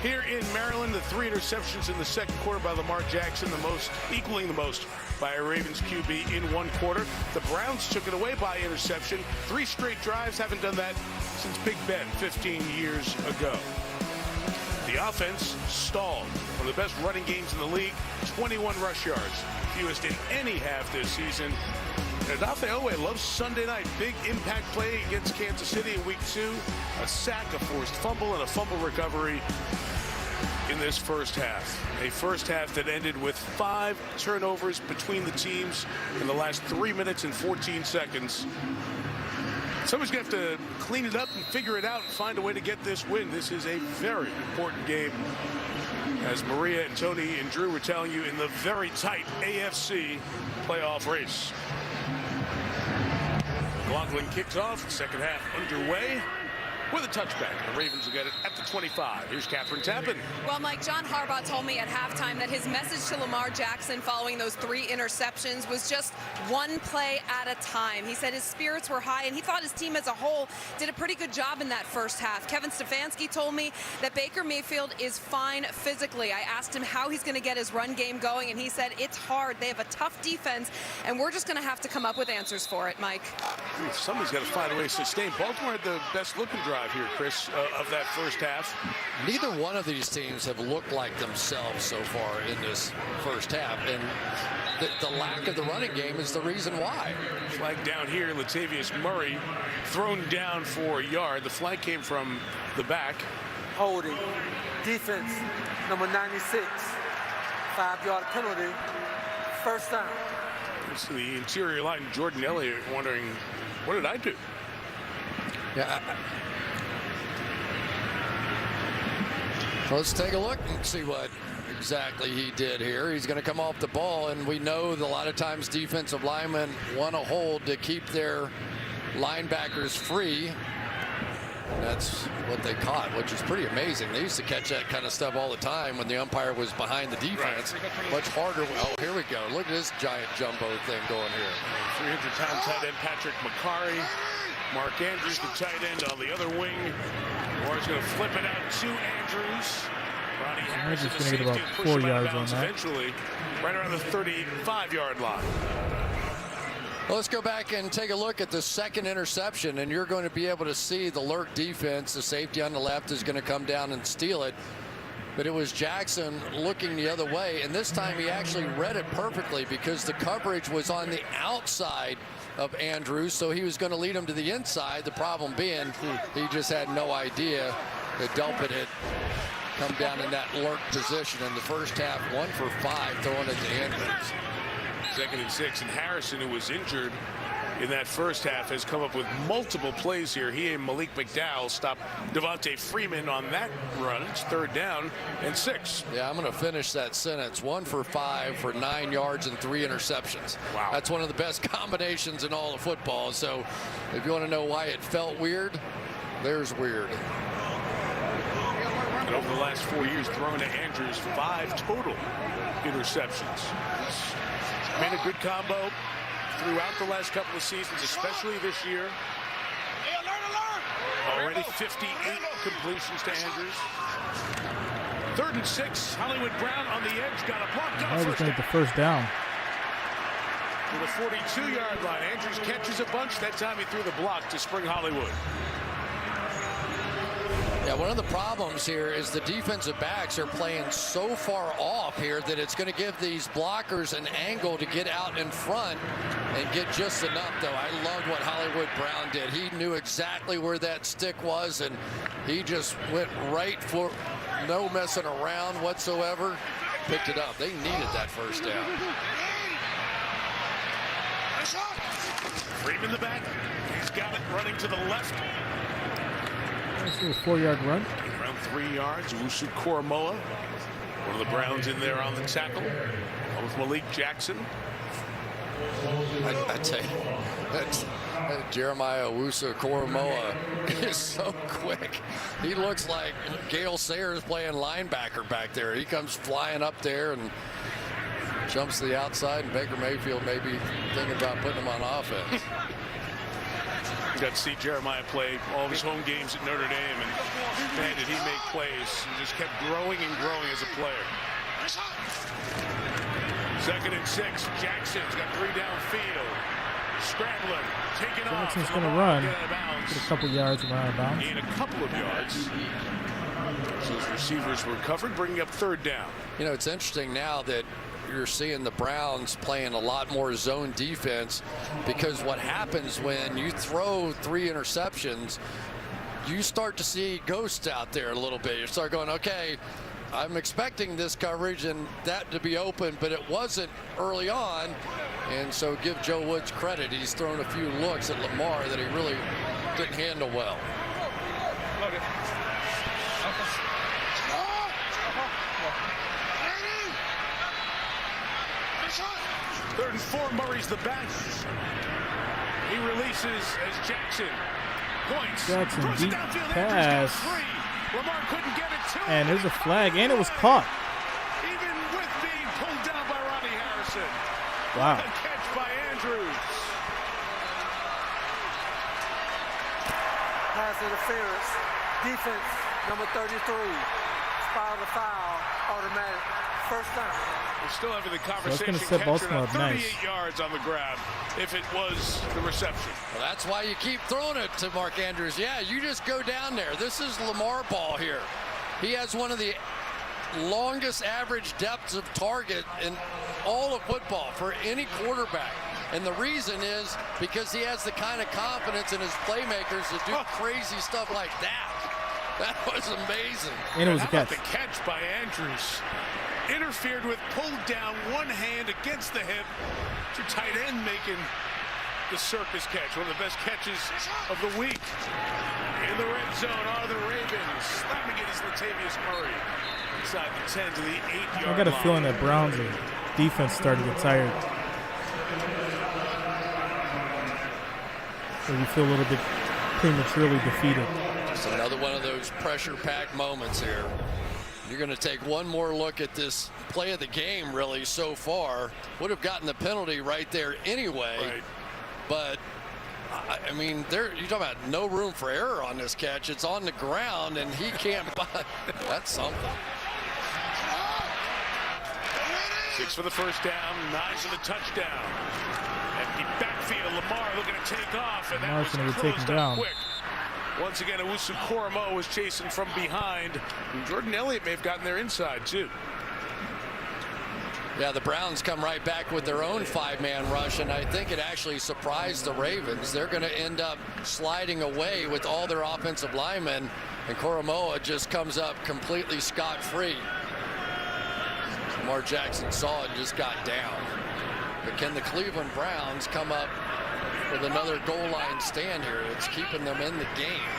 Here in Maryland, the 3 interceptions in the second quarter by Lamar Jackson, equaling the most by a Ravens QB in one quarter. The Browns took it away by interception. 3 straight drives, haven't done that since Big Ben 15 years ago. The offense stalled. One of the best running games in the league, 21 rush yards, fewest in any half this season. And Odafe Oweh loves Sunday night. Big impact play against Kansas City in week 2. A sack, a forced fumble, and a fumble recovery in this first half. A first half that ended with 5 turnovers between the teams in the last 3 minutes and 14 seconds. Someone's going to have to clean it up and figure it out and find a way to get this win. This is a very important game, as Maria and Tony and Drew were telling you, in the very tight AFC playoff race. McLaughlin kicks off, second half underway. with a touchback. The Ravens will get it at the 25. Here's Catherine Tappan. Well, Mike, John Harbaugh told me at halftime that his message to Lamar Jackson following those 3 interceptions was just one play at a time. He said his spirits were high, and he thought his team as a whole did a pretty good job in that first half. Kevin Stefanski told me that Baker Mayfield is fine physically. I asked him how he's going to get his run game going, and he said it's hard. They have a tough defense, and we're just going to have to come up with answers for it, Mike. Somebody's got to find a way to sustain. Baltimore had the best looking drive here, Chris, of that first half. Neither one of these teams have looked like themselves so far in this first half, and the lack of the running game is the reason why. Flag down here, Latavius Murray thrown down for a yard. The flag came from the back. Holding. Defense, number 96. 5-yard penalty. First down. It's the interior line, Jordan Elliott, wondering, what did I do? Yeah. Let's take a look and see what exactly he did here. He's going to come off the ball, and we know that a lot of times defensive linemen want to hold to keep their linebackers free. That's what they caught, which is pretty amazing. They used to catch that kind of stuff all the time when the umpire was behind the defense. Right. Much harder. Oh, here we go. Look at this giant jumbo thing going here. 300-pound tight end Patrick McCarry. Mark Andrews, the tight end on the other wing. Moore's going to flip it out to Andrews. Ronnie Harris is going to get about 4 yards on that. Eventually, right around the 35-yard line. Well, let's go back and take a look at the second interception, and you're going to be able to see the Lurk defense. The safety on the left is going to come down and steal it. But it was Jackson looking the other way, and this time he actually read it perfectly because the coverage was on the outside of Andrews, so he was going to lead him to the inside. The problem being he just had no idea that Delpit had come down in that Lurk position in the first half. 1 for 5 throwing it to Andrews. 2nd and 6, and Harrison, who was injured in that first half, has come up with multiple plays here. He and Malik McDowell stopped Devontae Freeman on that run. It's 3rd down and 6. Yeah, I'm going to finish that sentence. 1 for 5 for 9 yards and 3 interceptions. Wow. That's one of the best combinations in all of football. So if you want to know why it felt weird, there's weird. And over the last 4 years, thrown to Andrews, 5 total interceptions. Made a good combo throughout the last couple of seasons, especially this year. Already 58 completions to Andrews. 3rd and 6. Hollywood Brown on the edge, got a block. I was going to the first down. To the 42-yard line. Andrews catches a bunch. That time he threw the block to Spring Hollywood. Yeah, one of the problems here is the defensive backs are playing so far off here that it's going to give these blockers an angle to get out in front and get just enough, though. I loved what Hollywood Brown did. He knew exactly where that stick was, and he just went right for no messing around whatsoever. Picked it up. They needed that first down. Freeman the back. He's got it running to the left. Let's do a 4-yard run. Around 3 yards. Wusu Koromoa, one of the Browns in there on the tackle. With Malik Jackson. I tell you, Jeremiah Wusu Koromoa is so quick. He looks like Gale Sayers playing linebacker back there. He comes flying up there and jumps to the outside, and Baker Mayfield may be thinking about putting him on offense. Got to see Jeremiah play all of his home games at Notre Dame, and man, did he make plays. He just kept growing and growing as a player. 2nd and 6. Jackson's got 3 downfield. Scrambling, taking off. Jackson's going to run. Get a couple yards around bounds. Gain a couple of yards. Those receivers were covered, bringing up 3rd down. You know, it's interesting now that you're seeing the Browns playing a lot more zone defense, because what happens when you throw 3 interceptions, you start to see ghosts out there a little bit. You start going, okay, I'm expecting this coverage and that to be open, but it wasn't early on. And so give Joe Woods credit. He's thrown a few looks at Lamar that he really didn't handle well. Third and 4, Murray's the back. He releases as Jackson Jackson deep pass. Lamar couldn't get it to him. And there's a flag, and it was caught. Even with being pulled down by Robbie Harrison. Wow. What a catch by Andrews. Pass interference. Defense, number 33. Spot the foul. Automatic. First down. We're still having the conversation. So set Baltimore up 38 nice. yards on the ground if it was the reception. Well, that's why you keep throwing it to Mark Andrews. Yeah, you just go down there. This is Lamar ball here. He has one of the longest average depths of target in all of football for any quarterback. And the reason is because he has the kind of confidence in his playmakers to do crazy stuff like that. That was amazing. And it was a How about catch. the catch by Andrews? Interfered with, pulled down, one hand against the hip. Your tight end making the circus catch, one of the best catches of the week. In the red zone are the Ravens. Slamming it is Latavius Murray. Inside the 10 to the 8-yard line. I got a feeling that Browns defense started to get tired. So you feel a little bit prematurely defeated. Just another one of those pressure-packed moments here. You're going to take one more look at this play of the game, really, so far. Would have gotten the penalty right there anyway. Right. But, I mean, you're talking about no room for error on this catch. It's on the ground, and he can't buy. That's something. 6 for the first down, 9 for the touchdown. Empty backfield, Lamar looking to take off, and Lamar's that gonna was get taken closed down. up quick. Once again, Owusu Koromo was chasing from behind. And Jordan Elliott may have gotten there inside, too. Yeah, the Browns come right back with their own 5-man rush, and I think it actually surprised the Ravens. They're going to end up sliding away with all their offensive linemen, and Koromoa just comes up completely scot-free. Lamar Jackson saw it and just got down. But can the Cleveland Browns come up with another goal line stand here? It's keeping them in the game.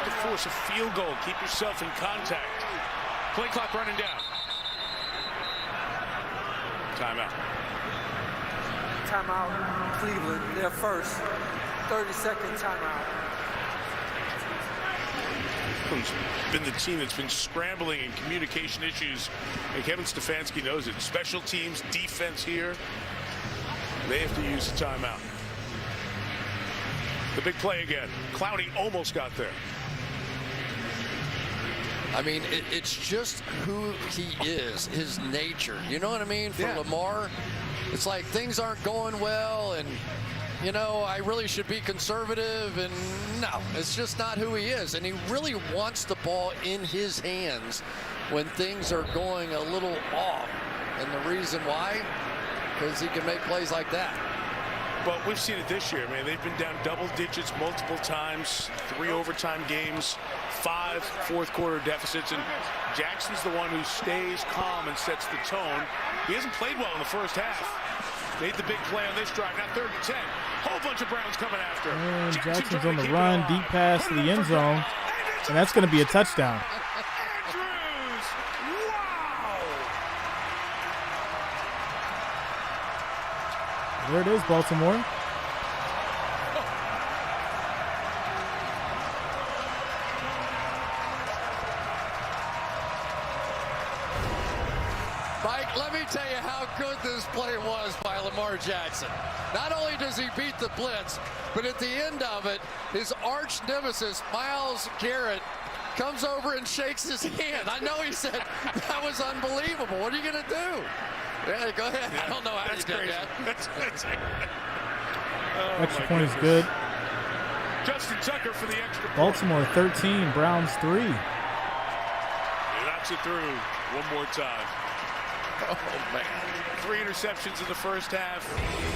To force a field goal, keep yourself in contact. Play clock running down. Timeout. Timeout. Cleveland, their first 30-second timeout. Cleveland's been the team that's been scrambling in communication issues, and Kevin Stefanski knows it. Special teams, defense here, they have to use the timeout. The big play again. Clowney almost got there. I mean, it's just who he is, his nature. You know what I mean? For Lamar, it's like things aren't going well, and, you know, I really should be conservative, and no, it's just not who he is. And he really wants the ball in his hands when things are going a little off. And the reason why? Because he can make plays like that. But we've seen it this year, man. They've been down double digits multiple times, 3 overtime games, 5 fourth-quarter deficits, and Jackson's the one who stays calm and sets the tone. He hasn't played well in the first half. Made the big play on this drive. Now 3rd and 10. Whole bunch of Browns coming after. And Jackson's on the run, deep pass to the end zone, and that's going to be a touchdown. Andrews! Wow! There it is, Baltimore. Mike, let me tell you how good this play was by Lamar Jackson. Not only does he beat the blitz, but at the end of it, his arch nemesis, Myles Garrett, comes over and shakes his hand. I know he said that was unbelievable. What are you going to do? Yeah, go ahead. I don't know how you did that. Extra point is good. Justin Tucker for the extra point. Baltimore 13, Browns 3. He knocks it through one more time. Oh, man. 3 interceptions in the first half.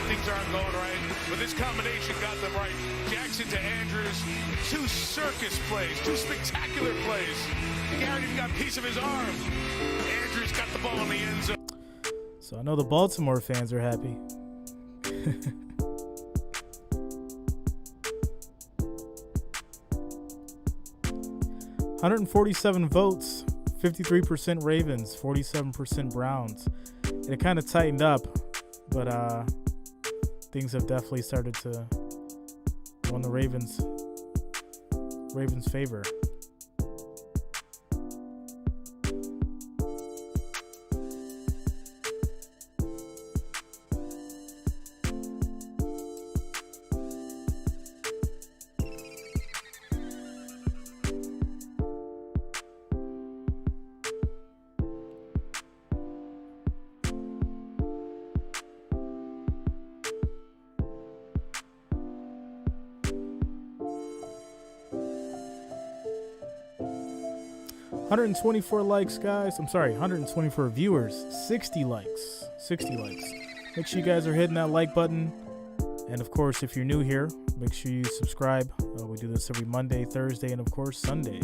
Things aren't going right, but this combination got them right. Jackson to Andrews. 2 circus plays, 2 spectacular plays. Garrett even got a piece of his arm. Andrews got the ball in the end zone. So I know the Baltimore fans are happy. 147 votes, 53% Ravens, 47% Browns. And it kind of tightened up, but things have definitely started to go in the Ravens' favor. $124 likes, guys. I'm sorry, 124 viewers. 60 likes. 60 likes. Make sure you guys are hitting that like button. And of course, if you're new here, make sure you subscribe. We do this every Monday, Thursday, and of course, Sunday.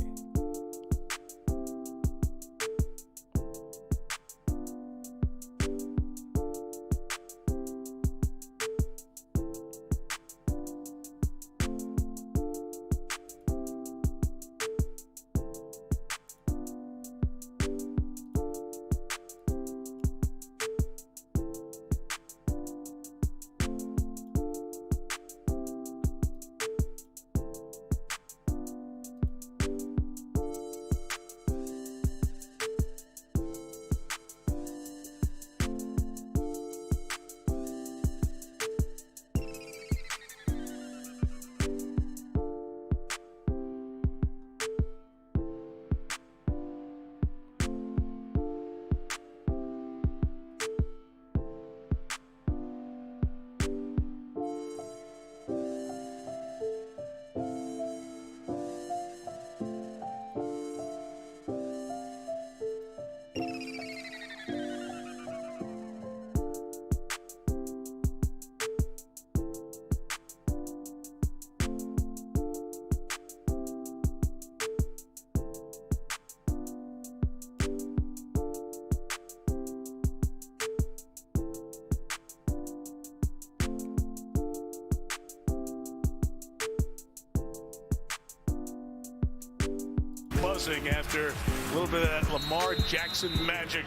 After a little bit of that Lamar Jackson magic.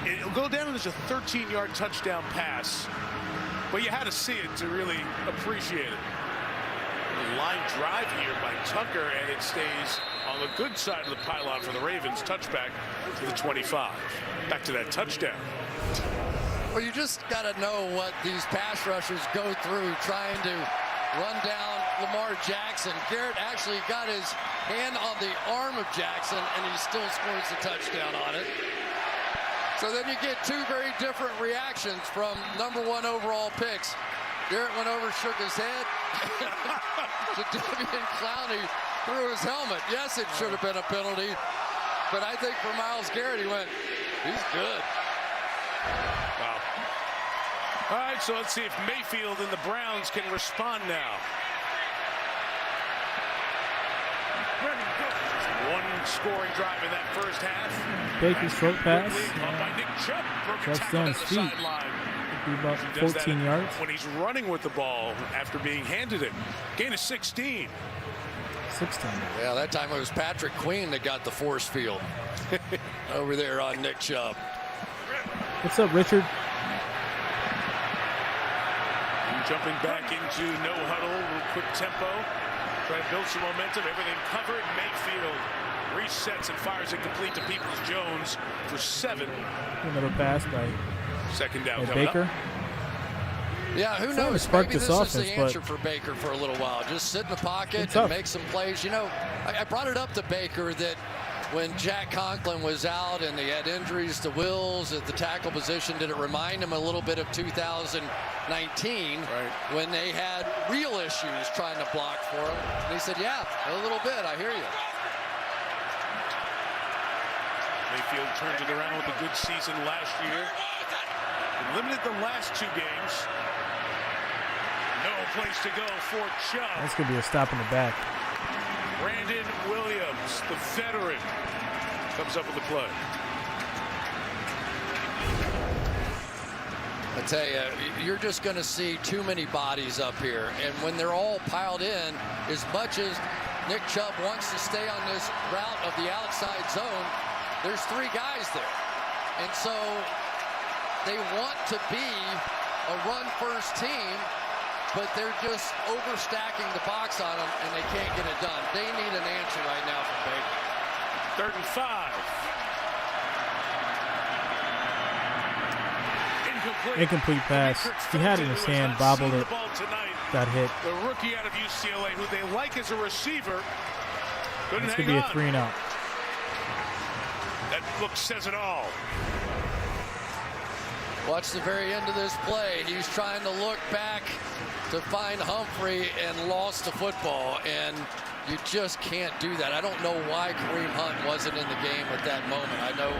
It'll go down as a 13-yard touchdown pass, but you had to see it to really appreciate it. Line drive here by Tucker, and it stays on the good side of the pylon for the Ravens. Touchback to the 25. Back to that touchdown. Well, you just got to know what these pass rushers go through trying to run down Lamar Jackson. Garrett actually got his hand on the arm of Jackson, and he still scores the touchdown on it. So then you get two very different reactions from #1 overall picks. Garrett went over, shook his head. Jadeveon Clowney threw his helmet. Yes, it should have been a penalty, but I think for Myles Garrett, he went, he's good. Wow. All right, so let's see if Mayfield and the Browns can respond now. One scoring drive in that first half. Baker's short pass. By Nick Chubb, That's on his feet. Be about 14 yards. When he's running with the ball after being handed it. Gain of 16. 16. Yeah, that time it was Patrick Queen that got the force field over there on Nick Chubb. What's up, Richard? Jumping back into no huddle, quick tempo. Trying to build some momentum, everything covered. Mayfield resets and fires it complete to Peoples-Jones for 7. Another pass by second down Baker. Up. Yeah, who knows? Maybe this is the answer for Baker for a little while. Just sit in the pocket and make some plays. You know, I brought it up to Baker that when Jack Conklin was out and they had injuries to Wills at the tackle position, did it remind him a little bit of 2019 when they had real issues trying to block for him? And he said, yeah, a little bit. I hear you. Mayfield turned it around with a good season last year. Limited the last 2 games. No place to go for Chubb. That's going to be a stop in the back. Brandon Williams, the veteran, comes up with the play. I tell you, you're just going to see too many bodies up here. And when they're all piled in, as much as Nick Chubb wants to stay on this route of the outside zone, there's 3 guys there. And so they want to be a run-first team, but they're just overstacking the box on them, and they can't get it done. They need an answer right now from Baker. 3rd and 5. Incomplete pass. He had it in his hand, bobbled it, got hit. The rookie out of UCLA, who they like as a receiver, couldn't This hang could be a on. 3-and-out. That look says it all. Watch the very end of this play. He's trying to look back to find Humphrey and lost the football, and you just can't do that. I don't know why Kareem Hunt wasn't in the game at that moment. I know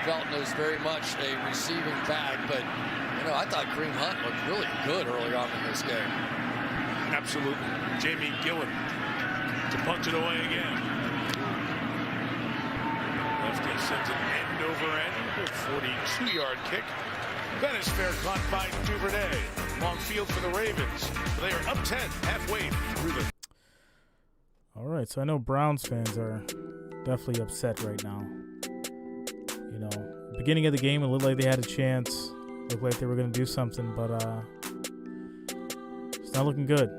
Felton is very much a receiving back, but I thought Kareem Hunt looked really good early on in this game. Absolutely. Jamie Gillen to punt it away again. Lefty sends it end over end, a 42-yard kick. That is fair caught by Duvernay. Long field for the Ravens. They are up 10, halfway through the. All right, so I know Browns fans are definitely upset right now. Beginning of the game, it looked like they had a chance. Looked like they were going to do something, but it's not looking good.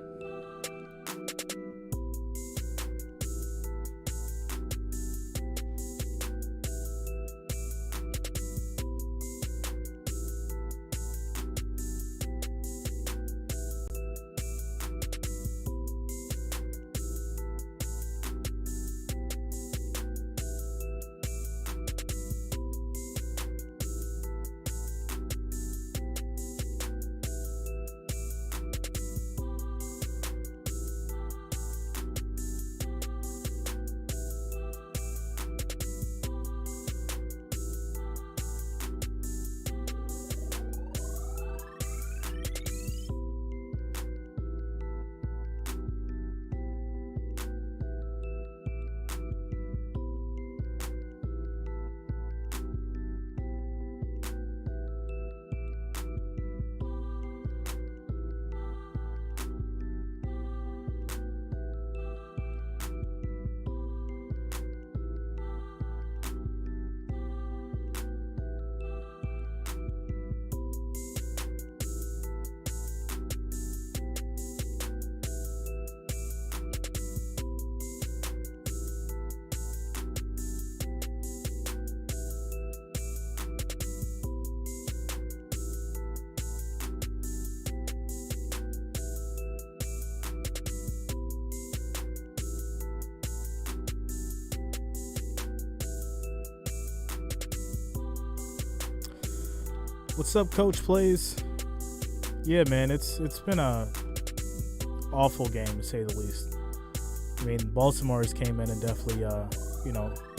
What's up, Coach Plays? Yeah, man, it's been a awful game to say the least. I mean, Baltimore's came in and definitely,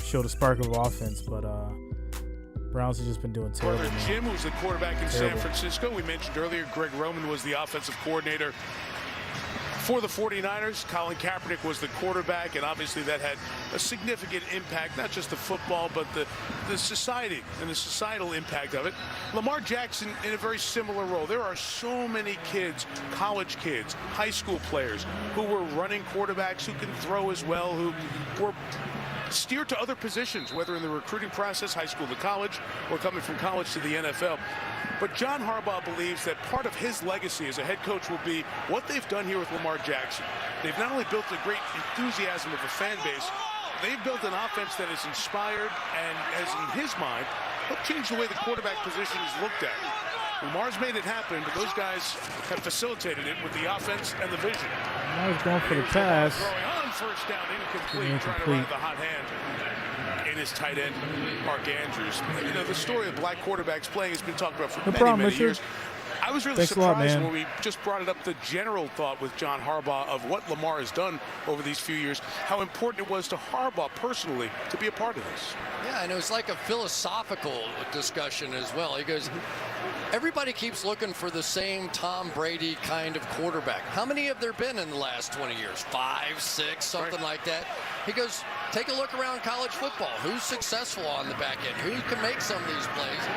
showed a spark of offense, but Browns have just been doing terrible. Brother Jim, who's the quarterback in San Francisco, we mentioned earlier, Greg Roman was the offensive coordinator for the 49ers. Colin Kaepernick was the quarterback, and obviously that had a significant impact, not just the football, but the society and the societal impact of it. Lamar Jackson in a very similar role. There are so many kids, college kids, high school players, who were running quarterbacks who can throw as well, who were steered to other positions, whether in the recruiting process, high school to college, or coming from college to the NFL. But John Harbaugh believes that part of his legacy as a head coach will be what they've done here with Lamar Jackson. They've not only built a great enthusiasm of a fan base, they've built an offense that is inspired and, as in his mind, helped change the way the quarterback position is looked at. Lamar's made it happen, but those guys have facilitated it with the offense and the vision. Lamar's going for the pass. On first down, incomplete. Trying to ride the hot hand in his tight end, Mark Andrews. The story of black quarterbacks playing has been talked about for many years. I was really surprised when we just brought it up, the general thought with John Harbaugh of what Lamar has done over these few years, how important it was to Harbaugh personally to be a part of this. Yeah, and it was like a philosophical discussion as well. He goes, everybody keeps looking for the same Tom Brady kind of quarterback. How many have there been in the last 20 years? 5, 6, something like that. He goes, take a look around college football. Who's successful on the back end? Who can make some of these plays?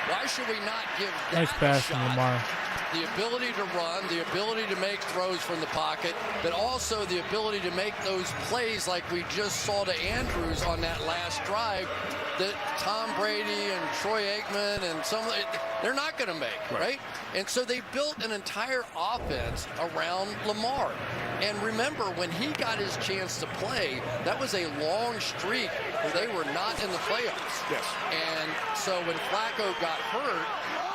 Why should we not give that nice pass a shot? from Lamar. the ability to run, the ability to make throws from the pocket, but also the ability to make those plays like we just saw to Andrews on that last drive that Tom Brady and Troy Aikman and they're not going to make, right? And so they built an entire offense around Lamar. And remember, when he got his chance to play, that was a long streak where they were not in the playoffs. Yes. And so when Flacco got hurt,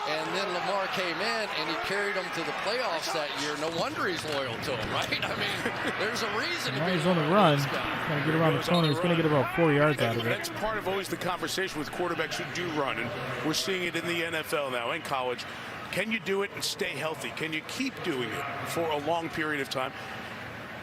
and then Lamar came in and he carried them to the playoffs that year. No wonder he's loyal to him, right? I mean, there's a reason. Now he's on the run. He's going to get around the corner. He's going to get about 4 yards out of it. That's part of always the conversation with quarterbacks who do run, and we're seeing it in the NFL now and college. Can you do it and stay healthy? Can you keep doing it for a long period of time?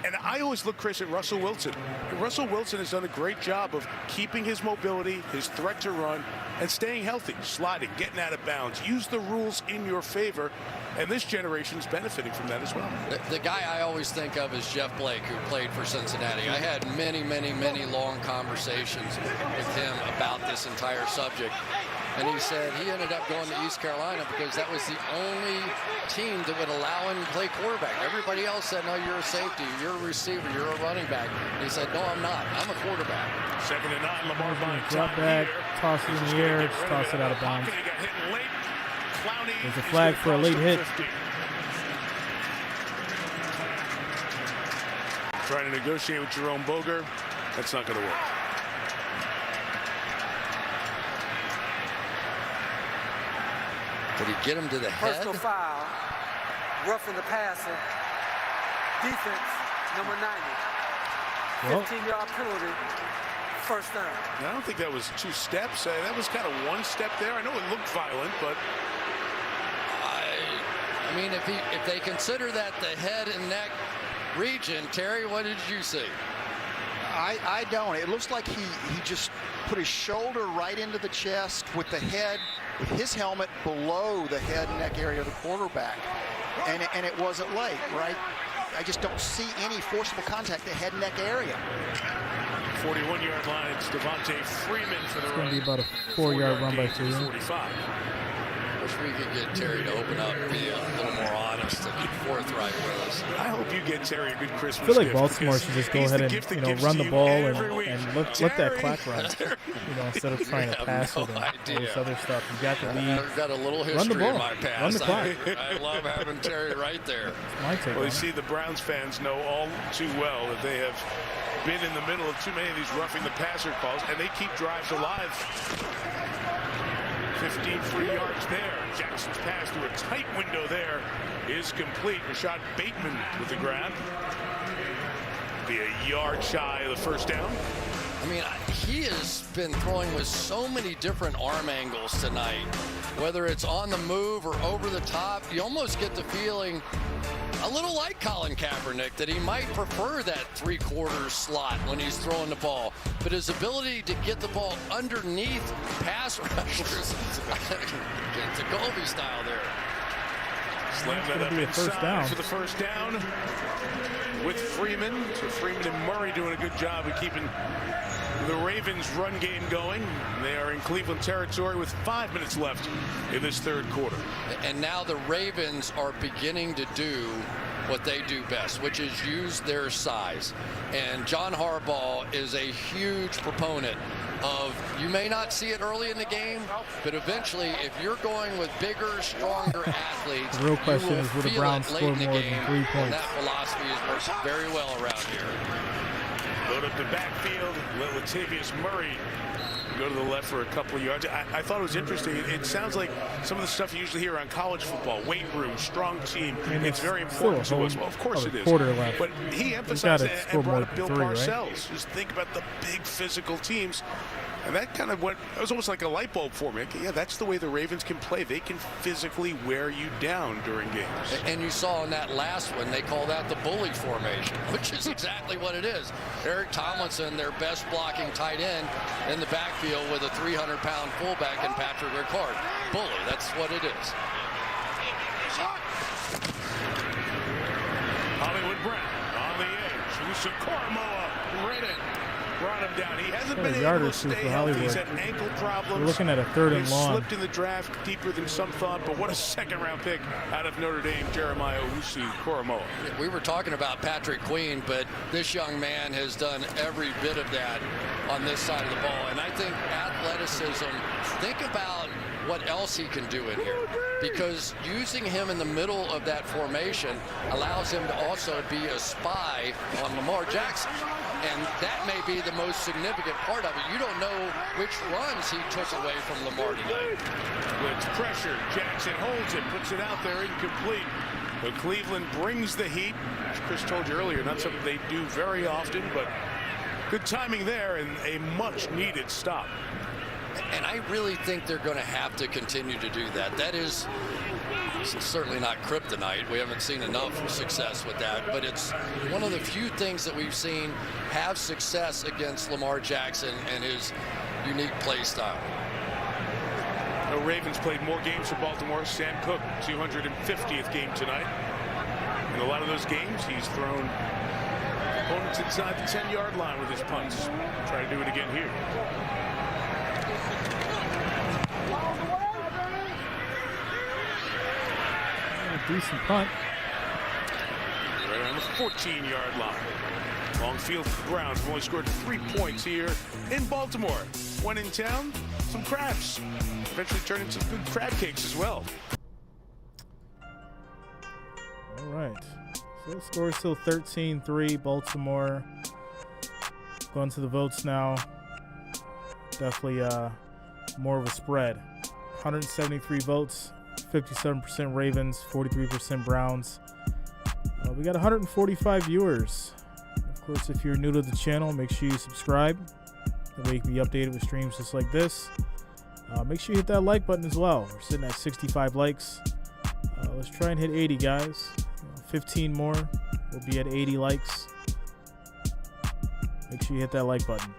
And I always look, Chris, at Russell Wilson. Russell Wilson has done a great job of keeping his mobility, his threat to run, and staying healthy, sliding, getting out of bounds. Use the rules in your favor, and this generation's benefiting from that as well. The guy I always think of is Jeff Blake, who played for Cincinnati. I had many, many, many long conversations with him about this entire subject. And he said he ended up going to East Carolina because that was the only team that would allow him to play quarterback. Everybody else said, no, you're a safety, you're a receiver, you're a running back. And he said, no, I'm not. I'm a quarterback. 2nd and 9, Lamar buying drop back, toss it in the air, just toss it out of bounds. There's a flag for a late hit. Trying to negotiate with Jerome Boger. That's not going to work. Did he get him to the head? Personal foul, roughing the passer, defense, number 90. 15-yard penalty, first down. I don't think that was 2 steps. That was kind of 1 step there. I know it looked violent, but I mean, if they consider that the head and neck region, Terry, what did you see? I don't. It looks like he just put his shoulder right into the chest with the head, with his helmet below the head and neck area of the quarterback. And it wasn't late, right? I just don't see any forcible contact at the head and neck area. 41-yard line, it's Devontae Freeman for the run. It's going to be about a 4-yard run by Freeman. 45. Wish we could get Terry to open up and be a little more honest and forthright with us. I hope you get Terry a good Christmas I feel like gift, Baltimore should just go ahead and run the ball and let that clock run. Instead of trying to pass it and all this other stuff. You got the lead. I've got a little history run the ball. in my past. Run the clock. I love having Terry right there. My take well, you see, the Browns fans know all too well that they have been in the middle of too many of these roughing the passer calls, and they keep drives alive. 15 free yards there. Jackson's pass through a tight window there is complete. Rashad Bateman with the grab. Be a yard shy of the first down. I mean, he has been throwing with so many different arm angles tonight. Whether it's on the move or over the top, you almost get the feeling, a little like Colin Kaepernick, that he might prefer that 3/4 slot when he's throwing the ball. But his ability to get the ball underneath pass rushers, it's a Colby style there. Slam that up inside for the first down with Freeman. So Freeman and Murray doing a good job of keeping the Ravens' run game going. They are in Cleveland territory with 5 minutes left in this 3rd quarter. And now the Ravens are beginning to do what they do best, which is use their size. And John Harbaugh is a huge proponent of, you may not see it early in the game, but eventually if you're going with bigger, stronger athletes, the real question is, will the Browns score more than 3 points? And that philosophy has worked very well around here. Load up the backfield, let Latavius Murray go to the left for a couple of yards. I thought it was interesting. It sounds like some of the stuff you usually hear on college football, weight room, strong team. It's very important to us. Well, of course it is. But he emphasized it and brought up Bill Parcells. Right? Just think about the big physical teams. And that kind of went, it was almost like a light bulb for me. Yeah, that's the way the Ravens can play. They can physically wear you down during games. And you saw in that last one, they call that the bully formation, which is exactly what it is. Eric Tomlinson, their best blocking tight end, in the backfield with a 300-pound fullback and Patrick Ricard. Bully, that's what it is. Hollywood Brown on the edge. Usa Koromoa read it. brought him down. He hasn't been a yard able or to two stay for healthy. Hollywood. He's had ankle problems. We're looking at a 3rd and He long. slipped in the draft deeper than some thought, but what a second-round pick out of Notre Dame, Jeremiah Owusu-Koramoah. We were talking about Patrick Queen, but this young man has done every bit of that on this side of the ball. And I think athleticism, think about what else he can do in here, because using him in the middle of that formation allows him to also be a spy on Lamar Jackson. And that may be the most significant part of it. You don't know which runs he took away from Lamar tonight. Blitz pressure. Jackson holds it, puts it out there, incomplete. But Cleveland brings the heat. As Chris told you earlier, not something they do very often, but good timing there and a much-needed stop. And I really think they're going to have to continue to do that. That is certainly not kryptonite. We haven't seen enough success with that, but it's one of the few things that we've seen have success against Lamar Jackson and his unique play style. The Ravens played more games for Baltimore. Sam Cook, 250th game tonight. In a lot of those games, he's thrown opponents inside the 10-yard line with his punts. Try to do it again here. Decent punt. Right around the 14-yard line. Long field for the Browns. Have only scored 3 points here in Baltimore. When in town, some crabs. Eventually turn into good crab cakes as well. All right. So the score is still 13-3. Baltimore going to the votes now. Definitely more of a spread. 173 votes. 57% Ravens, 43% Browns. We got 145 viewers. Of course, if you're new to the channel, make sure you subscribe. That way you can be updated with streams just like this. Make sure you hit that like button as well. We're sitting at 65 likes. Let's try and hit 80, guys. 15 more. We'll be at 80 likes. Make sure you hit that like button.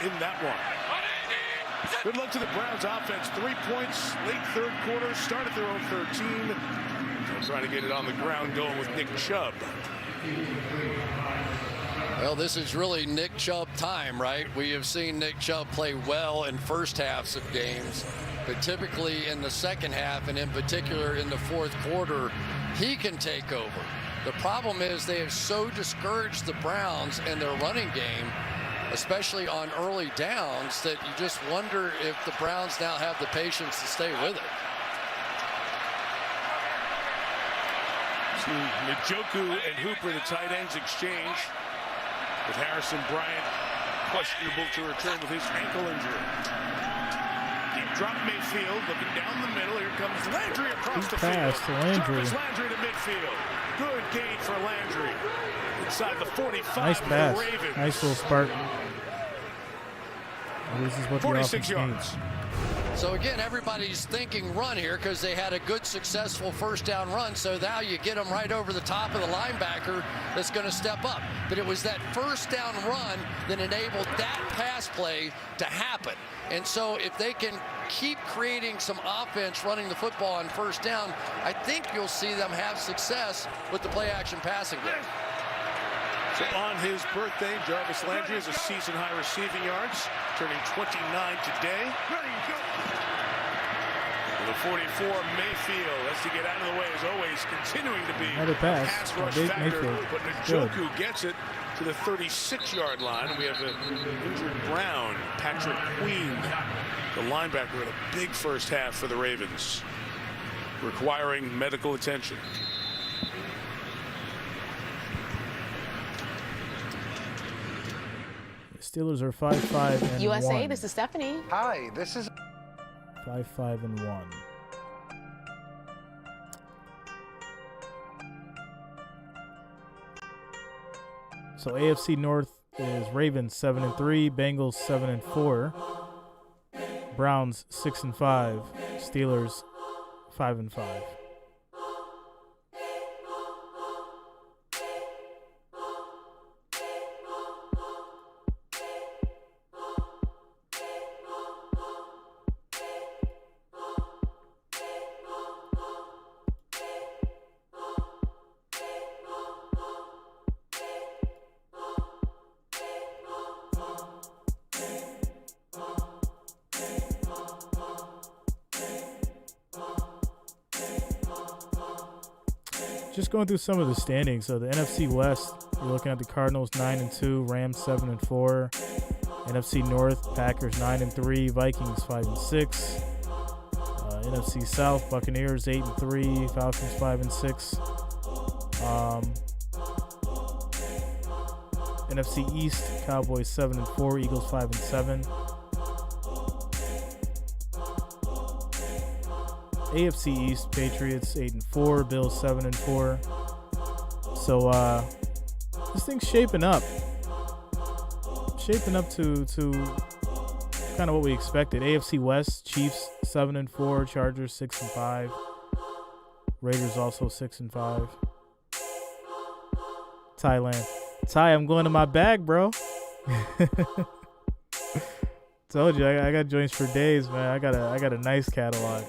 In that one. Good luck to the Browns offense. 3 points late third quarter. Started their own 13. They're trying to get it on the ground going with Nick Chubb. Well, this is really Nick Chubb time, right? We have seen Nick Chubb play well in first halves of games, but typically in the second half, and in particular in the fourth quarter, he can take over. The problem is they have so discouraged the Browns and their running game, especially on early downs, that you just wonder if the Browns now have the patience to stay with it. Njoku and Hooper, the tight ends, exchange with Harrison Bryant questionable to return with his ankle injury. Deep drop Mayfield, looking down the middle. Here comes Landry across the field. Jarvis Landry to midfield. Good gain for Landry. Inside the 45 nice pass. For the Ravens. Nice little spark. This is what 46 yards. So again, everybody's thinking run here because they had a good, successful first down run. So now you get them right over the top of the linebacker that's going to step up. But it was that first down run that enabled that pass play to happen. And so if they can keep creating some offense running the football on first down, I think you'll see them have success with the play-action passing game. So on his birthday, Jarvis Landry has a season-high receiving yards, turning 29 today. The 44, Mayfield has to get out of the way, as always, continuing to be a pass rush factor. But Njoku gets it to the 36-yard line. We have an injured Brown, Patrick Queen, the linebacker, with a big first half for the Ravens, requiring medical attention. Steelers are 5-5 and USA, 1. this is Stephanie. Hi, this is 5-5 and 1. So AFC North is Ravens 7-3, Bengals 7-4, Browns 6-5, Steelers 5-5. Just going through some of the standings. So the NFC West, you're looking at the Cardinals 9-2, Rams 7-4, NFC North, Packers 9-3, Vikings 5-6, NFC South, Buccaneers 8-3, Falcons 5-6, NFC East, Cowboys 7-4, Eagles 5-7. AFC East, Patriots 8-4, Bills 7-4. So this thing's shaping up to kind of what we expected. AFC West, Chiefs 7-4, Chargers 6-5, Raiders also 6-5. Thailand, Ty, I'm going to my bag, bro. Told you I got joints for days, man. I got a nice catalog.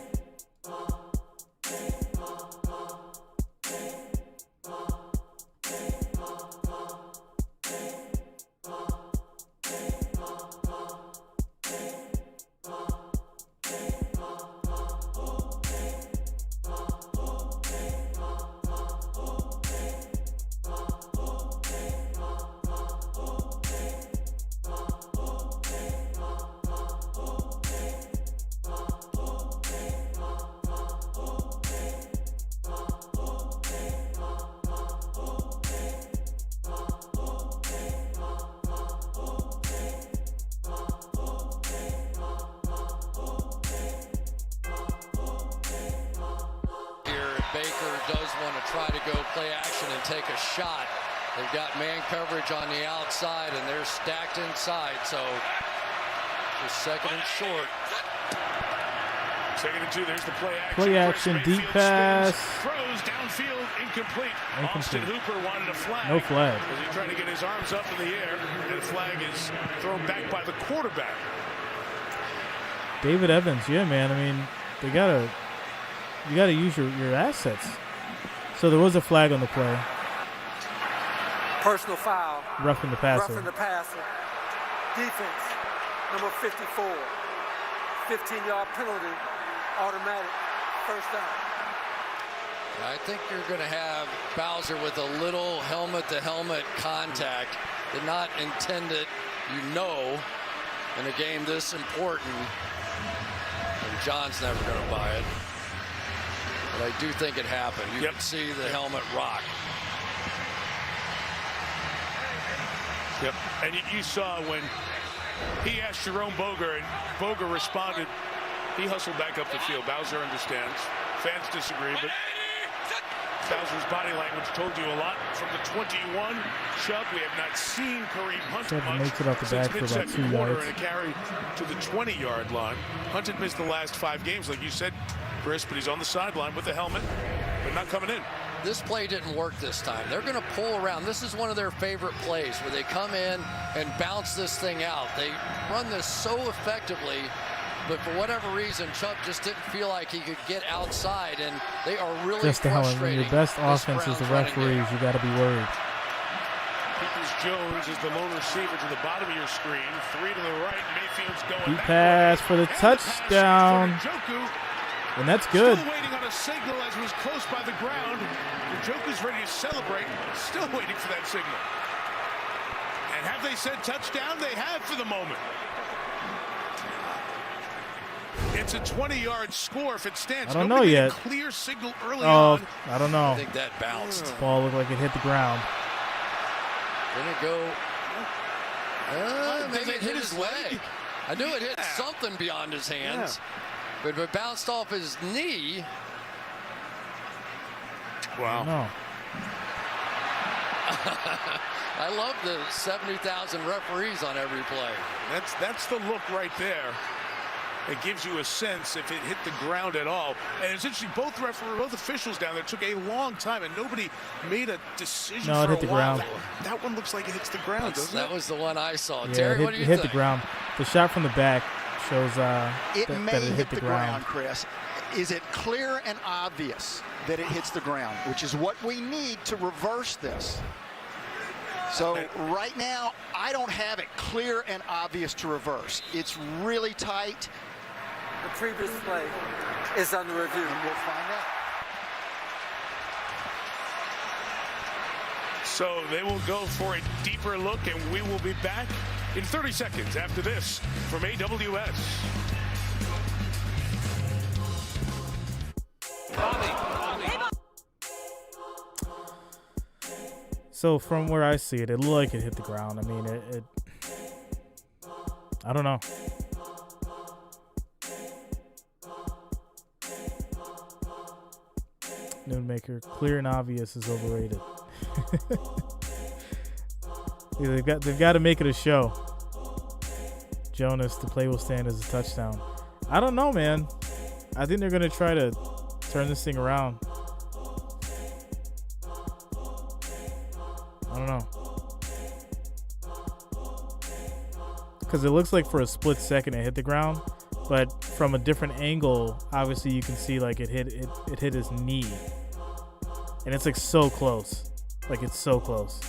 They've got man coverage on the outside, and they're stacked inside, so just second and short. 2nd and 2, there's the play action. Play action, deep pass. Throws downfield, incomplete. Austin Hooper wanted a flag. No flag. As he tried to get his arms up in the air, and the flag is thrown back by the quarterback. David Evans, yeah, man. I mean, you gotta use your assets. So there was a flag on the play. Personal foul. Roughing the passer. Roughing the passer. Defense, number 54. 15-yard penalty, automatic, first down. I think you're going to have Bowser with a little helmet-to-helmet contact. Did not intend it, in a game this important. And John's never going to buy it. But I do think it happened. You can see the helmet rock. Yep. And you saw when he asked Jerome Boger, and Boger responded. He hustled back up the field. Bowser understands. Fans disagree, but Bowser's body language told you a lot. From the 21, Chubb, we have not seen Kareem Hunt much makes it out the since bag for about mid-second 2 quarter, yards. and a carry to the 20-yard line. Hunt had missed the last 5 games, like you said, Chris, but he's on the sideline with the helmet, but not coming in. This play didn't work this time. They're going to pull around. This is one of their favorite plays where they come in and bounce this thing out. They run this so effectively, but for whatever reason, Chubb just didn't feel like he could get outside, and they are really Just the helmet. When frustrating. your best offense is the referees, you got to be worried. Jones is the lone receiver to the bottom of your screen. 3 to the right. Mayfield's going Deep pass for the touchdown. And that's good. Still waiting on a signal as he was close by the ground. Njoku's ready to celebrate. Still waiting for that signal. And have they said touchdown? They have for the moment. It's a 20-yard score if it stands. I don't know yet. Clear signal early on. I don't know. I think that bounced. Ball looked like it hit the ground. Didn't it go? Maybe it hit his leg. I knew it hit something beyond his hands. But if it bounced off his knee. Wow. No. I love the 70,000 referees on every play. That's the look right there. It gives you a sense if it hit the ground at all. And it's interesting, both officials down there took a long time, and nobody made a decision. No, it for hit a the while. ground. That one looks like it hits the ground, doesn't it? That was the one I saw. Yeah, Terry, what do you hit think? the ground. The shot from the back shows it may that it hit the ground. Chris. Is it clear and obvious that it hits the ground, which is what we need to reverse this? So right now, I don't have it clear and obvious to reverse. It's really tight. The previous play is under review. And we'll find out. So they will go for a deeper look, and we will be back in 30 seconds after this from AWS. So from where I see it, it looked like it hit the ground. I mean, it I don't know. Noonmaker, clear and obvious is overrated. They've got to make it a show. Jonas, the play will stand as a touchdown. I don't know, man. I think they're gonna try to turn this thing around. I don't know. Because it looks like for a split second it hit the ground, but from a different angle, obviously you can see like it hit his knee. And it's like so close. Like it's so close.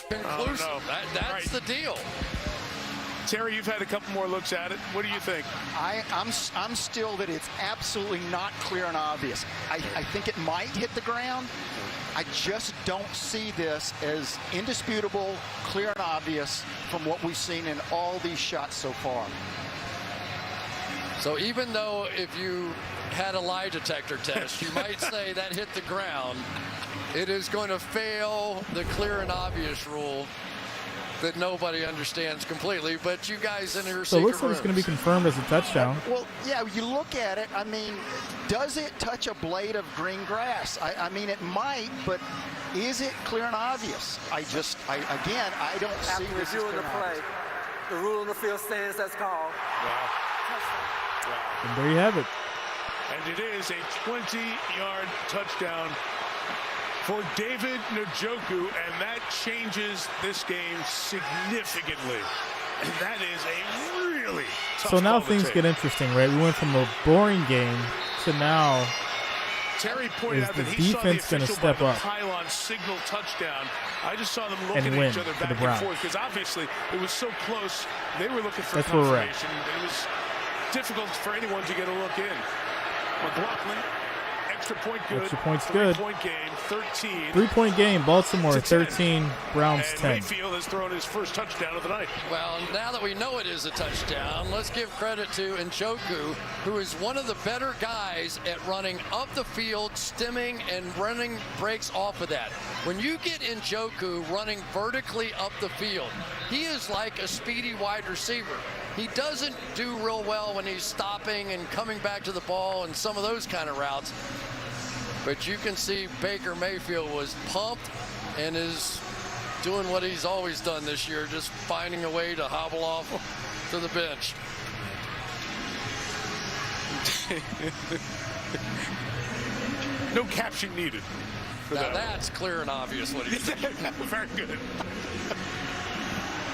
Conclusive. That's the deal. Terry, you've had a couple more looks at it. What do you think? I'm still that it's absolutely not clear and obvious. I think it might hit the ground. I just don't see this as indisputable, clear and obvious from what we've seen in all these shots so far. So even though if you had a lie detector test, you might say that hit the ground, it is going to fail the clear and obvious rule that nobody understands completely, but you guys in your So it secret looks like it's going to be confirmed as a touchdown. Well, yeah, you look at it, I mean, does it touch a blade of green grass? I mean, it might, but is it clear and obvious? I don't see After this as reviewing clear the and play, obvious. the rule on the field stands as called. And there you have it. And it is a 20-yard touchdown for David Njoku, and that changes this game significantly. And that is a really tough So now call to things take. get interesting, right? We went from a boring game to now. Terry pointed Is out the that he saw the defense gonna official step by the up pylon signal touchdown. I just saw them and looking at win each other for back the and Browns? forth because obviously it was so close. They were looking for That's where we're at. confirmation. It was difficult for anyone to get a look in. McLaughlin, extra point good. Extra point's good. 3-point game, 13. 3-point game, Baltimore 13, Browns 10. Mayfield has thrown his first touchdown of the night. Well, now that we know it is a touchdown, let's give credit to Njoku, who is one of the better guys at running up the field, stemming, and running breaks off of that. When you get Njoku running vertically up the field, he is like a speedy wide receiver. He doesn't do real well when he's stopping and coming back to the ball and some of those kind of routes. But you can see Baker Mayfield was pumped and is doing what he's always done this year, just finding a way to hobble off to the bench. No caption needed. Now that's clear and obvious what he did. Very good.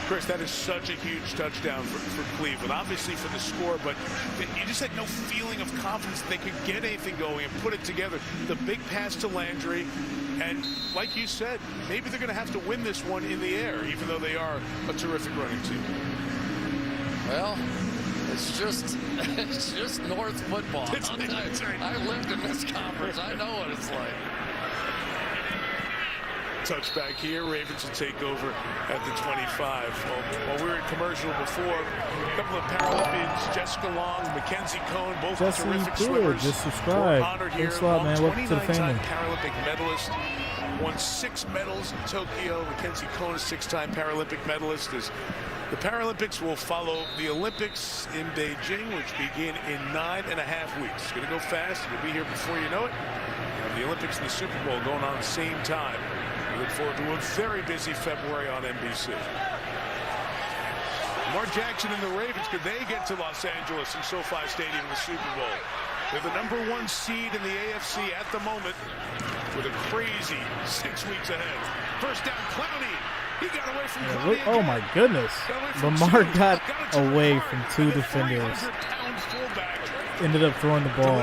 Chris, that is such a huge touchdown for Cleveland. Obviously for the score, but you just had no feeling of confidence that they could get anything going and put it together. The big pass to Landry, and like you said, maybe they're going to have to win this one in the air, even though they are a terrific running team. Well, it's just North football. I lived in this conference. I know what it's like. Touchback here. Ravens will take over at the 25. While we were in commercial before, a couple of Paralympians, Jessica Long, Mackenzie Cohn, both terrific swimmers. Just subscribe. Thanks a lot, man. Welcome to the family. 29-time Paralympic medalist. Won 6 medals in Tokyo. Mackenzie Cohn, a 6-time Paralympic medalist. As the Paralympics will follow the Olympics in Beijing, which begin in 9.5 weeks. It's going to go fast. It'll be here before you know it. The Olympics and the Super Bowl going on at the same time. We look forward to a very busy February on NBC. Lamar Jackson and the Ravens, could they get to Los Angeles and SoFi Stadium in the Super Bowl? They're the #1 seed in the AFC at the moment with a crazy 6 weeks ahead. First down, Clowney. He got away from Clowney. Oh my goodness. Lamar got away from 2 defenders. Ended up throwing the ball,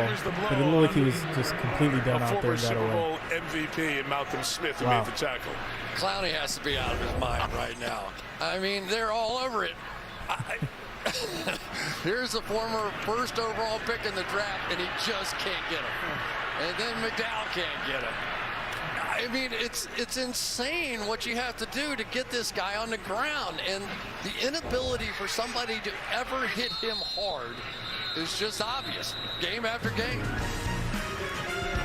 but it looked like he was just completely done out there and got away. Super Bowl MVP and Malcolm Smith who made the tackle. Clowney has to be out of his mind right now. I mean, they're all over it. Here's a former first overall pick in the draft, and he just can't get him. And then McDowell can't get him. I mean, it's insane what you have to do to get this guy on the ground, and the inability for somebody to ever hit him hard is just obvious, game after game.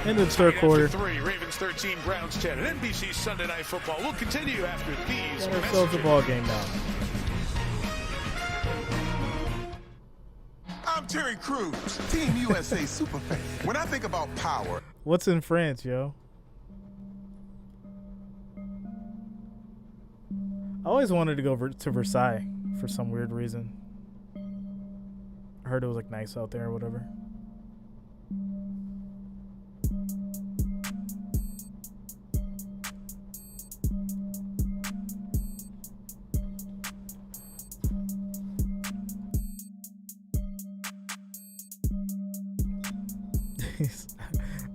In the third quarter. 3, Ravens 13, Browns 10. And NBC Sunday Night Football will continue after these. Got ourselves a ball game now. I'm Terry Crews, Team USA superfan. When I think about power. What's in France, yo? I always wanted to go to Versailles for some weird reason. I heard it was like nice out there or whatever.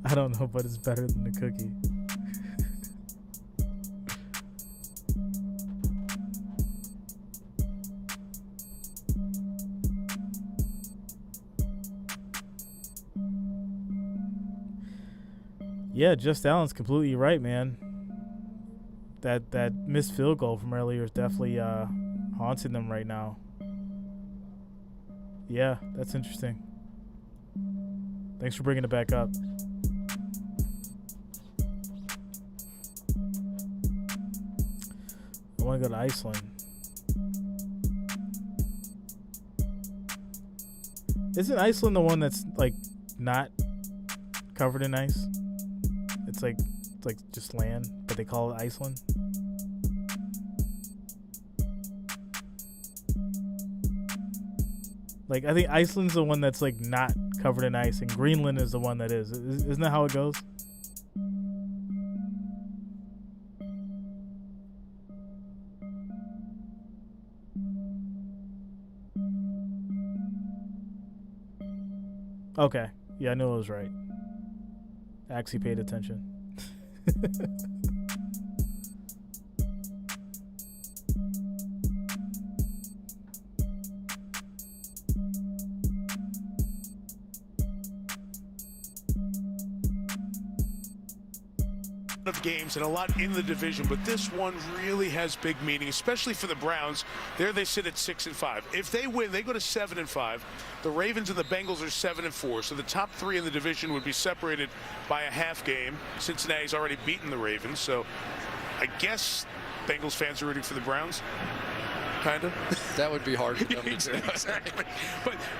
I don't know, but it's better than the cookie. Yeah, Just Allen's completely right, man. That missed field goal from earlier is definitely haunting them right now. Yeah, that's interesting. Thanks for bringing it back up. I want to go to Iceland. Isn't Iceland the one that's like not covered in ice? It's like just land, but they call it Iceland. Like, I think Iceland's the one that's like not covered in ice, and Greenland is the one that is. Isn't that how it goes? Okay. Yeah, I knew I was right. I actually paid attention. of games and a lot in the division, but this one really has big meaning, especially for the Browns. There they sit at 6-5. If they win, they go to 7-5. The Ravens and the Bengals are 7-4. So the top three in the division would be separated by a half game. Cincinnati's already beaten the Ravens, so I guess Bengals fans are rooting for the Browns. Kind of. That would be hard for them to do. Exactly.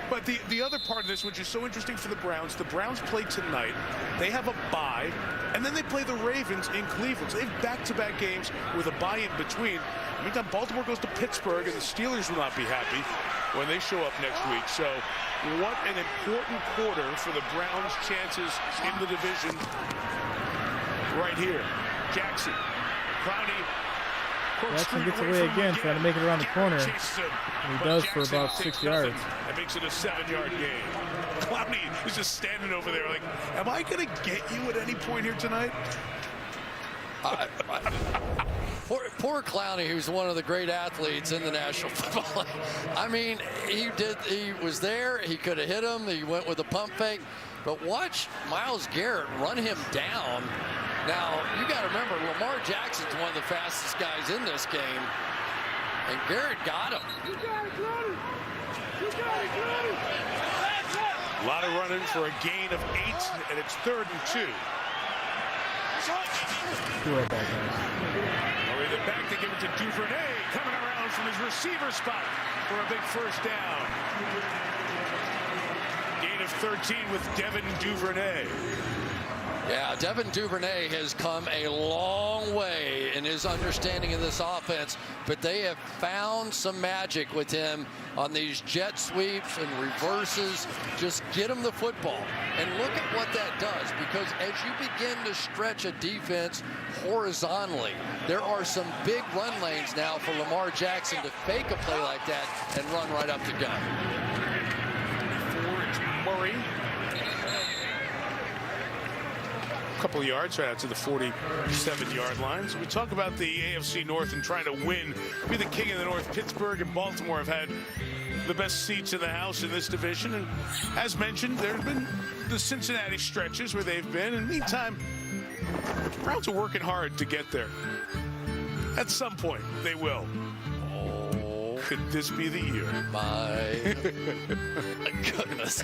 But the other part of this, which is so interesting for the Browns play tonight. They have a bye, and then they play the Ravens in Cleveland. So they have back-to-back games with a bye in between. Meantime, Baltimore goes to Pittsburgh, and the Steelers will not be happy when they show up next week. So what an important quarter for the Browns' chances in the division right here. Jackson, Clowney. Jackson gets away again, trying to make it around the corner. And he does for about 6 yards. That makes it a 7-yard gain. Clowney is just standing over there like, am I going to get you at any point here tonight? Poor Clowney, who's one of the great athletes in the National Football League. I mean, he was there. He could have hit him. He went with a pump fake. But watch Myles Garrett run him down. Now, you got to remember, Lamar Jackson's one of the fastest guys in this game. And Garrett got him. A lot of running for a gain of 8, and it's 3rd and 2. Hurry the back to give it to Duvernay, coming around from his receiver spot for a big first down. Gain of 13 with Devin Duvernay. Yeah, Devin Duvernay has come a long way in his understanding of this offense, but they have found some magic with him on these jet sweeps and reverses. Just get him the football. And look at what that does, because as you begin to stretch a defense horizontally, there are some big run lanes now for Lamar Jackson to fake a play like that and run right up the gut. It's Murray. Couple of yards right out to the 47-yard line. So we talk about the AFC North and trying to win, be the king of the North. Pittsburgh and Baltimore have had the best seats in the house in this division. And as mentioned, there have been the Cincinnati stretches where they've been. In the meantime, the Browns are working hard to get there. At some point, they will. Oh, could this be the year? My goodness.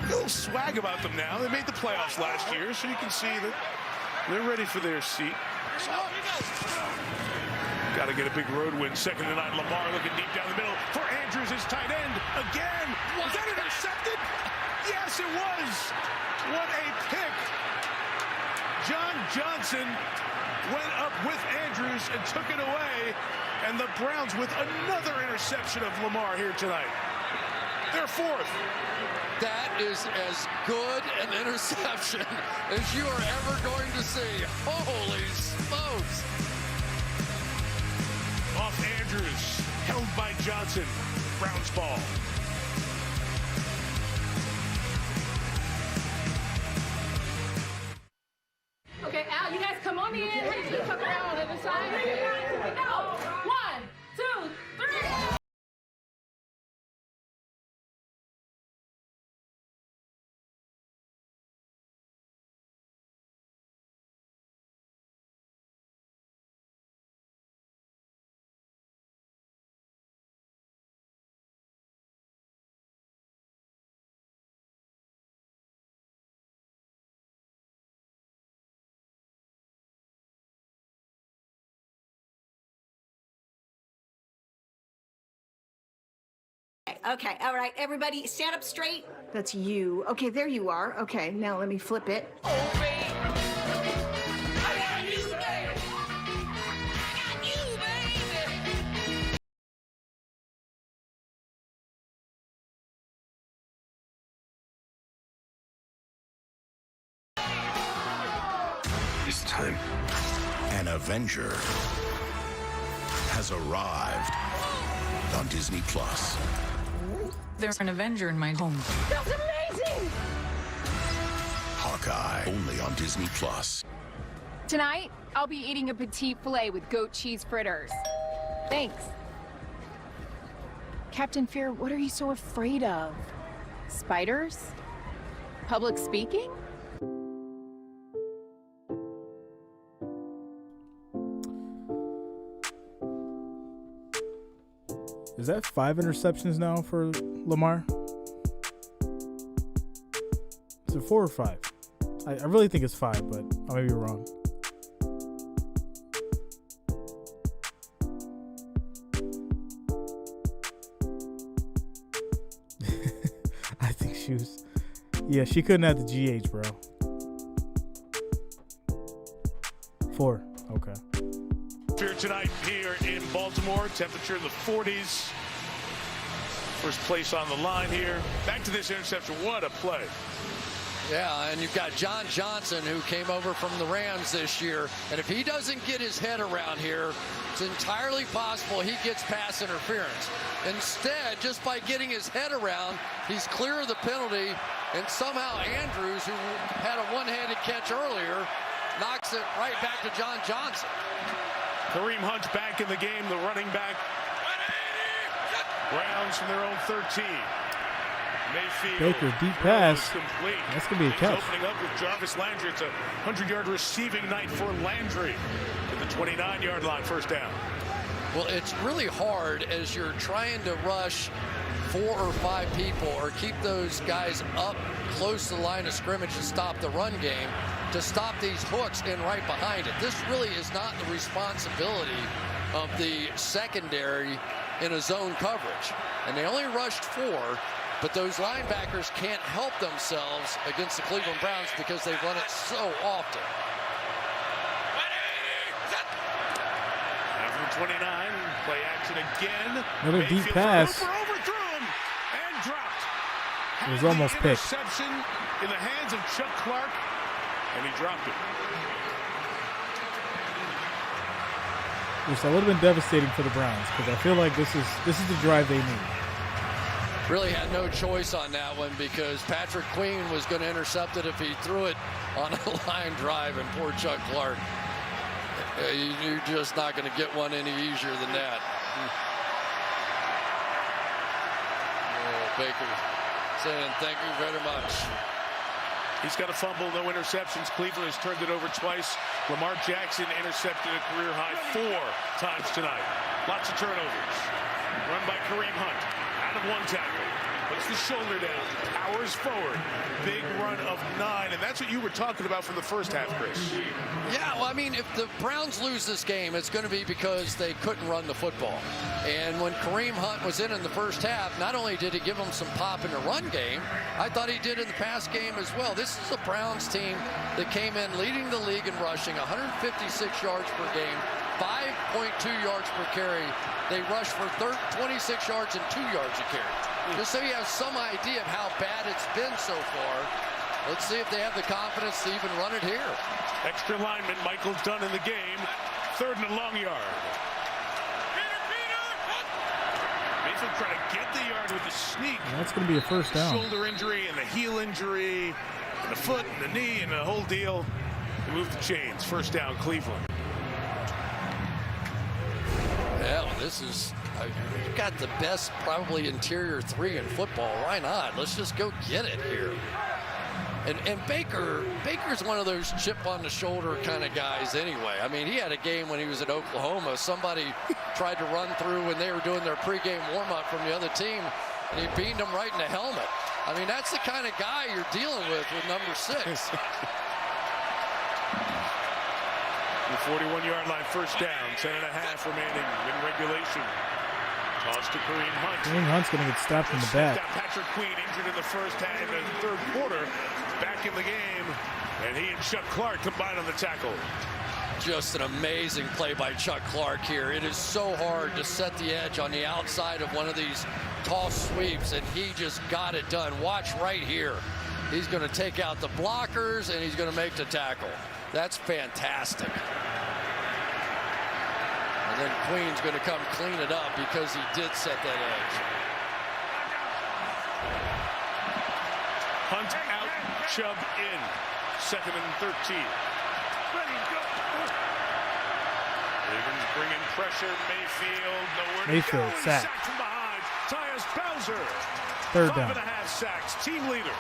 A little swag about them now. They made the playoffs last year, so you can see that they're ready for their seat. Got to get a big road win. 2nd and 9. Lamar looking deep down the middle for Andrews, his tight end. Again. Was that intercepted? Yes, it was. What a pick. John Johnson went up with Andrews and took it away. And the Browns with another interception of Lamar here tonight. They're 4th. That is as good an interception as you are ever going to see. Holy smokes. Off Andrews, held by Johnson. Browns ball. Okay, Al, you guys come on in. Come around on the other side. Here we go. 1, 2, 3. Okay, all right, everybody stand up straight. That's you. Okay, there you are. Okay, now let me flip it. Oh, baby. I got you, baby. I got you, baby. This time, an Avenger has arrived on Disney Plus. There's an Avenger in my home. That's amazing! Hawkeye, only on Disney Plus. Tonight, I'll be eating a petite filet with goat cheese fritters. Thanks. Captain Fear, what are you so afraid of? Spiders? Public speaking? that 5 interceptions now for Lamar? Is it 4 or 5? I really think it's 5, but I may be wrong. I think she was... Yeah, she couldn't have the GH, bro. 4. Okay. Here tonight here in Baltimore, temperature in the 40s. First place on the line here. Back to this interception. What a play. Yeah, and you've got John Johnson, who came over from the Rams this year. And if he doesn't get his head around here, it's entirely possible he gets pass interference. Instead, just by getting his head around, he's clear of the penalty. And somehow Andrews, who had a one-handed catch earlier, knocks it right back to John Johnson. Kareem Hunt back in the game, the running back. Browns from their own 13. Mayfield. Baker, deep pass. That's going to be a catch. Opening up with Jarvis Landry. It's a 100-yard receiving night for Landry at the 29-yard line, first down. Well, it's really hard as you're trying to rush 4 or 5 people or keep those guys up close to the line of scrimmage to stop the run game, to stop these hooks in right behind it. This really is not the responsibility of the secondary in a zone coverage. And they only rushed 4, but those linebackers can't help themselves against the Cleveland Browns because they run it so often. After 29, play action again. Another deep pass. Overthrew him and dropped. It was almost picked. Interception in the hands of Chuck Clark, and he dropped it. Which that would have been devastating for the Browns, because I feel like this is the drive they need. Really had no choice on that one because Patrick Queen was going to intercept it if he threw it on a line drive, and poor Chuck Clark. You're just not going to get one any easier than that. Baker saying thank you very much. He's got a fumble, no interceptions. Cleveland has turned it over twice. Lamar Jackson intercepted a career-high 4 times tonight. Lots of turnovers. Run by Kareem Hunt. Out of one tackle. Puts the shoulder down. Powers forward. Big run of 9. And that's what you were talking about from the first half, Chris. Yeah, well, I mean, if the Browns lose this game, it's going to be because they couldn't run the football. And when Kareem Hunt was in the first half, not only did he give them some pop in the run game, I thought he did in the pass game as well. This is a Browns team that came in leading the league in rushing, 156 yards per game, 5.2 yards per carry. They rushed for 26 yards and 2 yards a carry. Just so you have some idea of how bad it's been so far. Let's see if they have the confidence to even run it here. Extra lineman, Michael Dunn in the game. 3rd and a long yard. Mayfield trying to get the yard with the sneak. And that's going to be a first down. Shoulder injury and the heel injury and the foot and the knee and the whole deal. They move the chains. First down, Cleveland. Yeah, this is, you've got the best probably interior 3 in football. Why not? Let's just go get it here. And Baker's one of those chip on the shoulder kind of guys anyway. I mean, he had a game when he was at Oklahoma. Somebody tried to run through when they were doing their pregame warm-up from the other team, and he beamed him right in the helmet. I mean, that's the kind of guy you're dealing with number 6. The 41-yard line, first down, 10.5 remaining in regulation. Toss to Kareem Hunt. Kareem Hunt's going to get stopped in the back. Patrick Queen injured in the first half, in the 3rd quarter, back in the game, and he and Chuck Clark combined on the tackle. Just an amazing play by Chuck Clark here. It is so hard to set the edge on the outside of one of these toss sweeps, and he just got it done. Watch right here. He's going to take out the blockers, and he's going to make the tackle. That's fantastic. And then Queen's going to come clean it up because he did set that edge. Hunt out, Chubb in. 2nd and 13. Ravens bringing pressure. Mayfield. Sack. From behind. Tyus Bowser. 3rd down. 5.5 sacks. Team leader.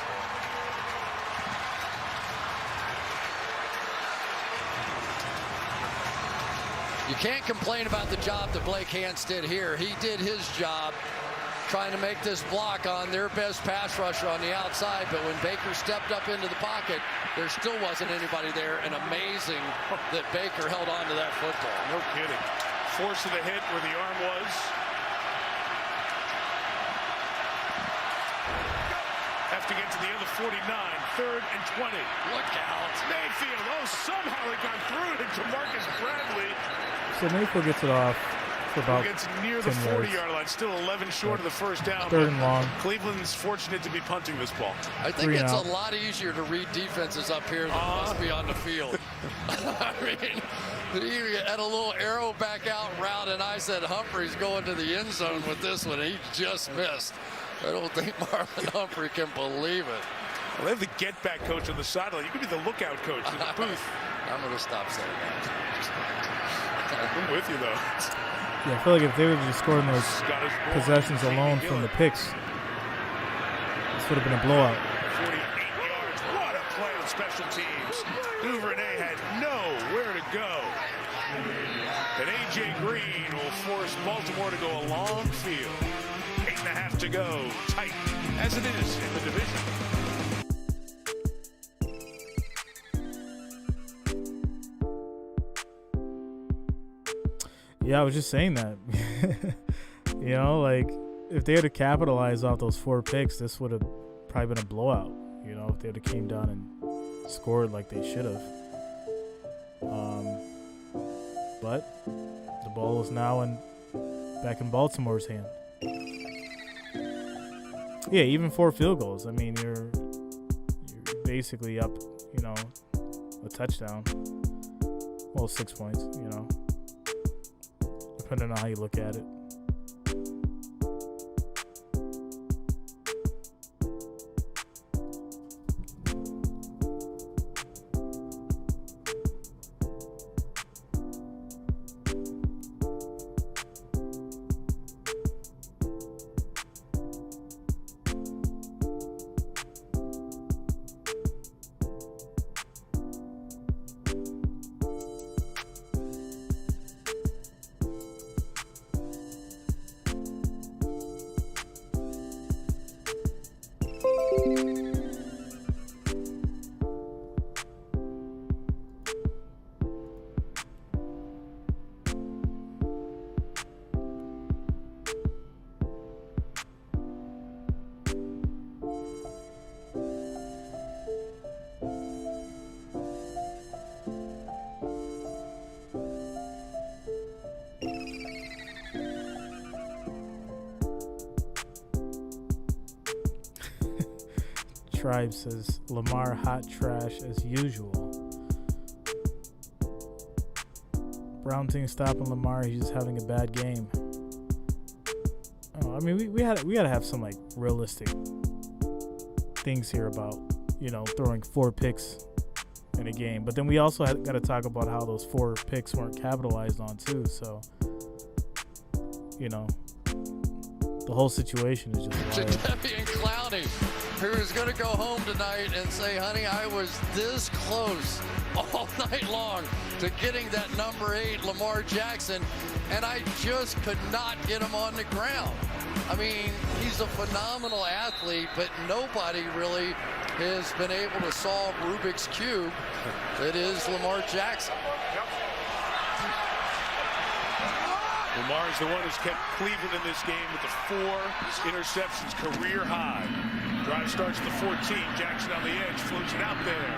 You can't complain about the job that Blake Hance did here. He did his job trying to make this block on their best pass rusher on the outside, but when Baker stepped up into the pocket, there still wasn't anybody there, and amazing that Baker held on to that football. No kidding. Force of the hit where the arm was. Have to get to the other 49, 3rd and 20. Look out. Mayfield, somehow it got through to Jamarcus Bradley. So Mayfield gets it off for about gets near the 40-yard line, still 11 short of the first down. 3rd and long. Cleveland's fortunate to be punting this ball. I think it's a lot easier to read defenses up here than it must be on the field. I mean, he had a little arrow back out route, and I said Humphrey's going to the end zone with this one. He just missed. I don't think Marlon Humphrey can believe it. Well, they have the get-back coach on the sideline. You could be the lookout coach in the booth. I'm going to stop saying that. I'm with you, though. Yeah, I feel like if they would have just scored in those possessions alone from the picks, this would have been a blowout. 48 yards. What a play on special teams. Duvernay had nowhere to go. And A.J. Green will force Baltimore to go a long field. 8.5 to go. Tight as it is in the division. Yeah, I was just saying that. You know, like, if they had to capitalize off those 4 picks, this would have probably been a blowout. You know, if they had came down and scored like they should have. But the ball is now back in Baltimore's hand. Yeah, even 4 field goals. I mean, you're basically up, you know, a touchdown. Well, 6 points, you know. Depending on how you look at it. Tribe says Lamar hot trash as usual. Brown team stopping Lamar. He's just having a bad game. Oh, I mean, we gotta have some like realistic things here about, you know, throwing 4 picks in a game. But then we also got to talk about how those 4 picks weren't capitalized on too. So, you know, the whole situation is just Jadeveon Clowney, who's going to go home tonight and say, honey, I was this close all night long to getting that number 8 Lamar Jackson, and I just could not get him on the ground. I mean, he's a phenomenal athlete, but nobody really has been able to solve Rubik's Cube that is Lamar Jackson. Lamar is the one who's kept Cleveland in this game with the 4 interceptions, career high. Drive starts at the 14. Jackson on the edge, floats it out there.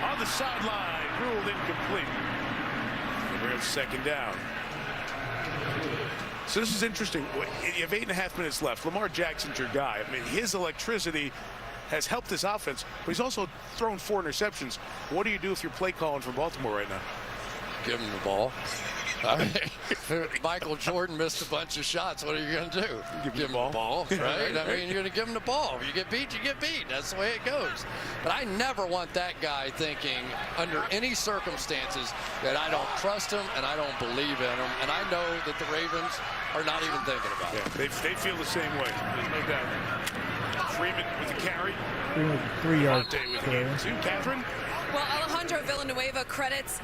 On the sideline, ruled incomplete. And we have 2nd down. So this is interesting. You have 8.5 minutes left. Lamar Jackson's your guy. I mean, his electricity has helped this offense, but he's also thrown 4 interceptions. What do you do if you're play calling for Baltimore right now? Give him the ball. I mean, Michael Jordan missed a bunch of shots. What are you going to do? Give him the ball, right? I mean, you're going to give him the ball. If you get beat, you get beat. That's the way it goes. But I never want that guy thinking, under any circumstances, that I don't trust him and I don't believe in him. And I know that the Ravens are not even thinking about it. They feel the same way. There's no doubt. Freeman with the carry. 3 yards. With the game 2. Catherine. Well, Alejandro Villanueva credits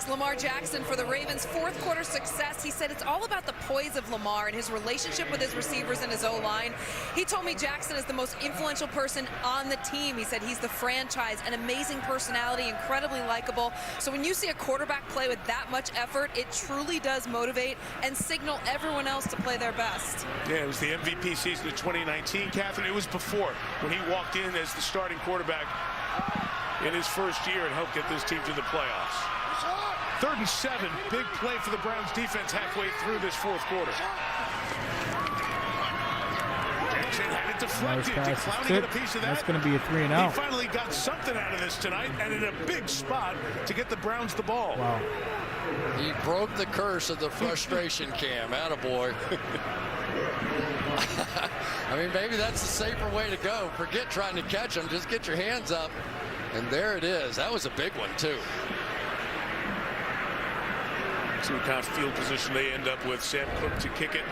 Lamar Jackson for the Ravens' fourth quarter success. He said it's all about the poise of Lamar and his relationship with his receivers and his O-line. He told me Jackson is the most influential person on the team. He said he's the franchise, an amazing personality, incredibly likable. So when you see a quarterback play with that much effort, it truly does motivate and signal everyone else to play their best. Yeah, it was the MVP season of 2019, Catherine. It was before, when he walked in as the starting quarterback in his first year and helped get this team to the playoffs. 3rd and 7, big play for the Browns defense halfway through this fourth quarter. Jackson had it deflected. Did Clowney get a piece of that? That's going to be a 3 and out. He finally got something out of this tonight, and in a big spot to get the Browns the ball. Wow. He broke the curse of the frustration cam. Attaboy. I mean, maybe that's the safer way to go. Forget trying to catch them. Just get your hands up. And there it is. That was a big one, too. See what kind of field position they end up with. Sam Cook to kick it.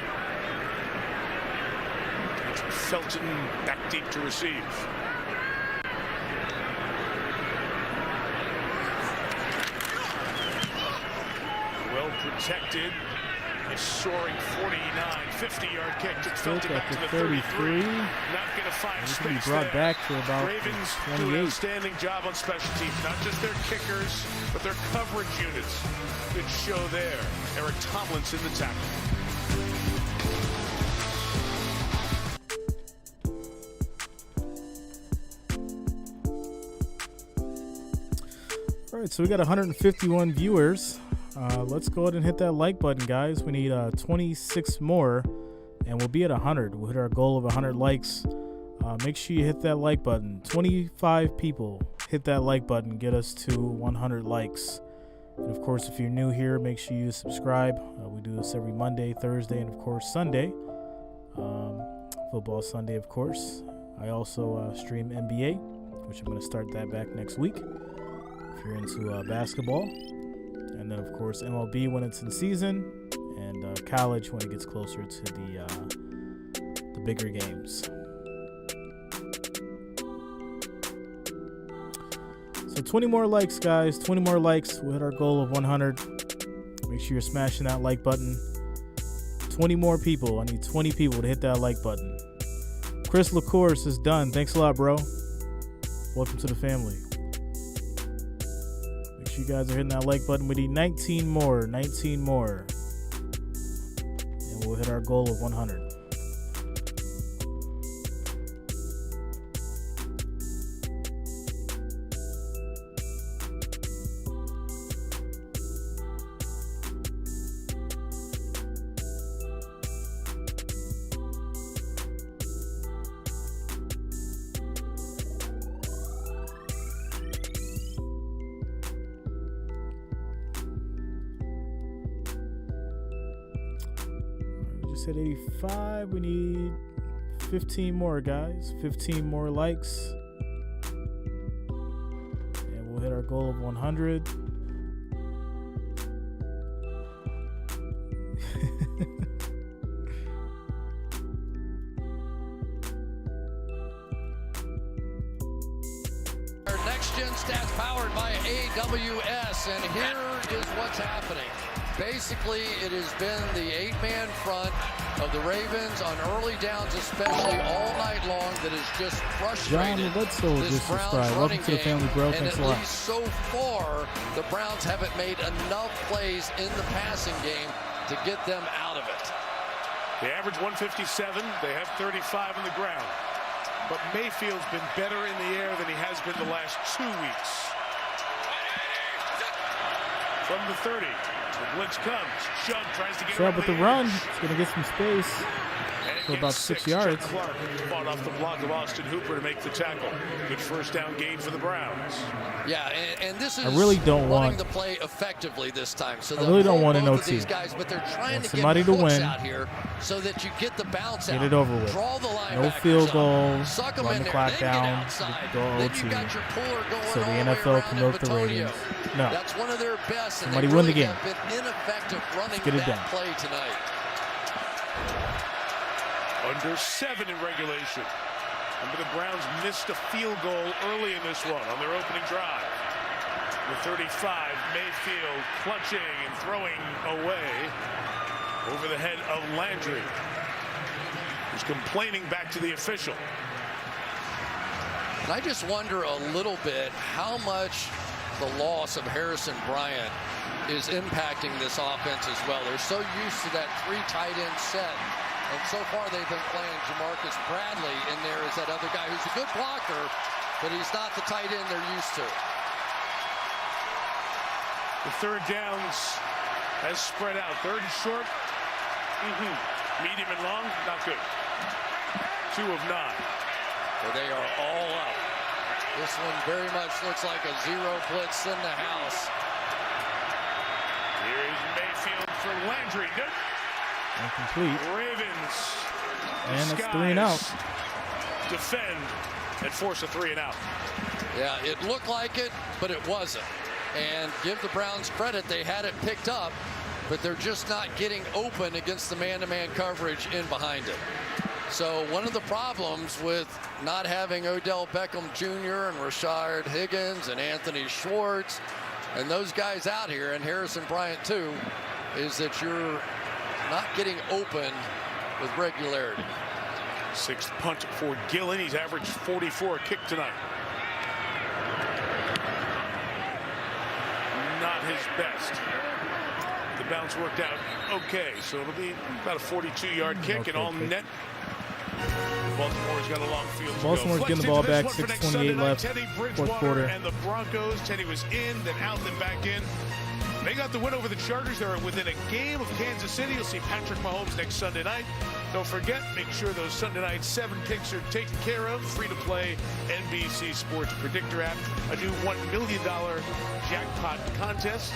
Felton back deep to receive. Well protected. A soaring 49-50-yard kick. It's Felton back to the 33. Not going to find space brought back to about Ravens 28. do an outstanding job on special teams. Not just their kickers, but their coverage units. Good show there. Eric Tomlinson the tackle. All right, so we got 151 viewers. Let's go ahead and hit that like button, guys. We need 26 more, and we'll be at 100. We'll hit our goal of 100 likes. Make sure you hit that like button. 25 people hit that like button. Get us to 100 likes. And, of course, if you're new here, make sure you subscribe. We do this every Monday, Thursday, and, of course, Sunday. Football Sunday, of course. I also stream NBA, which I'm going to start that back next week if you're into basketball. And then, of course, MLB when it's in season, and college when it gets closer to the bigger games. So 20 more likes, guys. 20 more likes. We'll hit our goal of 100. Make sure you're smashing that like button. 20 more people. I need 20 people to hit that like button. Chris LaCourse is done. Thanks a lot, bro. Welcome to the family. You guys are hitting that like button. We need 19 more. 19 more. And we'll hit our goal of 100. At 85, we need 15 more, guys. 15 more likes, and we'll hit our goal of 100. Our next gen stats powered by AWS, and here is what's happening. Basically, it has been the 8-man front of the Ravens on early downs, especially all night long, that has just frustrated this Browns running game. And at least so far, the Browns haven't made enough plays in the passing game to get them out of it. They average 157. They have 35 on the ground. But Mayfield's been better in the air than he has been the last 2 weeks. From the 30. The blitz comes. Shug tries to get up with the run. It's going to get some space for about 6 yards. Clark fought off the block of Austin Hooper to make the tackle. Good first down gain for the Browns. Yeah, and this is I really don't running want the play effectively this time. So I really don't want an OT. These guys, but they're trying to somebody get to win out here so that you get the bounce out. Get it over with. Draw the No field goal. Suck them Run in the there, clock down. Go OT. So the NFL can milk the Ravens. No. That's one of their best. Somebody win the game. Been ineffective running get it that done. play tonight. Under 7 in regulation. Remember, the Browns missed a field goal early in this one on their opening drive. The 35, Mayfield clutching and throwing away over the head of Landry, who's complaining back to the official. And I just wonder a little bit how much the loss of Harrison Bryant is impacting this offense as well. They're so used to that 3 tight end set. And so far they've been playing Jamarcus Bradley in there as that other guy who's a good blocker, but he's not the tight end they're used to. The third downs has spread out. Third and short. Medium and long, not good. 2 of 9. But they are all up. This one very much looks like a 0 blitz in the house. Here's Mayfield for Landry. Good. Incomplete. Ravens. And it's 3 and out. Defend and force a 3 and out. Yeah, it looked like it, but it wasn't. And give the Browns credit, they had it picked up, but they're just not getting open against the man-to-man coverage in behind it. So one of the problems with not having Odell Beckham Jr. and Rashard Higgins and Anthony Schwartz and those guys out here, and Harrison Bryant too, is that you're not getting open with regularity. 6th punt for Gillen. He's averaged 44 a kick tonight. Not his best. The bounce worked out okay, so it'll be about a 42-yard kick and all net. Baltimore's got a long field to Baltimore's go. getting the ball back, 6:28 left, fourth quarter. And the Broncos, Teddy was in, then out, then back in. They got the win over the Chargers. They're within a game of Kansas City. You'll see Patrick Mahomes next Sunday night. Don't forget, make sure those Sunday night 7 picks are taken care of. Free to play NBC Sports Predictor app. A new $1 million jackpot contest.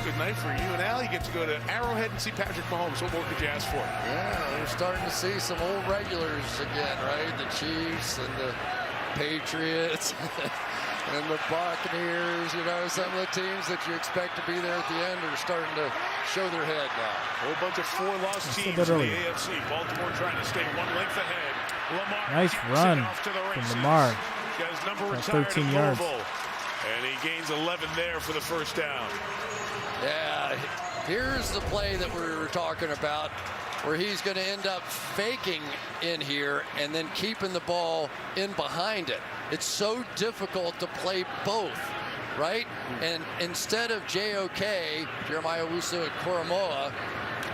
Good night for you and Al. You get to go to Arrowhead and see Patrick Mahomes. What more could you ask for? Yeah, we're starting to see some old regulars again, right? The Chiefs and the Patriots and the Buccaneers. You know, some of the teams that you expect to be there at the end are starting to show their head now. A whole bunch of 4-loss teams in the AFC. Baltimore trying to stay 1 length ahead. Lamar nice run from Lamar. Got his number That's retired 13 yards. And he gains 11 there for the first down. Yeah, here's the play that we were talking about, where he's going to end up faking in here and then keeping the ball in behind it. It's so difficult to play both, right? And instead of JOK, Jeremiah Owusu-Koramoah,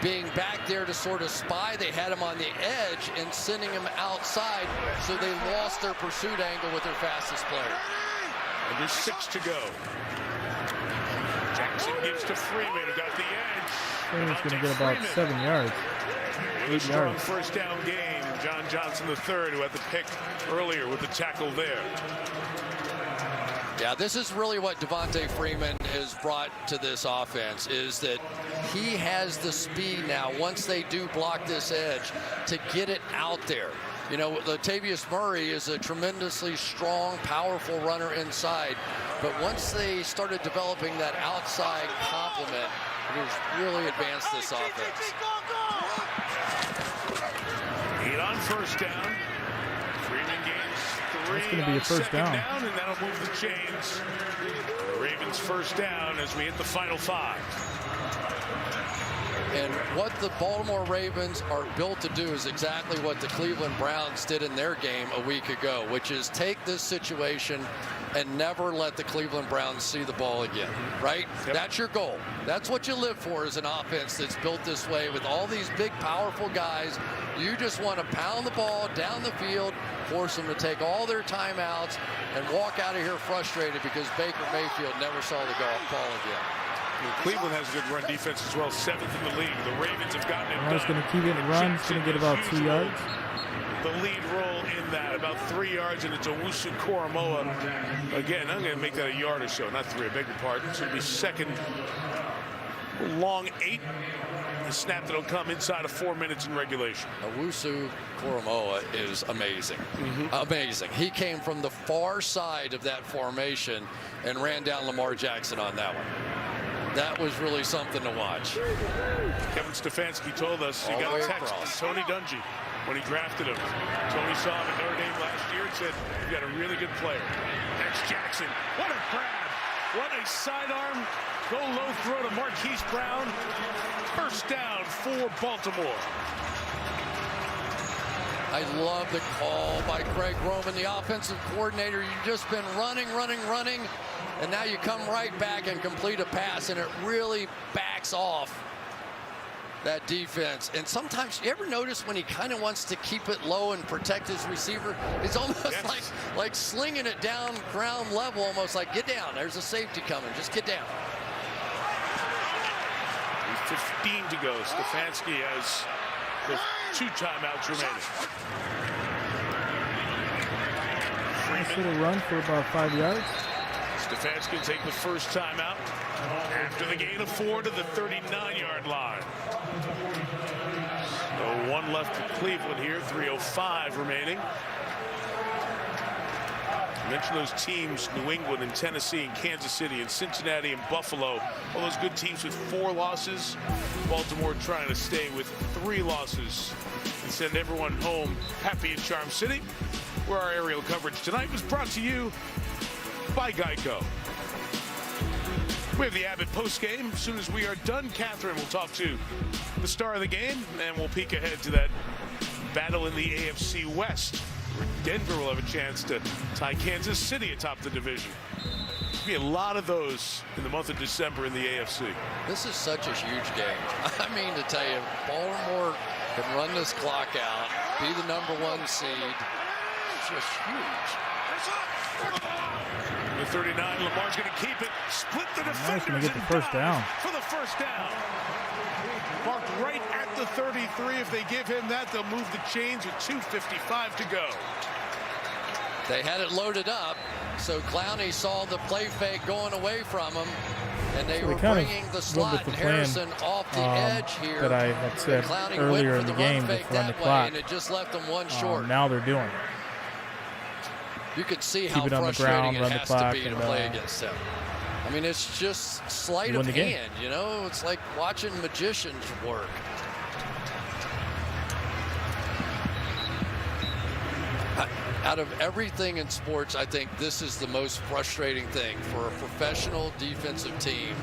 being back there to sort of spy, they had him on the edge and sending him outside, so they lost their pursuit angle with their fastest player. And there's 6 to go. Jackson gives to Freeman, who got the edge. Freeman's going to get about 7 yards. With a strong first down game. John Johnson III, who had the pick earlier with the tackle there. Yeah, this is really what Devontae Freeman has brought to this offense, is that he has the speed now, once they do block this edge, to get it out there. You know, Latavius Murray is a tremendously strong, powerful runner inside. But once they started developing that outside complement, it has really advanced this offense. 8 on first down. Freeman gains 3. That's going to be a first down. And that'll move the chains. The Ravens first down as we hit the final 5. And what the Baltimore Ravens are built to do is exactly what the Cleveland Browns did in their game a week ago, which is take this situation and never let the Cleveland Browns see the ball again, right? Yep. That's your goal. That's what you live for, as an offense that's built this way with all these big, powerful guys. You just want to pound the ball down the field, force them to take all their timeouts, and walk out of here frustrated because Baker Mayfield never saw the ball again. Cleveland has a good run defense as well, 7th in the league. The Ravens have gotten it done. He's going to keep getting run. He's going to get about 2 yards. The lead roll in that, about 3 yards, and it's Owusu-Koramoah. Again, I'm going to make that a yard or so, not 3, I beg your pardon. It's going to be second long 8. The snap that'll come inside of 4 minutes in regulation. Owusu-Koramoah is amazing. Amazing. He came from the far side of that formation and ran down Lamar Jackson on that one. That was really something to watch. Kevin Stefanski told us he got a text from Tony Dungy when he drafted him. Tony saw him at Notre Dame last year and said, "You got a really good player." That's Jackson. What a grab! What a sidearm. Go low throw to Marquise Brown. First down for Baltimore. I love the call by Craig Roman, the offensive coordinator. You've just been running, and now you come right back and complete a pass, and it really backs off that defense. And sometimes, you ever notice when he kind of wants to keep it low and protect his receiver? It's almost like slinging it down ground level, almost like, get down. There's a safety coming. Just get down. 15 to go. Stefanski has the 2 timeouts remaining. Nice little run for about 5 yards. Stefanski can take the first timeout after the gain of 4 to the 39-yard line. So 1 left for Cleveland here. 3:05 remaining. I mentioned those teams, New England and Tennessee and Kansas City and Cincinnati and Buffalo. All those good teams with 4 losses. Baltimore trying to stay with 3 losses and send everyone home happy in Charm City, where our aerial coverage tonight was brought to you by Geico. We have the Abbott postgame. As soon as we are done, Catherine will talk to the star of the game, and we'll peek ahead to that battle in the AFC West, where Denver will have a chance to tie Kansas City atop the division. There'll be a lot of those in the month of December in the AFC. This is such a huge game. I mean, to tell you, Baltimore can run this clock out, be the #1 seed. It's just huge. The 39, Lamar's going to keep it. Split the defenders. Going to get the first down. For the first down. Marked right at the 33. If they give him that, they'll move the chains with 2:55 to go. They had it loaded up, so Clowney saw the play fake going away from him, and they were bringing the slot and Harrison off the edge here. That I had said earlier in the game to run the clock, and it just left them 1 short. Now they're doing it. You could see how frustrating it has to be to play against them. I mean, it's just sleight of hand, you know? It's like watching magicians work. Out of everything in sports, I think this is the most frustrating thing for a professional defensive team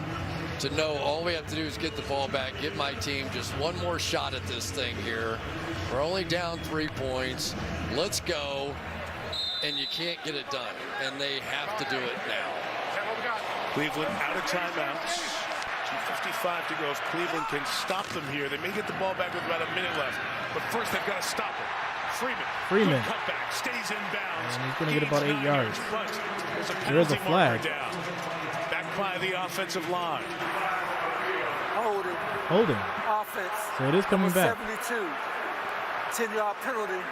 to know all we have to do is get the ball back, get my team just one more shot at this thing here. We're only down 3 points. Let's go. And you can't get it done. And they have to do it now. Cleveland out of timeouts. 2:55 to go. If Cleveland can stop them here, they may get the ball back with about a minute left. But first, they've got to stop it. Freeman. Cutback, stays in bounds. And he's going to get about 8 yards. There is a flag. Back by the offensive line. Holding. Offense. So it is coming back. 72. 10-yard penalty.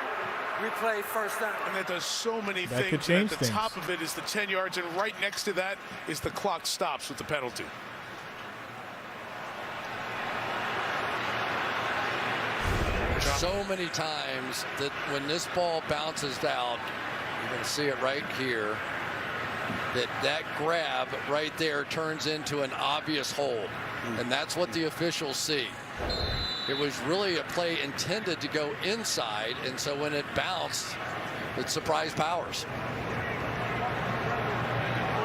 Replay first down. And that does so many that things. Could change at the things. top of it is the 10 yards, and right next to that is the clock stops with the penalty. So many times that when this ball bounces out, you're going to see it right here, that grab right there turns into an obvious hold. And that's what the officials see. It was really a play intended to go inside, and so when it bounced, it surprised Powers.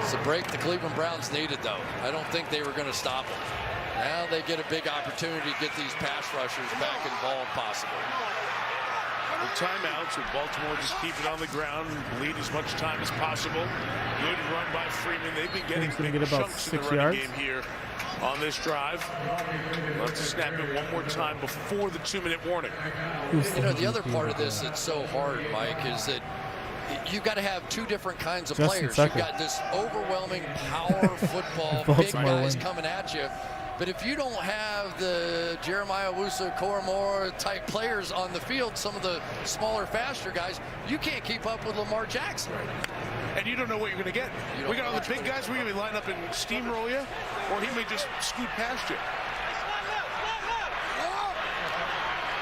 It's a break the Cleveland Browns needed, though. I don't think they were going to stop it. Now they get a big opportunity to get these pass rushers back involved, possibly. With timeouts, with Baltimore just keep it on the ground and bleed as much time as possible. Good run by Freeman. They've been getting big chunks in the running game here on this drive. Let's snap it one more time before the 2-minute warning. You know, the other part of this that's so hard, Mike, is that you've got to have 2 different kinds of players. You've got this overwhelming power football, big guys coming at you. But if you don't have the Jeremiah Owusu-Koramoah type players on the field, some of the smaller, faster guys, you can't keep up with Lamar Jackson. And you don't know what you're going to get. We got all the big guys. We're going to line up and steamroll you, or he may just scoot past you.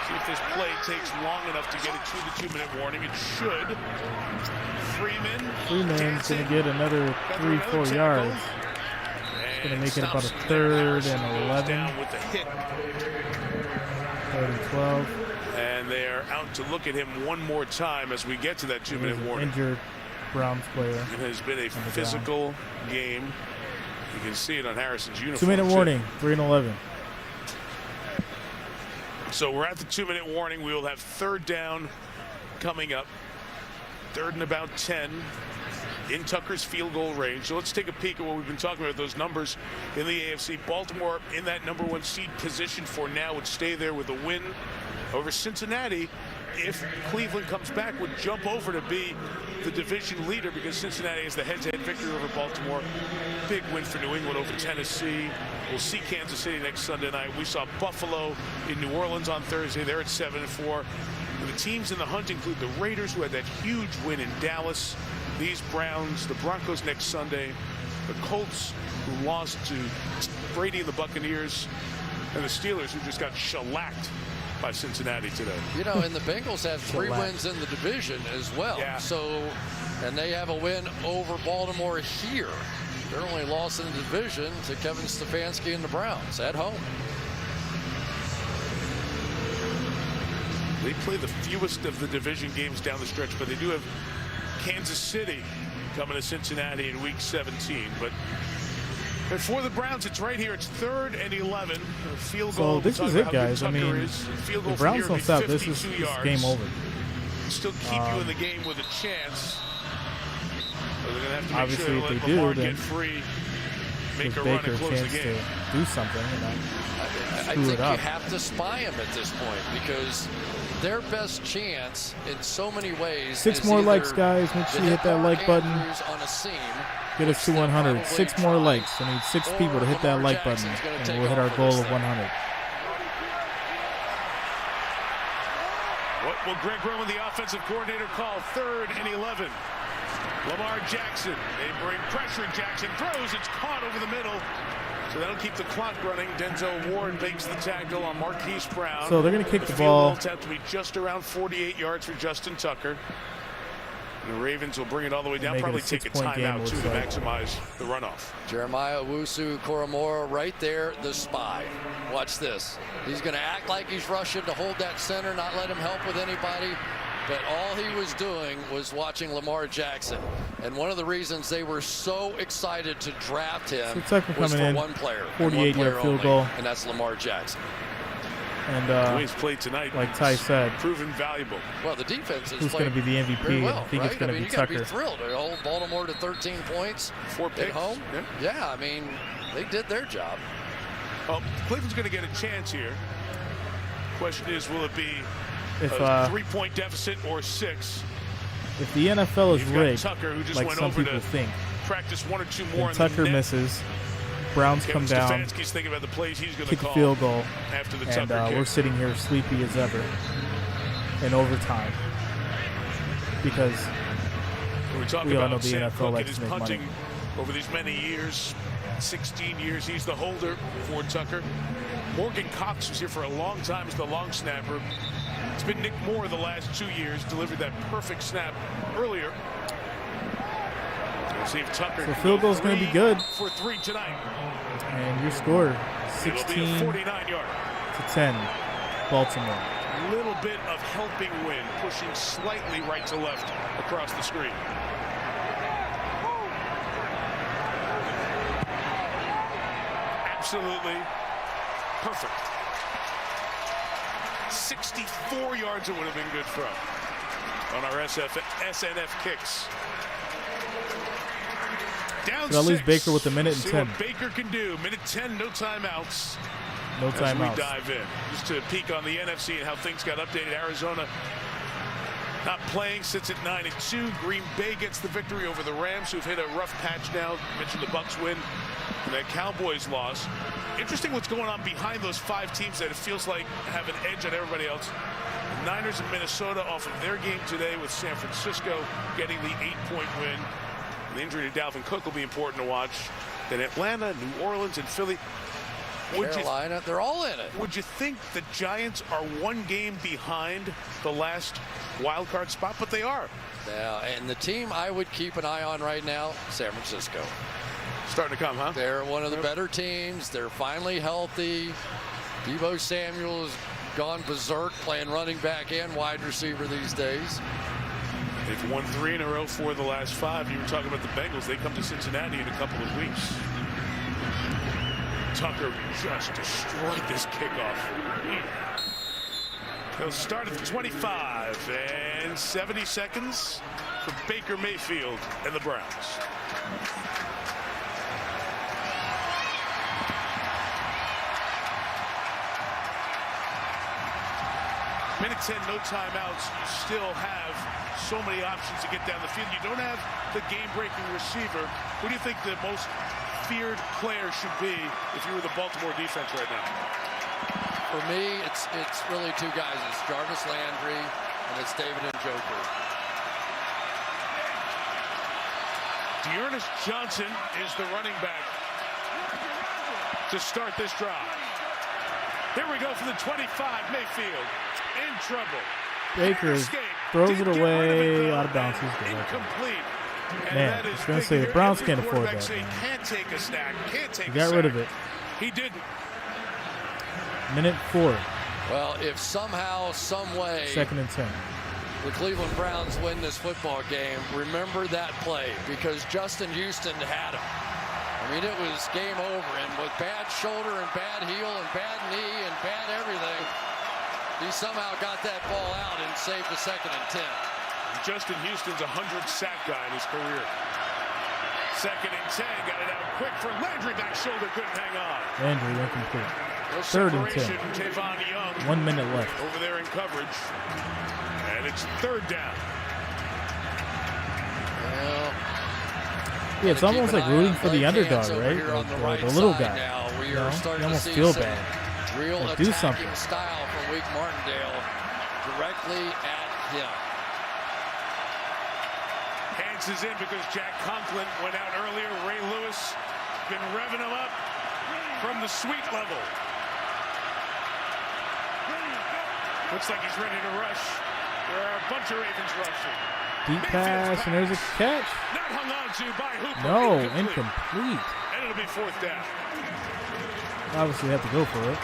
See if this play takes long enough to get it to the 2-minute warning. It should. Freeman's going to get another 3-4 yards. It's going to make it about a 3rd and 11. Down with the hit. 3rd and 12. And they're out to look at him one more time as we get to that 2-minute warning. Injured Browns player. It has been a physical game. You can see it on Harrison's uniform. 2-minute warning, 3-11. So we're at the 2-minute warning. We will have third down coming up. Third and about 10 in Tucker's field goal range. So let's take a peek at what we've been talking about, those numbers in the AFC. Baltimore in that #1 seed position for now would stay there with a win over Cincinnati. If Cleveland comes back, would jump over to be the division leader because Cincinnati has the head-to-head victory over Baltimore. Big win for New England over Tennessee. We'll see Kansas City next Sunday night. We saw Buffalo in New Orleans on Thursday. They're at 7-4. The teams in the hunt include the Raiders, who had that huge win in Dallas. These Browns, the Broncos next Sunday, the Colts, who lost to Brady and the Buccaneers, and the Steelers, who just got shellacked by Cincinnati today. You know, and the Bengals have 3 wins in the division as well. Yeah. So, and they have a win over Baltimore here. Their only loss in the division to Kevin Stefanski and the Browns at home. They play the fewest of the division games down the stretch, but they do have Kansas City coming to Cincinnati in week 17. But for the Browns, it's right here. It's 3rd and 11. Field goal. So this is it, guys. I mean, the Browns don't stop. This is game over. Still keep you in the game with a chance. But they're going to have to make Obviously, sure if they they let do, Lamar then get free, make give a run Baker and a close chance the game. to do something. I think you have to spy him at this point because their best chance in so many ways 6 is more either likes, guys. Make sure you hit that like button. On a seam, Get us to 100. 6 more likes. I need 6 people to hit that like button, and we'll hit our goal of 100. What will Greg Roman, the offensive coordinator, call 3rd and 11? Lamar Jackson. They bring pressure. Jackson throws. It's caught over the middle. So that'll keep the clock running. Denzel Ward makes the tackle on Marquise Brown. So they're going to kick the ball. It's have to be just around 48 yards for Justin Tucker. And the Ravens will bring it all the way down. Probably take a timeout, too, to maximize the runoff. Jeremiah Owusu-Koramoah right there, the spy. Watch this. He's going to act like he's rushing to hold that center, not let him help with anybody. But all he was doing was watching Lamar Jackson. And one of the reasons they were so excited to draft him was for one player. 48-yard field goal. And that's Lamar Jackson. And the way he's played tonight, like Ty said, proven valuable. Well, the defense is who's going to be the MVP? Well, I think right? it's going to be you Tucker. You got to be thrilled. They hold Baltimore to 13 points 4 picks at home. Yeah, I mean, they did their job. Well, Cleveland's going to get a chance here. Question is, will it be if a 3-point deficit or 6? If the NFL is rigged, Tucker, who just like went some over people to think, practice 1 or 2 more. and Tucker misses, Browns Kevin come down, Stefanski's thinking about the plays he's going to kick call a field goal, after the and Tucker kick. we're sitting here sleepy as ever in overtime because we all know the NFL likes to make money. Over these many years, 16 years, he's the holder for Tucker. Morgan Cox was here for a long time as the long snapper. It's been Nick Moore the last 2 years, delivered that perfect snap earlier. We'll see if Tucker So field goal's going to be good. For 3 tonight. And your score, 16 to 10, Baltimore. A little bit of helping wind, pushing slightly right to left across the screen. Absolutely perfect. 64 yards it would have been good from on our SNF kicks. Down So at least 6. Baker with a minute and See 10. what Baker can do. Minute 10, no timeouts. No timeouts. As we dive in. Just to peek on the NFC and how things got updated. Arizona not playing, sits at 9-2. Green Bay gets the victory over the Rams, who've hit a rough patch now. Mentioned the Bucs win and that Cowboys loss. Interesting what's going on behind those 5 teams that it feels like have an edge on everybody else. The Niners and Minnesota off of their game today with San Francisco getting the 8-point win. The injury to Dalvin Cook will be important to watch. Then Atlanta, New Orleans, and Philly. Carolina, they're all in it. Would you think the Giants are 1 game behind the last wild card spot? But they are. Yeah, and the team I would keep an eye on right now, San Francisco. Starting to come, huh? They're one of the better teams. They're finally healthy. Deebo Samuel has gone berserk playing running back and wide receiver these days. They've won 3 in a row for the last 5. You were talking about the Bengals. They come to Cincinnati in a couple of weeks. Tucker just destroyed this kickoff. He'll start at the 25 and 70 seconds for Baker Mayfield and the Browns. Minute 10, no timeouts. You still have so many options to get down the field. You don't have the game-breaking receiver. Who do you think the most feared player should be if you were the Baltimore defense right now? For me, it's really two guys. It's Jarvis Landry and it's David Njoku. Dearness Johnson is the running back to start this drive. Here we go from the 25, Mayfield. In trouble. Baker throws it away out of bounds. Incomplete. Man, I was going to say the Browns can't afford that. Can't take a snack. Can't take he got rid of it. He didn't. Minute 4. Well, if somehow, some way, 2nd and 10. the Cleveland Browns win this football game, remember that play because Justin Houston had him. I mean, it was game over, and with bad shoulder and bad heel and bad knee and bad everything, he somehow got that ball out and saved the 2nd and 10. Justin Houston's 100-sack guy in his career. 2nd and 10, got it out quick for Landry. Back shoulder, couldn't hang on. Landry incomplete. No 3rd and 10. Tavon Young 1 minute left. over there in coverage. And it's 3rd down. Well, yeah, it's almost like rooting for the underdog, right? Like the little guy. Now. We you are starting you to almost see feel some bad. real Like, attacking do something. style from Wake Martindale directly at him. Hands is in because Jack Conklin went out earlier. Ray Lewis been revving him up from the sweet level. Looks like he's ready to rush. There are a bunch of Ravens rushing. Deep pass, and there's a catch. Not hung on to by Hooper. No, incomplete. incomplete. And it'll be 4th down. Obviously, have to go for it.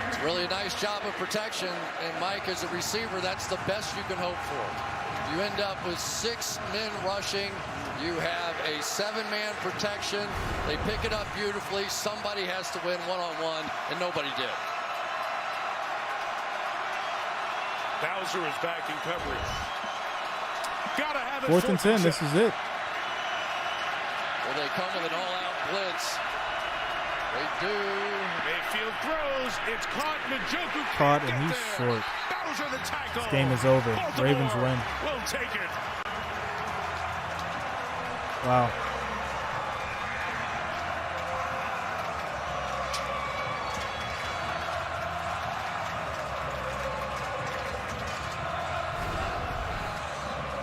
It's really a nice job of protection, and Mike, as a receiver, that's the best you can hope for. You end up with 6 men rushing. You have a 7-man protection. They pick it up beautifully. Somebody has to win one-on-one, and nobody did. Bowser is back in coverage. Gotta have it. 4th and 10, this is it. Well, they come with an all-out blitz. They do. Mayfield throws. It's caught. Njoku Caught, and he's short. Bowser the tackle. This game is over. Baltimore Ravens win. will take it. Wow.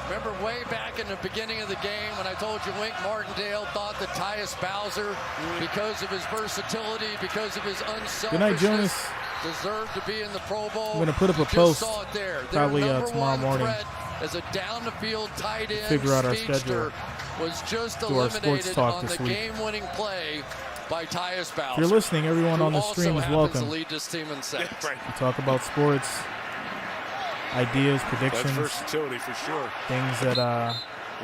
Remember way back in the beginning of the game when I told you Wink Martindale thought that Tyus Bowser, because of his versatility, because of his unselfishness, Good night, Jonas. deserved to be in the Pro Bowl. I'm going to put up a You just post saw it there. probably Their number tomorrow one morning. threat as a down-the-field tight end Figure out our speedster schedule. was just Do our sports eliminated talk on this the week. game-winning play by Tyus Bowser. If you're listening, everyone on the stream is also happens welcome. to lead this team in sacks. We talk about sports, ideas, predictions. That's versatility for sure. Things that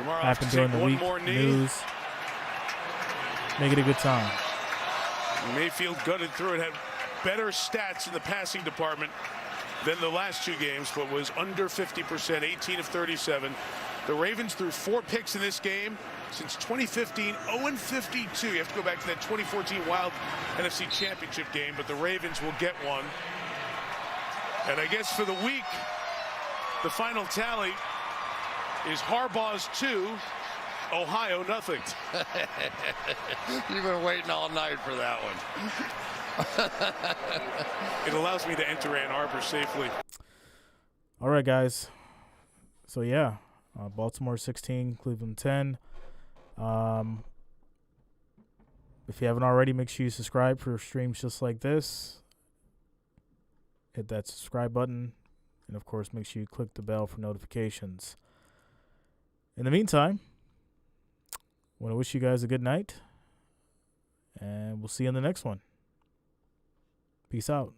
happen during the week, news. Make it a good time. Mayfield gutted through it, had better stats in the passing department than the last 2 games, but was under 50%, 18 of 37. The Ravens threw 4 picks in this game. Since 2015, 0-52. You have to go back to that 2014 Wild NFC Championship game, but the Ravens will get one. And I guess for the week, the final tally is Harbaugh's 2, Ohio nothing. You've been waiting all night for that one. It allows me to enter Ann Arbor safely. All right, guys. So, yeah, Baltimore 16, Cleveland 10. If you haven't already, make sure you subscribe for streams just like this. Hit that subscribe button. And, of course, make sure you click the bell for notifications. In the meantime, I want to wish you guys a good night. And we'll see you in the next one. Peace out.